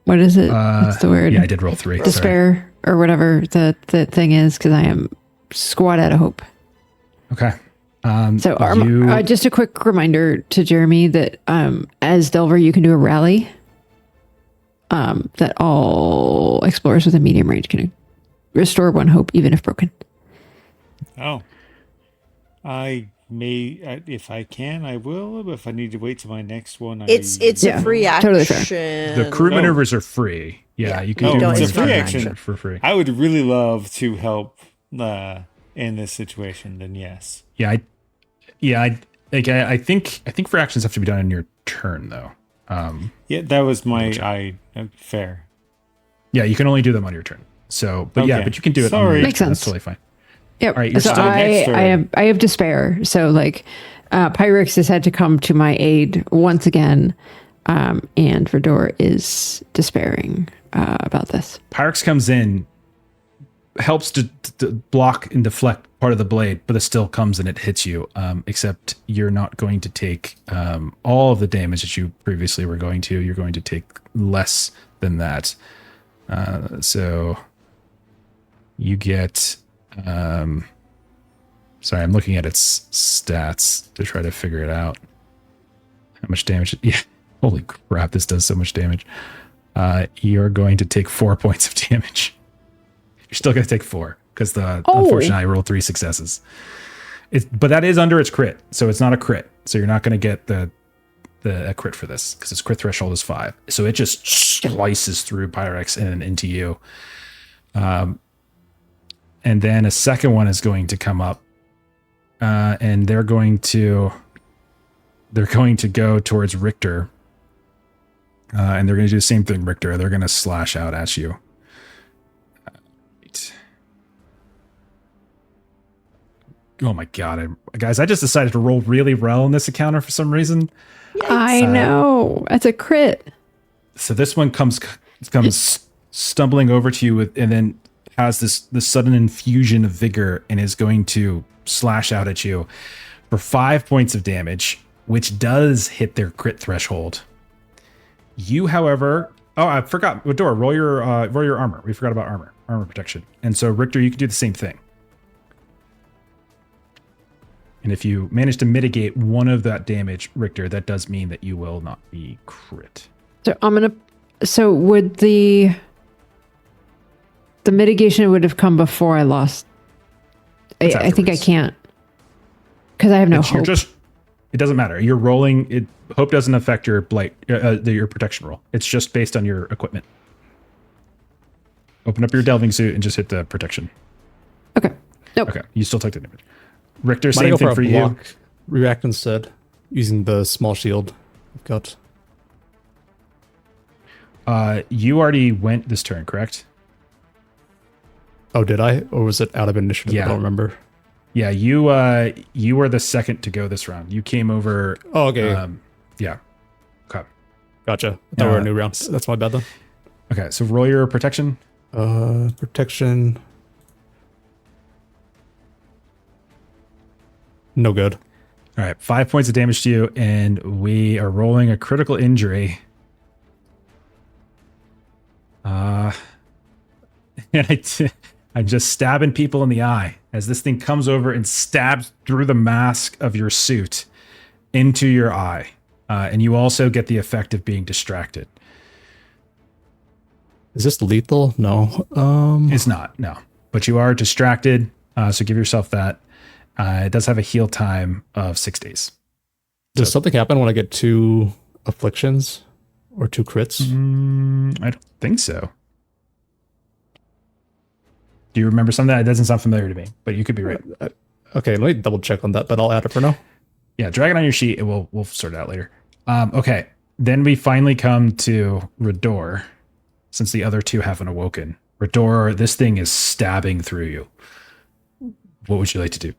what is it? What's the word? Yeah, I did roll 3. Despair or whatever the thing is, because I am squat out of hope. Okay. So just a quick reminder to Jeremy that as Delver, you can do a rally that all explorers with a medium range can restore 1 hope, even if broken. Oh. I may, if I can, I will. But if I need to wait till my next one, It's a free action. Totally fair. The crew maneuvers are free. Yeah, you can do it's a free action action for free. I would really love to help in this situation. Then yes. I think for actions have to be done in your turn though. Yeah, that was my fair. Yeah, you can only do them on your turn. So, but but you can do it. Sorry. Makes sense. That's totally fine. Yep. All right, you're so still next turn. I have despair. So like Pyrex has had to come to my aid once again. And Rador is despairing about this. Pyrex comes in, helps to block and deflect part of the blade, but it still comes and it hits you. Except you're not going to take all of the damage that you previously were going to. You're going to take less than that. So you get. Sorry, I'm looking at its stats to try to figure it out. How much damage? Yeah. Holy crap! This does so much damage. You're going to take 4 points of damage. You're still going to take 4 because unfortunately I rolled 3 successes. But that is under its crit, so it's not a crit. So you're not going to get a crit for this because its crit threshold is 5. So it just slices through Pyrex and into you. And then a second one is going to come up, and they're going to go towards Richter. And they're going to do the same thing, Richter. They're going to slash out at you. Oh my god, guys! I just decided to roll really well in this encounter for some reason. I know that's a crit. So this one comes stumbling over to you and then has this sudden infusion of vigor and is going to slash out at you for 5 points of damage, which does hit their crit threshold. You, however, I forgot. Rador, roll your armor. We forgot about armor protection. And so Richter, you can do the same thing. And if you manage to mitigate one of that damage, Richter, that does mean that you will not be crit. So would the mitigation would have come before I lost? I think I can't because I have no hope. It doesn't matter. You're rolling. Hope doesn't affect your blight, your protection roll. It's just based on your equipment. Open up your delving suit and just hit the protection. Okay. Nope. Okay. You still took the damage. Richter, Might same go thing for you. React instead, using the small shield I've got. you already went this turn, correct? Oh, did I? Or was it out of initiative? Yeah. I don't remember. Yeah, you were the second to go this round. You came over. Oh, okay. Yeah. Okay. Gotcha. I thought we were a new round. That's my bad then. Okay, so roll your protection. Protection. No good. All right, 5 points of damage to you, and we are rolling a critical injury. And I'm just stabbing people in the eye as this thing comes over and stabs through the mask of your suit into your eye. And you also get the effect of being distracted. Is this lethal? No. It's not, no. But you are distracted, so give yourself that. It does have a heal time of 6 days. Does something happen when I get 2 afflictions or 2 crits? I don't think so. Do you remember something? That doesn't sound familiar to me, but you could be right. Okay, let me double check on that, but I'll add it for now. Yeah, drag it on your sheet and we'll sort it out later. Okay, then we finally come to Richter, since the other 2 haven't awoken. Richter, this thing is stabbing through you. What would you like to do?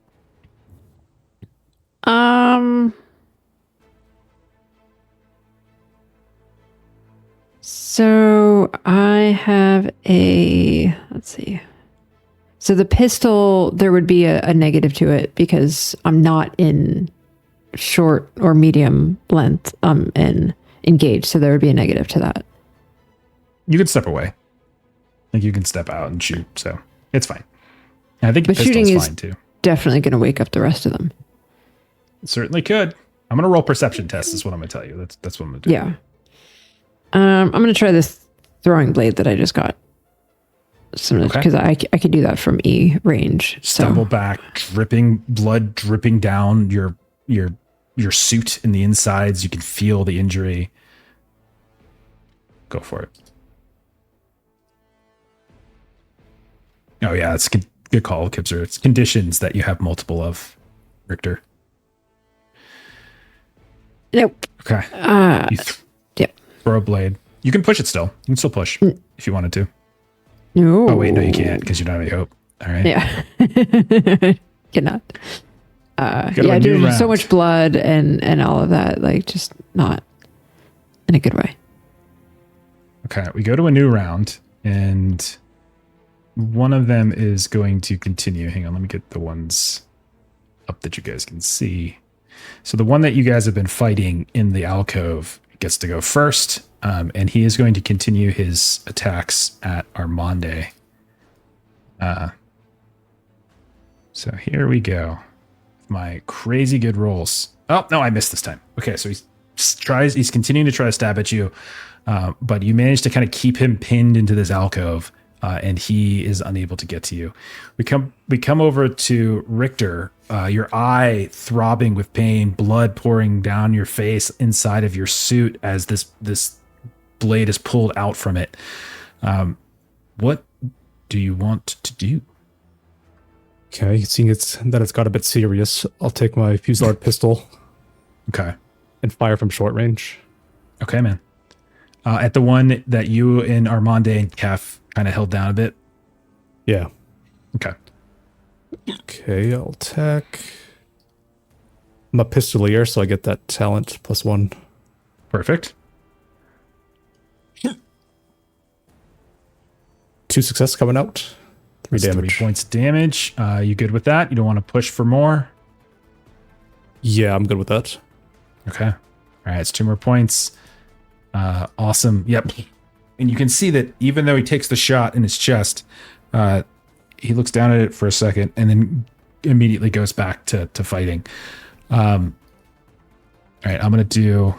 So I have let's see. So the pistol, there would be a negative to it because I'm not in short or medium length. I'm in engaged, so there would be a negative to that. You could step away. Like you can step out and shoot, so it's fine. And I think But pistol's shooting is fine too. definitely going to wake up the rest of them. It certainly could. I'm gonna roll perception tests. Is what I'm gonna tell you. That's what I'm gonna do. Yeah. I'm going to try this throwing blade that I just got. Because I could do that from E range. Stumble back, blood dripping down your suit in the insides. You can feel the injury. Go for it. Oh yeah, it's good call, Kipser. It's conditions that you have multiple of, Richter. Nope. Okay. Yep. Throw a blade. You can push it still. You can still push if you wanted to. No. Oh wait, no, you can't because you don't have any hope. All right. Yeah. Cannot. Yeah, dude, so much blood and all of that, like just not in a good way. Okay, we go to a new round, and one of them is going to continue. Hang on, let me get the ones up that you guys can see. So the one that you guys have been fighting in the alcove gets to go first, and he is going to continue his attacks at Armande. So here we go. My crazy good rolls. Oh, no, I missed this time. Okay, so he's continuing to try to stab at you, but you manage to kind of keep him pinned into this alcove, and he is unable to get to you. We come over to Richter, your eye throbbing with pain, blood pouring down your face inside of your suit as this blade is pulled out from it. What do you want to do? Okay, seeing that it's got a bit serious, I'll take my Fusillade pistol. Okay. And fire from short range. Okay, man. At the one that you and Armande and Kef kind of held down a bit? Yeah. Okay. Okay, I'll attack. I'm a pistolier, so I get that talent +1. Perfect. 2 success coming out. 3 That's damage. 3 points of damage. You good with that? You don't want to push for more? Yeah, I'm good with that. Okay. All right, it's 2 more points. Awesome. Yep. And you can see that even though he takes the shot in his chest, he looks down at it for a second and then immediately goes back to fighting. All right, I'm gonna do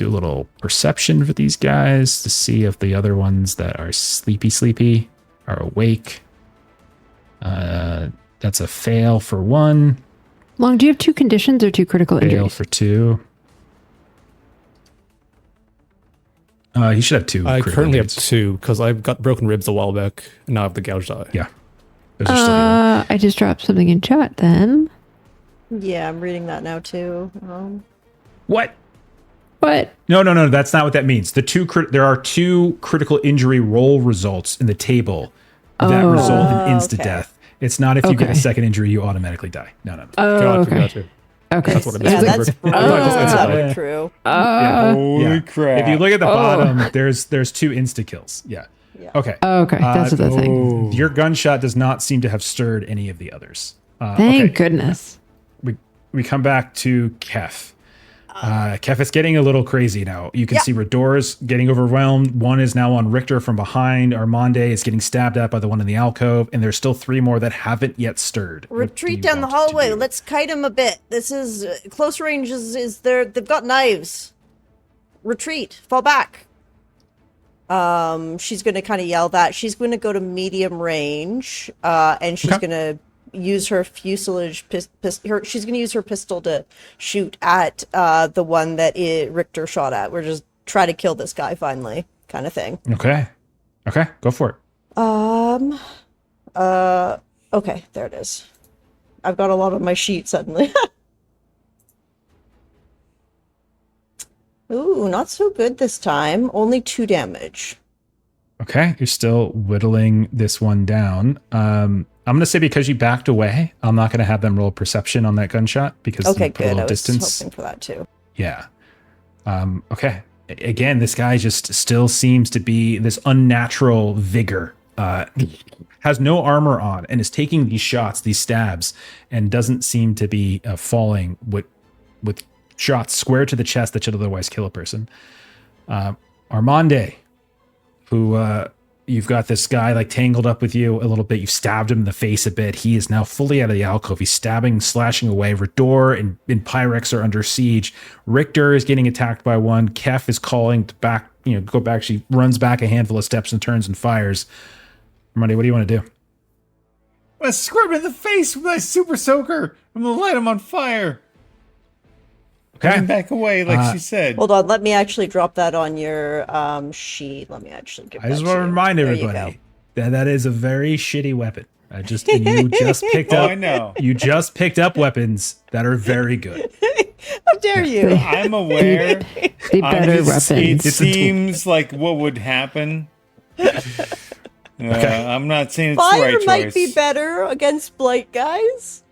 a little perception for these guys to see if the other ones that are sleepy are awake. That's a fail for 1. Long, do you have 2 conditions or 2 critical Fail injuries? for 2. He should have 2. I currently have injuries. 2 because I've got broken ribs a while back, and now I have the gouged eye. Yeah. Those are still healing. I just dropped something in chat then. Yeah, I'm reading that now too. What? What? No. That's not what that means. There are 2 critical injury roll results in the table that result in insta okay. death. It's not if you get a Okay. second injury, you automatically die. No. Gotcha. Okay. That's what it Yeah, is. that's probably Yeah. true. Holy crap. If you look at the bottom, there's 2 insta kills. Yeah. Yeah. Okay. Okay, that's what the thing. Your gunshot does not seem to have stirred any of the others. Thank okay. goodness. We come back to Kef. Kef is getting a little crazy now. You can see Rador's getting overwhelmed. One is now on Richter from behind. Armande is getting stabbed at by the one in the alcove, and there's still 3 more that haven't yet stirred. What do Retreat you down the want to hallway. do? Let's kite him a bit. This is close range. Is there? They've got knives. Retreat. Fall back. She's gonna kind of yell that. She's gonna go to medium range, and she's gonna use her fuselage she's gonna use her pistol to shoot at the one that Richter shot at. We're just try to kill this guy finally, kind of thing. Okay, go for it. Okay, there it is. I've got a lot on my sheet suddenly. Ooh, not so good this time. Only 2 damage. Okay, you're still whittling this one down. I'm going to say because you backed away, I'm not going to have them roll perception on that gunshot because Okay, you put a good. little I was distance. hoping for that too. Yeah. Okay. Again, this guy just still seems to be this unnatural vigor. Has no armor on and is taking these shots, these stabs, and doesn't seem to be falling with shots square to the chest that should otherwise kill a person. Armande, who you've got this guy like tangled up with you a little bit. You've stabbed him in the face a bit. He is now fully out of the alcove. He's stabbing, slashing away. Rador and Pyrex are under siege. Richter is getting attacked by one. Kef is calling to back, go back. She runs back a handful of steps and turns and fires. Armande, what do you want to do? I'm gonna squirt him in the face with my super soaker. I'm gonna light him on fire. Okay. And back away, like she said. Hold on, let me actually drop that on your sheet. Let me actually give I just that want to you. remind There you everybody go. that is a very shitty weapon. And you just picked up. I know. You just picked up weapons that are very good. How dare you? I'm aware. The better weapons. It It's a tool. seems like what would happen. I'm not saying it's the Fire right might choice. be better against blight, guys.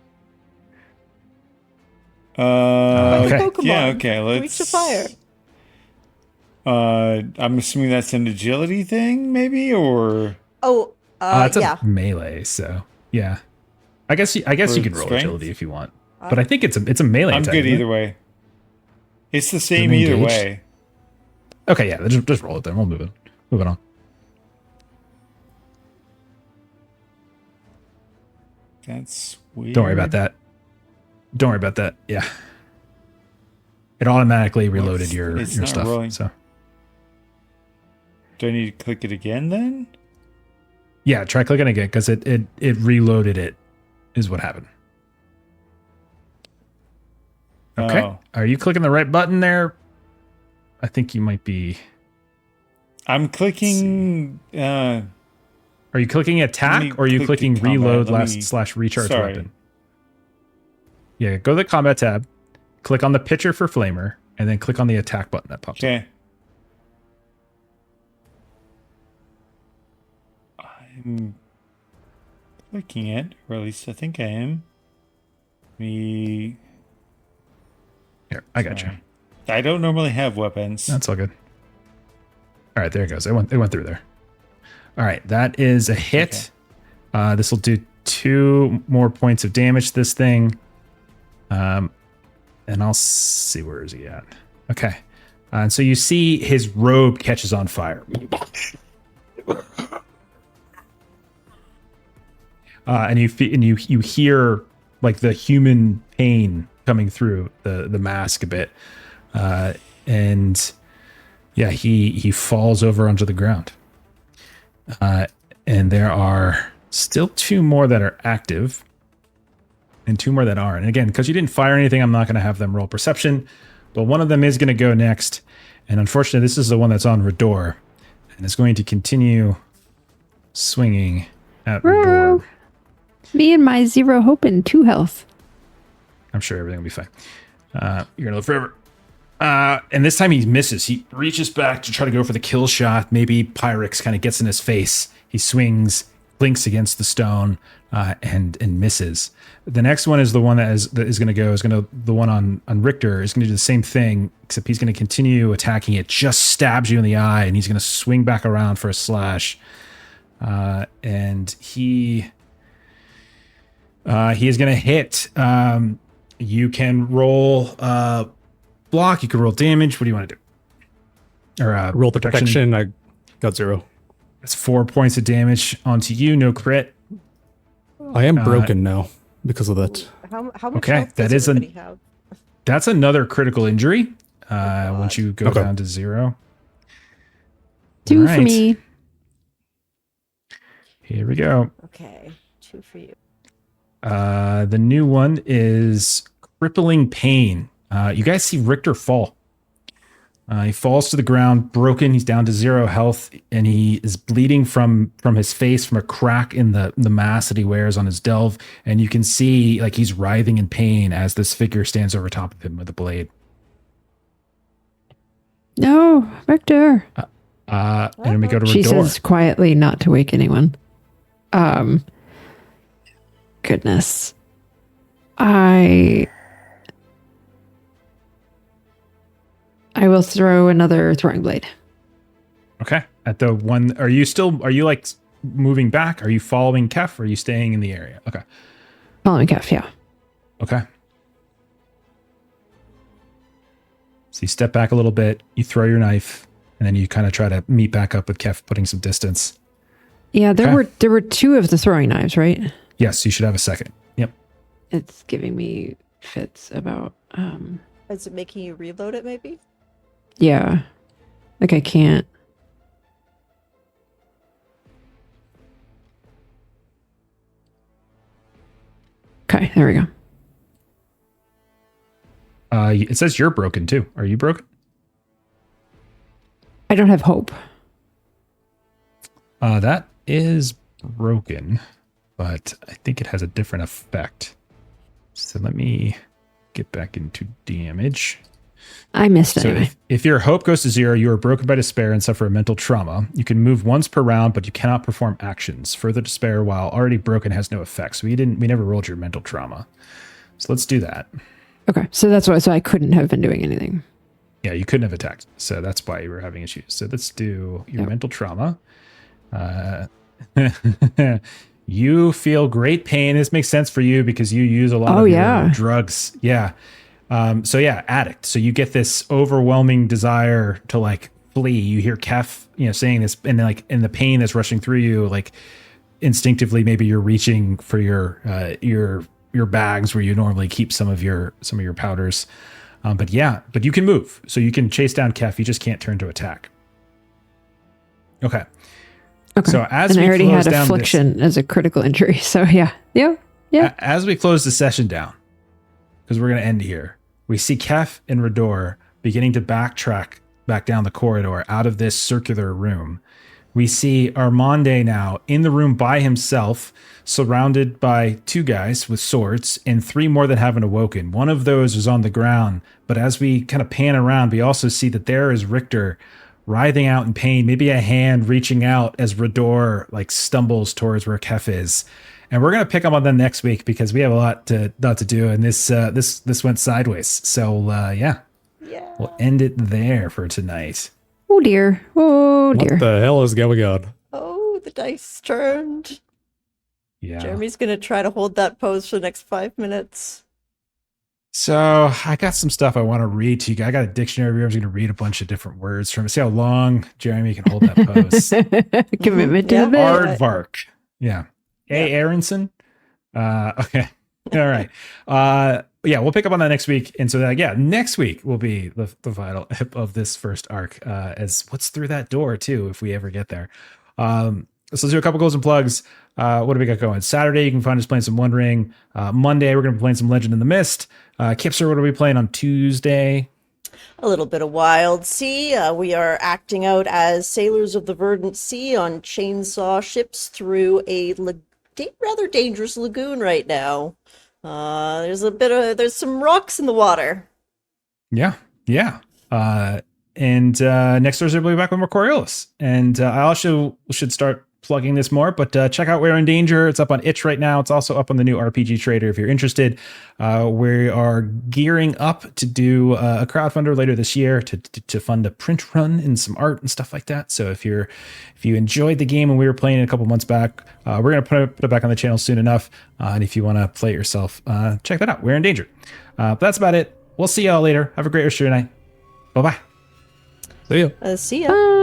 Okay. Pokemon. Yeah, okay, let's... Reach the fire. I'm assuming that's an agility thing, maybe, or... Oh, It's yeah. a melee, so yeah. I guess you can roll strength? agility if you want, but I think it's a melee. I'm attack, good isn't either it? way. It's the same Is it either engaged? way. Okay, yeah, just roll it then. We'll move it on. That's weird. Don't worry about that. Don't worry about that. Yeah, it automatically reloaded it's your not stuff. rolling. So Do I need to click it again then? yeah, try clicking again because it reloaded it. Is what happened. Okay, Oh. are you clicking the right button there? I think you might be. I'm clicking... Are you clicking Let me attack or are you click the clicking combat. reload Let me- / recharge Sorry. weapon? Yeah, go to the combat tab, click on the picture for flamer, and then click on the attack button that pops up. Okay. I'm clicking it, or at least I think I am. Me... Here, I got you. I don't normally have weapons. That's all good. All right, there it goes. It went through there. All right, that is a hit. This will do 2 more points of damage to this thing. And I'll see, where is he at? Okay. And so you see his robe catches on fire. And you hear like the human pain coming through the mask a bit. And yeah, he falls over onto the ground. And there are still 2 more that are active and 2 more that aren't. And again, because you didn't fire anything, I'm not going to have them roll perception, but one of them is going to go next. And unfortunately, this is the one that's on Rador and is going to continue swinging at Rador. Me and my 0 hope and 2 health. I'm sure everything will be fine. You're going to live forever. And this time he misses. He reaches back to try to go for the kill shot. Maybe Pyrex kind of gets in his face. He swings, blinks against the stone, and misses. The next one is the one that is going to go. The one on Richter is going to do the same thing, except he's going to continue attacking. It just stabs you in the eye, and he's going to swing back around for a slash. And he is going to hit. You can roll block. You can roll damage. What do you want to do? Or Roll the protection. I got 0. That's 4 points of damage onto you. No crit. I am broken now because of that. How much Okay, health that does is everybody have? That's another critical injury. Once you go Okay. down to 0. 2 All for right. me. Here we go. Okay, 2 for you. The new one is crippling pain. You guys see Richter fall. He falls to the ground, broken. He's down to 0 health, and he is bleeding from his face, from a crack in the mask that he wears on his delve. And you can see like he's writhing in pain as this figure stands over top of him with a blade. No, Richter. And then we go to She Rador. says quietly, not to wake anyone. Goodness. I will throw another throwing blade. Okay. At the one, are you like moving back? Are you following Kef, or are you staying in the area? Okay. Following Kef, yeah. Okay. So you step back a little bit, you throw your knife, and then you kind of try to meet back up with Kef, putting some distance. Yeah, there Okay. were 2 of the throwing knives, right? Yes, you should have a second. Yep. It's giving me fits about Is it making you reload it, maybe? yeah. Like I can't. Okay, there we go. It says you're broken too. Are you broken? I don't have hope. That is broken, but I think it has a different effect. So let me get back into damage. I missed So anyway. if your hope goes to 0, you are broken by despair and suffer a mental trauma. You can move once per round, but you cannot perform actions. Further despair, while already broken, has no effect. So we never rolled your mental trauma. So let's do that. Okay, so that's why. So I couldn't have been doing anything. Yeah, you couldn't have attacked. So that's why you were having issues. So let's do your Yep. mental trauma. You feel great pain. This makes sense for you because you use a lot Oh, of yeah. your drugs. Yeah. So yeah, addict. So you get this overwhelming desire to like flee. You hear Kef, saying this, and then like in the pain that's rushing through you, like instinctively, maybe you're reaching for your bags where you normally keep some of your powders. But you can move, so you can chase down Kef. You just can't turn to attack. Okay. Okay. So as and I we already close had down affliction as a critical injury. So yeah. As we close the session down, because we're going to end here, we see Kef and Rador beginning to backtrack back down the corridor out of this circular room. We see Armande now in the room by himself, surrounded by 2 guys with swords and 3 more that haven't awoken. One of those is on the ground, but as we kind of pan around, we also see that there is Richter writhing out in pain, maybe a hand reaching out as Rador like stumbles towards where Kef is. And we're going to pick up on them next week because we have a lot to do, and this went sideways. So Yeah. we'll end it there for tonight. Oh dear. Oh dear. What the hell is going on? Oh, the dice turned. Yeah. Jeremy's gonna try to hold that pose for the next 5 minutes. So I got some stuff I want to read to you. I got a dictionary here. I'm going to read a bunch of different words from it. See how long Jeremy can hold that pose. Commitment to Yeah. the bit. Aardvark. Yeah. A. Aronson. Okay. All right. We'll pick up on that next week. And so next week will be the final ep of this first arc, as what's through that door too, if we ever get there. So let's do a couple goals and plugs. What do we got going? Saturday, you can find us playing some One Ring. Monday, we're going to be playing some Legend in the Mist. Kipser, what are we playing on Tuesday? A little bit of Wild Sea. We are acting out as sailors of the verdant sea on chainsaw ships through a rather dangerous lagoon right now. There's some rocks in the water. Yeah. And next Thursday we'll be back with more Coriolis. And I also should start plugging this more, but check out We're in Danger. It's up on itch right now. It's also up on the new RPG Trader if you're interested. We are gearing up to do a crowdfunder later this year to fund a print run and some art and stuff like that. So if you enjoyed the game when we were playing it a couple months back, we're going to put it back on the channel soon enough. And if you want to play it yourself, check that out. We're in Danger. But that's about it. We'll see y'all later. Have a great rest of your night. Bye-bye. See ya. See ya.